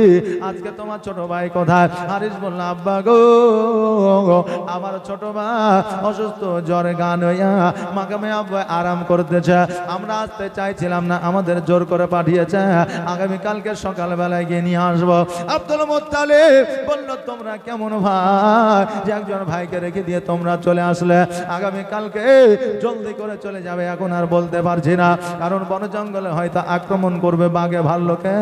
আজকে তোমার ছোট ভাই কোথায়? হারিস বলল, আব্বা গো, আমার ছোট ভাই অসুস্থ, জ্বরে গান হইয়া মাকামে আব্বা আরাম করতেছে। আমরা আসতে চাইছিলাম না, আমাদের জোর করে পাঠিয়েছে, আগামীকালকে সকালবেলায় গিয়ে নিয়ে আসবো। আব্দুল মুত্তালিব বলল, তোমরা কেমন ভাই যে একজন ভাইকে রেখে দিয়ে তোমরা চলে আসলে? আগামীকালকে জলদি করে চলে যাবে, এখন আর বলতে পারছি না, কারণ বন জঙ্গলে হয়তো আক্রমণ করবে বাঘে ভাল্লুকে,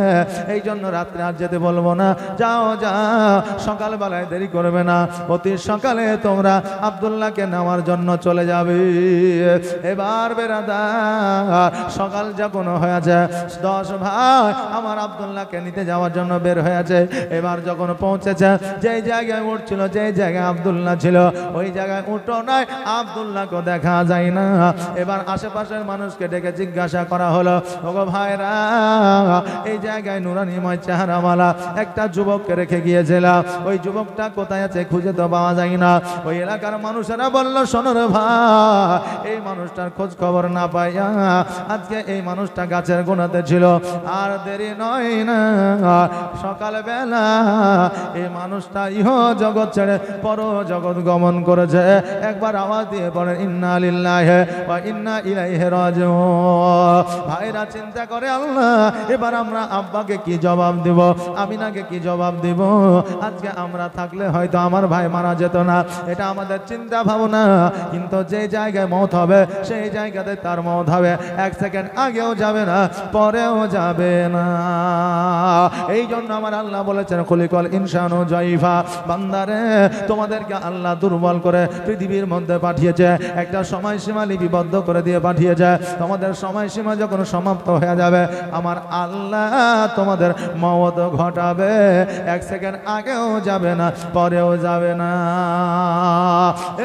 এই জন্য রাত্রে আর যেতে বলবো বলবো না, যাও যাও, সকালবেলায় দেরি করবে না, অতি সকালে তোমরা আব্দুল্লাহকে নেওয়ার জন্য চলে যাবে। এবার বেরাদার সকাল যখন হয়েছে, 10 ভাই আমার আব্দুল্লাহকে নিতে যাওয়ার জন্য বের হয়েছে। এবার যখন পৌঁছেছে, যেই জায়গায় উঠছিল, যেই জায়গায় আব্দুল্লাহ ছিল, ওই জায়গায় উঠো নাই, আব্দুল্লাহকে দেখা যায় না। এবার আশেপাশের মানুষকে ডেকে জিজ্ঞাসা করা হলো, ওগো ভাইরা, এই জায়গায় নুরানিময় চেহারাওয়ালা একটা যুবককে রেখে গিয়েছিলাম, ওই যুবকটা কোথায় আছে খুঁজে তো পাওয়া যায় না। ওই এলাকার মানুষেরা বলল, শোনো রে ভাই, এই মানুষটার খোঁজ খবর না পাইয়া আজকে এই মানুষটা গাছের গোড়াতে ছিল, আর দেরি নয় না, সকালবেলা এই মানুষটা ইহ জগৎ ছেড়ে পর জগৎ গমন করেছে। একবার আওয়াজ দিয়ে পড়েন, ইন্না লিল্লাহি ওয়া ইন্না ইলাইহি রাজিউন। ভাইরা চিন্তা করে, আল্লাহ এবার আমরা আব্বাকে কি জবাব দিব, আমিনাকে কি জবাব দিব? আজকে আমরা থাকলে হয়তো আমার ভাই মারা যেত না, এটা আমাদের চিন্তা ভাবনা। কিন্তু যে জায়গায় মওত হবে, সেই জায়গাতে তার মওত হবে, 1 সেকেন্ড আগেও যাবে না, পরেও যাবে না। এই জন্য আমার আল্লাহ বলেছেন, খুলিকাল ইনসানু জাইফা, বান্দারে তোমাদেরকে আল্লাহ দুর্বল করে পৃথিবীর মধ্যে পাঠিয়েছে, একটা সময়সীমা লিপিবদ্ধ করে দিয়ে পাঠিয়েছে। তোমাদের সময়সীমা যখন সমাপ্ত হয়ে যাবে, আমার আল্লাহ তোমাদের মওত ঘটাবে, 1 সেকেন্ড আগেও যাবে না, পরেও যাবে না।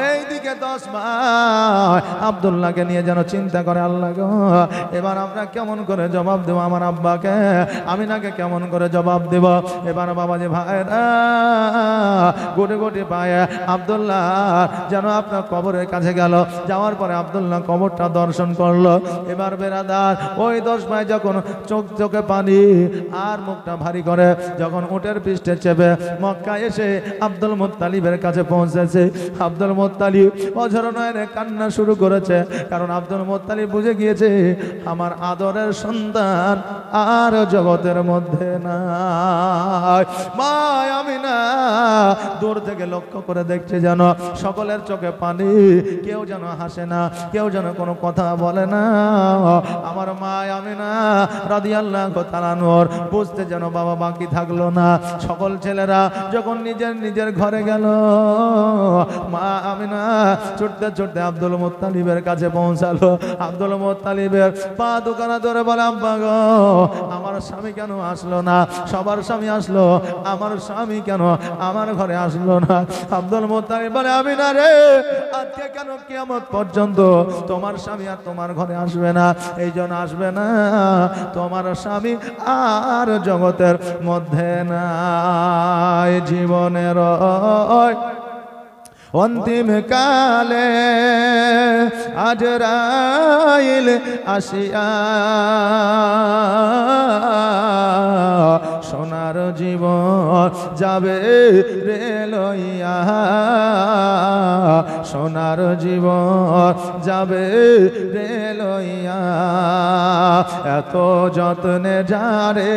এইদিকে 10 ভাই আব্দুল্লাহকে নিয়ে যেন চিন্তা করে, আল্লাহ গো, এবার আমরা কেমন করে জবাব দেব আমার আব্বাকে, আমিনাকে কেমন করে জবাব দেব? এবার বাবাজি ভাইরা গোটে গোটে পায়ে আব্দুল্লাহ যেন আপনার কবরের কাছে গেল, যাওয়ার পরে আব্দুল্লাহ কবরটা দর্শন করলো। এবার বেরাদার ওই 10 ভাই যখন চোখে পানি আর মুখটা ভারী করে যখন উটের পৃষ্ঠে চেপে মক্কা এসে আব্দুল মুত্তালিবের কাছে পৌঁছেছে, আব্দুল মুত্তালিব অঝর নয়নে কান্না শুরু করেছে, কারণ আব্দুল মুত্তালিব বুঝে গিয়েছে আমার আদরের সন্তান আর জগতের মধ্যে নাই। মা আমিনা দূর থেকে লক্ষ্য করে দেখছে, যেন সকলের চোখে পানি, কেউ যেন হাসে না, কেউ যেন কোনো কথা বলে না। আমার মা আমিনা রাদিয়াল্লাহু তাআলা আনহার বুঝতে যেন বাবা বাকি থাকলো না। সকল ছেলেরা যখন নিজের নিজের ঘরে গেল, মা আমিনা ছুটতে ছুটতে আব্দুল মুত্তালিবের কাছে পৌঁছালো। আব্দুল মুত্তালিবের পা দুখানা ধরে বলে, আব্বা গো, আমার স্বামী কেন আসলো না? সবার স্বামী আসলো, আমার স্বামী কেন আমার ঘরে আসলো না? আব্দুল মুত্তালিব বলে, আমিনা রে, আজকে কেন কিয়ামত পর্যন্ত তোমার স্বামী আর তোমার ঘরে আসবে না? এই জন্য আসবে না, তোমার স্বামী আর জগতের মধ্যে নাই। জীবনের অন্তিম কালে আজরাইল আসিয়া সোনার জীবন যাবে রে লইয়া, সোনার জীবন যাবে রে লইয়া। এত যত্নে যারে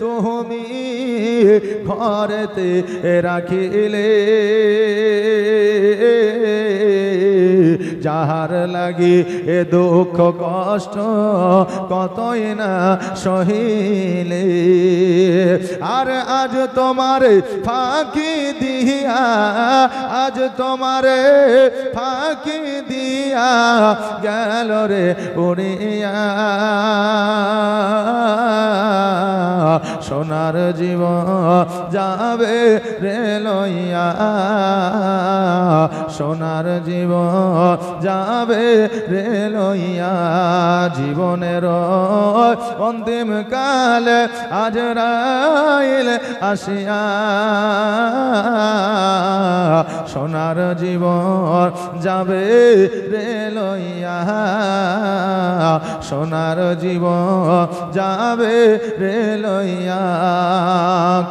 তুমি ঘরেতে রাখিলে, যাহার লাগি এ দুঃখ কষ্ট কতই না সহিলে, আর আজ তোমারে ফাঁকি দিয়া, আজ তোমারে ফাঁকি দিয়া গেল রে উড়িয়া, সোনার জীবন যাবে রে লইয়া, সোনার জীবন যাবে রে লইয়া। জীবনের অন্তিম কালে আজরাইল আসিয়া সোনার জীবন যাবে রে লইয়া, সোনার জীবন যাবে রে লইয়া।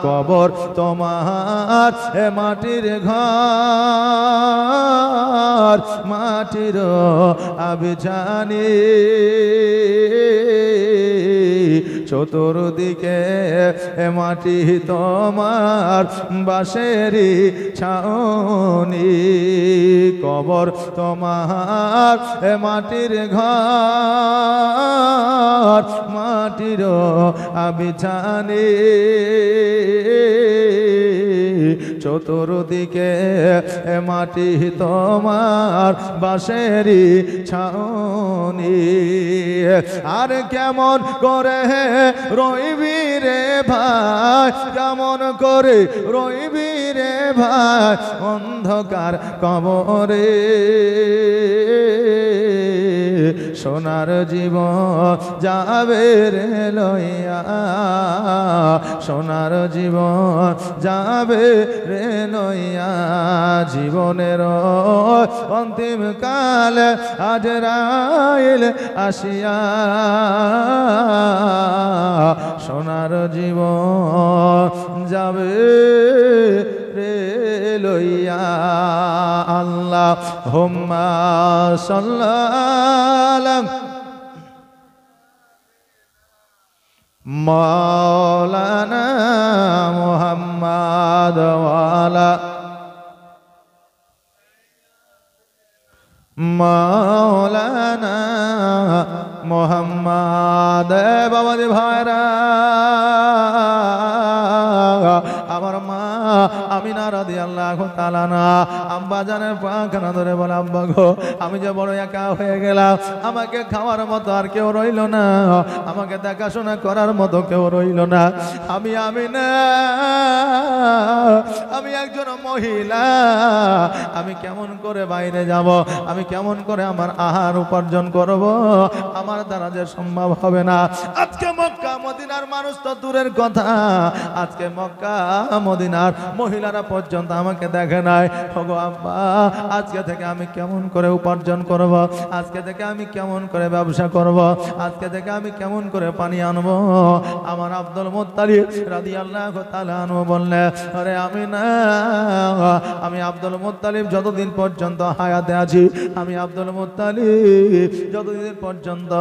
কবর তোমার এ মাটির ঘর, মাটির আবিজানি চতুর্দিকে মাটি তোমার বাঁশেরই ছাউনি, কবর তোমার মাটির ঘর, মাটির বিছানি, চতুর্দিকে মাটি তোমার বাঁশেরই ছাউনি। আর কেমন করে রইবি রে ভাই, কেমন করে রইবি রে ভাই অন্ধকার কবরে, সোনার জীবন যাবে রে লইয়া, সোনার জীবন যাবে রে লইয়া, জীবনের অন্তিম কাল আজরাইল আসিয়া, সোনার জীবন যাবে রে লইয়া। আল্লাহুম্মা সাল্লাল্লাহু মাওলানা মুহাম্মদ ওয়ালা মাওলানা মুহাম্মদ। বাবাজি ভাইরা, আমার মা আমিনা রাদিয়াল্লাহু তাআলা না আব্বা জানের পাখানা ধরে বলে, আব্বা গো আমি যে বড় একা হয়ে গেলাম, আমাকে খাওয়ার মতো আর কেউ রইল না, আমাকে দেখাশোনা করার মতো কেউ রইল না। আমি আমিনা, আমি একজন মহিলা, আমি কেমন করে বাইরে যাব, আমি কেমন করে আমার আহার উপার্জন করব, আমার দ্বারা যে সম্ভব হবে না। আজকে মক্কা মদিনার মানুষ তো দূরের কথা, আজকে মক্কা মদিনার মহিলারা পর্যন্ত আমাকে দেখে নাই। ওগো আব্বা, আজকে থেকে আমি কেমন করে উপার্জন করব, আজকে থেকে আমি কেমন করে ব্যবসা করব, আজকে থেকে আমি কেমন করে পানি আনব। আমার আব্দুল মুত্তালিব রাদিয়াল্লাহু তাআলা আনহু বললেন, আরে আমি আব্দুল মুত্তালিব যতদিন পর্যন্ত হায়াতে আছি, আমি আব্দুল মুত্তালিব যতদিন পর্যন্ত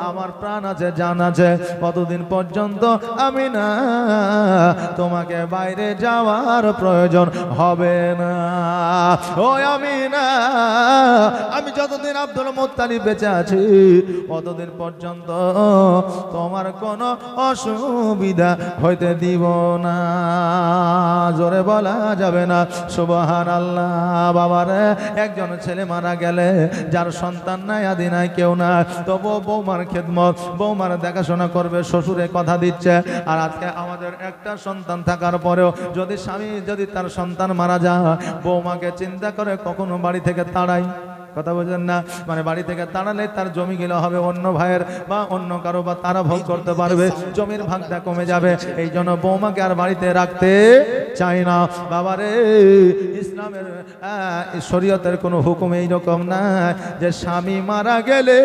আমার প্রাণ আছে, জান আছে, ততদিন পর্যন্ত আমি না তোমাকে বাইরে যাওয়ার প্রয়োজন হবে না। ও আমি না, আমি যতদিন আব্দুল মুত্তালিব বেঁচে আছি ততদিন পর্যন্ত তোমার কোনো অসুবিধা হইতে দিব না। জোরে বলা যাবে না সুবহানাল্লাহ। বাবারে, একজন ছেলে মারা গেলে যার সন্তান নাই, আদি নাই, কেউ না, তবু বৌমার খেদমত, বৌমার দেখাশোনা করবে, শ্বশুরে কথা দিচ্ছে। আর আজকে আমাদের একটা সন্তান থাকার পরেও যদি স্বামী যদি তার সন্তান মারা যায়, বৌমাকে চিন্তা করে কখনো বাড়ি থেকে তাড়াই। কথা বোঝেন না? মানে বাড়ি থেকে তাড়ালে তার জমি গিলা হবে অন্য ভাইয়ের বা অন্য কারো, বা তারা ভোগ করতে পারবে, জমির ভাগটা কমে যাবে। এই জন্য বৌমাকে আর বাড়িতে রাখতে চাই না। বাবারে, ইসলামের শরীয়তের কোনো হুকুম এইরকম না যে স্বামী মারা গেলে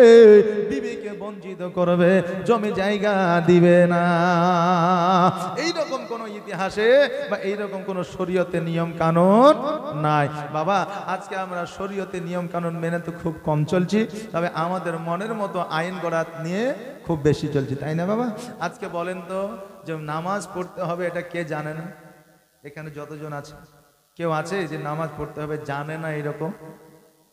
বিবিকে বঞ্চিত করবে, জমি জায়গা দিবে না। এইরকম কোন ইতিহাসে বা এইরকম কোন শরীয়তে নিয়ম কানুন নাই। বাবা, আজকে আমরা শরীয়তে নিয়ম কানুন মেনে তো খুব কম চলছি, তবে আমাদের মনের মতো আইন গড়া নিয়ে খুব বেশি চলছি, তাই না বাবা? আজকে বলেন তো, যে নামাজ পড়তে হবে এটা কে জানে না? এখানে যতজন আছে, কেউ আছে যে নামাজ পড়তে হবে জানে না? এরকম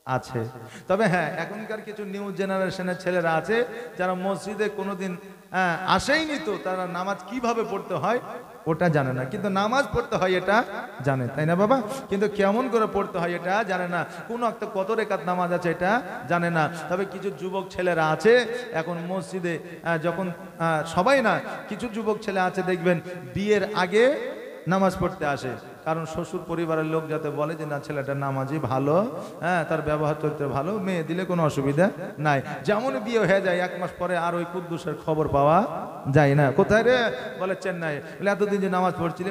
আছে। তবে হ্যাঁ, এখনকার কিছু নিউ জেনারেশনের ছেলেরা আছে যারা মসজিদে কোনোদিন আসেইনি, তো তারা নামাজ কিভাবে পড়তে হয় ওটা জানে না, কিন্তু নামাজ পড়তে হয় এটা জানে, তাই না বাবা? কিন্তু কেমন করে পড়তে হয় এটা জানে না, কোন একটা কত রেকাত নামাজ আছে এটা জানে না। তবে কিছু যুবক ছেলেরা আছে এখন মসজিদে, যখন সবাই না, কিছু যুবক ছেলে আছে দেখবেন বিয়ের আগে নামাজ পড়তে আসে, কারণ শ্বশুর পরিবারের লোক যাতে বলে যে না, ছেলেটা নামাজি, ভালো, হ্যাঁ, তার ব্যবহার চরিত্র ভালো, মেয়ে দিলে কোনো অসুবিধা নাই। যেমন বিয়ে হয়ে যায় 1 মাস পরে আর ওই কুদ্দুসের খবর পাওয়া যায় না। কোথায় রে? বলে চেন্নাই। বলে এতদিন যে নামাজ পড়ছিলি,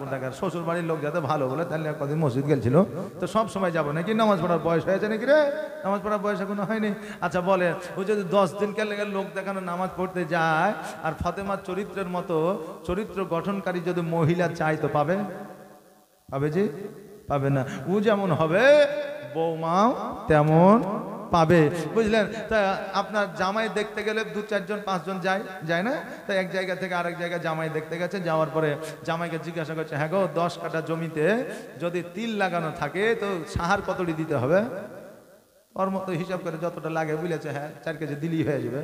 কোন টাকার শ্বশুর বাড়ির লোক যাতে ভালো বলে, তাহলে কদিন মসজিদ গেছিল, তো সব সময় যাবো নাকি? নামাজ পড়ার বয়স হয়েছে নাকি রে? নামাজ পড়ার বয়স এখনো হয়নি। আচ্ছা বলে, ও যদি 10 দিন গেলে লোক দেখানো নামাজ পড়তে যায়, আর ফাতেমার চরিত্রের মতো চরিত্র গঠনকারী যদি মহিলা চাই, তো পাবে? পাবে যে? পাবে না। ও যেমন হবে বৌমাও তেমন পাবে, বুঝলেন? তা আপনার জামাই দেখতে গেলে 2-4 জন 5 জন যায় না? তো এক জায়গা থেকে আরেক জায়গায় জামাই দেখতে গেছে, যাওয়ার পরে জামাইকে জিজ্ঞাসা করছে, হ্যাঁ গো 10 কাঠা জমিতে যদি তিল লাগানো থাকে তো সাহার কতটি দিতে হবে? ওর মতো হিসাব করে যতটা লাগে বলেছে, হ্যাঁ 4 কেজি দিলেই হয়ে যাবে।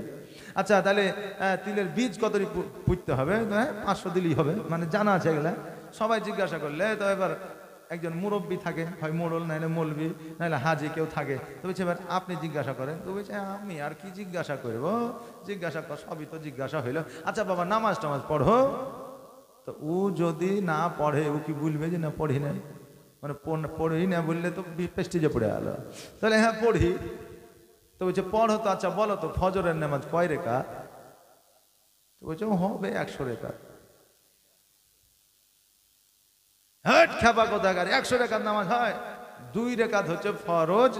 আচ্ছা তাহলে তিলের বীজ কতটি পুঁততে হবে? হ্যাঁ 500 দিলেই হবে, মানে জানা আছে এগুলা। সবাই জিজ্ঞাসা করলে তো এবার একজন মুরব্বী থাকে, হয় মোড়ল নাইলে মৌলবি নাইলে হাজি কেউ থাকে, তো বলছে এবার আপনি জিজ্ঞাসা করেন। তো বলছে আমি আর কি জিজ্ঞাসা করবো, জিজ্ঞাসা কর সবই তো জিজ্ঞাসা হইলো। আচ্ছা বাবা নামাজ টামাজ পড়ো? তো ও যদি না পড়ে ও কি বলবে যে না পড়ি নাই, মানে পড়ি না বললে তো পেস্টিজে পড়ে গেল। তাহলে হ্যাঁ পড়ি। তো বলছে পড়ো তো, আচ্ছা বলো তো ফজরের নামাজ কয় রেখাত? তো বলছে হবে 100 রেখাত। হ্যাঁ খেপা কোথাকার, 100 রেখাত নামাজ হয়? 2 রেখাত হচ্ছে ফরজ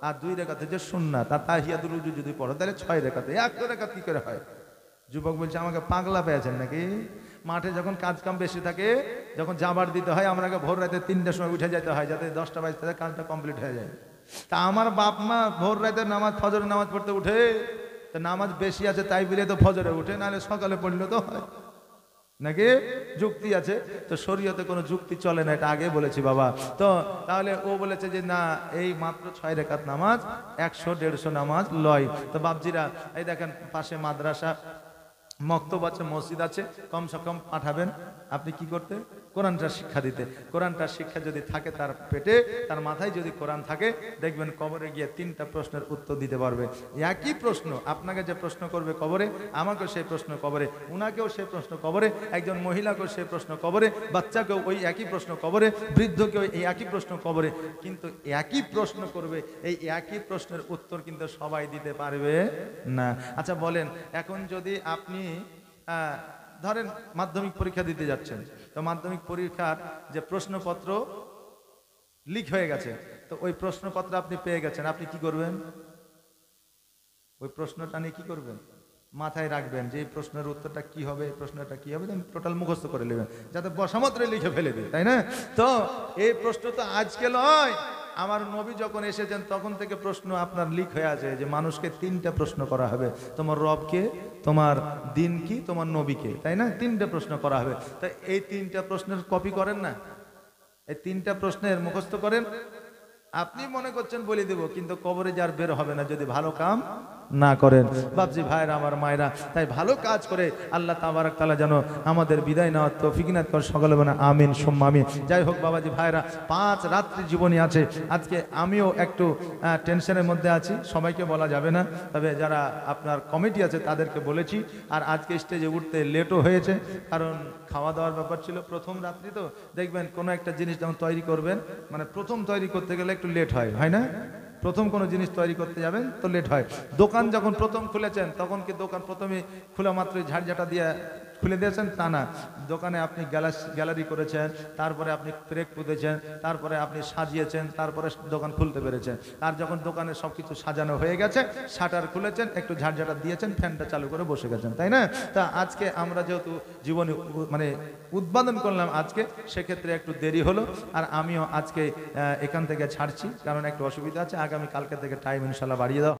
আর 2 রেখাত হচ্ছে সুন্নাত। আর তাহিয়াতুল উজু যদি পড়ো তাহলে 6 রেখাত। 100 রেখাত কি করে হয়? যুবক বলছে আমাকে পাগলা পেয়েছেন নাকি? মাঠে যখন কাজ কাম বেশি থাকে, যখন জাবার দিতে হয়, আমাকে ভোর রাতে 3টার সময় উঠে যেতে হয় যাতে 10টা বাজতে কাজটা কমপ্লিট হয়ে যায়। তা আমার বাপ মা ভোর রাতে নামাজ ফজরের নামাজ পড়তে উঠে, তো নামাজ বেশি আছে তাই বলে তো ফজরে উঠে, নাহলে সকালে পড়লে তো হয় নাকি? যুক্তি আছে তো, শরীয়তে কোনো যুক্তি চলে না, এটা আগে বলেছি বাবা। তো তাহলে ও বলেছে যে না এই মাত্র 6 রেখাত নামাজ 100-150 নামাজ লয়। তো বাপজিরা এই দেখেন পাশে মাদ্রাসা মক্তব আছে, মসজিদ আছে, কমসে কম পাঠাবেন আপনি কি করতে? কোরআনটা শিক্ষা দিতে। কোরআনটা শিক্ষা যদি থাকে তার পেটে, তার মাথায় যদি কোরআন থাকে, দেখবেন কবরে গিয়ে 3টা প্রশ্নের উত্তর দিতে পারবে। একই প্রশ্ন আপনাকে যে প্রশ্ন করবে কবরে, আমাকেও সেই প্রশ্ন কবরে, উনাকেও সেই প্রশ্ন কবরে, একজন মহিলাকেও সেই প্রশ্ন কবরে, বাচ্চাকেও ওই একই প্রশ্ন কবরে, বৃদ্ধকেও এই একই প্রশ্ন কবরে। কিন্তু একই প্রশ্ন করবে, এই একই প্রশ্নের উত্তর কিন্তু সবাই দিতে পারবে না। আচ্ছা বলেন, এখন যদি আপনি ধরেন মাধ্যমিক পরীক্ষা দিতে যাচ্ছেন, তো মাধ্যমিক পরীক্ষার যে প্রশ্নপত্র লিক হয়ে গেছে, তো ওই প্রশ্নপত্র আপনি পেয়ে গেছেন, আপনি কি করবেন? ওই প্রশ্নটা নিয়ে কি করবেন? মাথায় রাখবেন যে এই প্রশ্নের উত্তরটা কি হবে, এই প্রশ্নটা কি হবে, টোটাল মুখস্থ করে নেবেন যাতে বসামাত্রে লিখে ফেলে দিই, তাই না? তো এই প্রশ্ন তো আজকে নয়, আমার নবী যখন এসেছেন তখন থেকে প্রশ্ন আপনার লিক হয়ে আছে যে মানুষকে 3টা প্রশ্ন করা হবে, তোমার রবকে, তোমার দিন কি, তোমার নবীকে, তাই না? 3টা প্রশ্ন করা হবে। তাই এই 3টা প্রশ্নের কপি করেন না, এই 3টা প্রশ্নের মুখস্থ করেন। আপনি মনে করছেন বলে দেব, কিন্তু কবরে যার বের হবে না যদি ভালো কাম না করেন। বাপজি ভাইরা আমার মায়েরা, তাই ভালো কাজ করে আল্লাহ তাবারক তাআলা যেন আমাদের বিদায় নেওয়ার তৌফিক দান করেন, সকলে বলেন আমিন সুম্মা আমিন। যাই হোক বাবাজি ভাইরা, 5 রাত্রি জীবনী আছে। আজকে আমিও একটু টেনশনের মধ্যে আছি, সবাইকে বলা যাবে না, তবে যারা আপনার কমিটি আছে তাদেরকে বলেছি। আর আজকে স্টেজে উঠতে লেটও হয়েছে, কারণ খাওয়া দাওয়ার ব্যাপার ছিল। প্রথম রাত্রি তো দেখবেন কোনো একটা জিনিস যখন তৈরি করবেন, মানে প্রথম তৈরি করতে গেলে একটু লেট হয় না? প্রথম কোনো জিনিস তৈরি করতে যাবেন তো লেট হয়। দোকান যখন প্রথম খুলেছেন তখন কি দোকান প্রথমে খোলা মাত্রই ঝাড়ঝাটা দিয়ে খুলে দিয়েছেন? তা না, দোকানে আপনি গ্যালারি করেছেন, তারপরে আপনি প্রেক পুঁতেছেন, তারপরে আপনি সাজিয়েছেন, তারপরে দোকান খুলতে পেরেছেন। আর যখন দোকানে সব কিছু সাজানো হয়ে গেছে, শাটার খুলেছেন, একটু ঝাড়ঝাটা দিয়েছেন, ফ্যানটা চালু করে বসে গেছেন, তাই না? তা আজকে আমরা যেহেতু জীবনে মানে উদ্বোধন করলাম আজকে, সেক্ষেত্রে একটু দেরি হলো। আর আমিও আজকে এখান থেকে ছাড়ছি, কারণ একটু অসুবিধা আছে। আগামী কালকে থেকে টাইম ইনশাল্লাহ বাড়িয়ে দাও।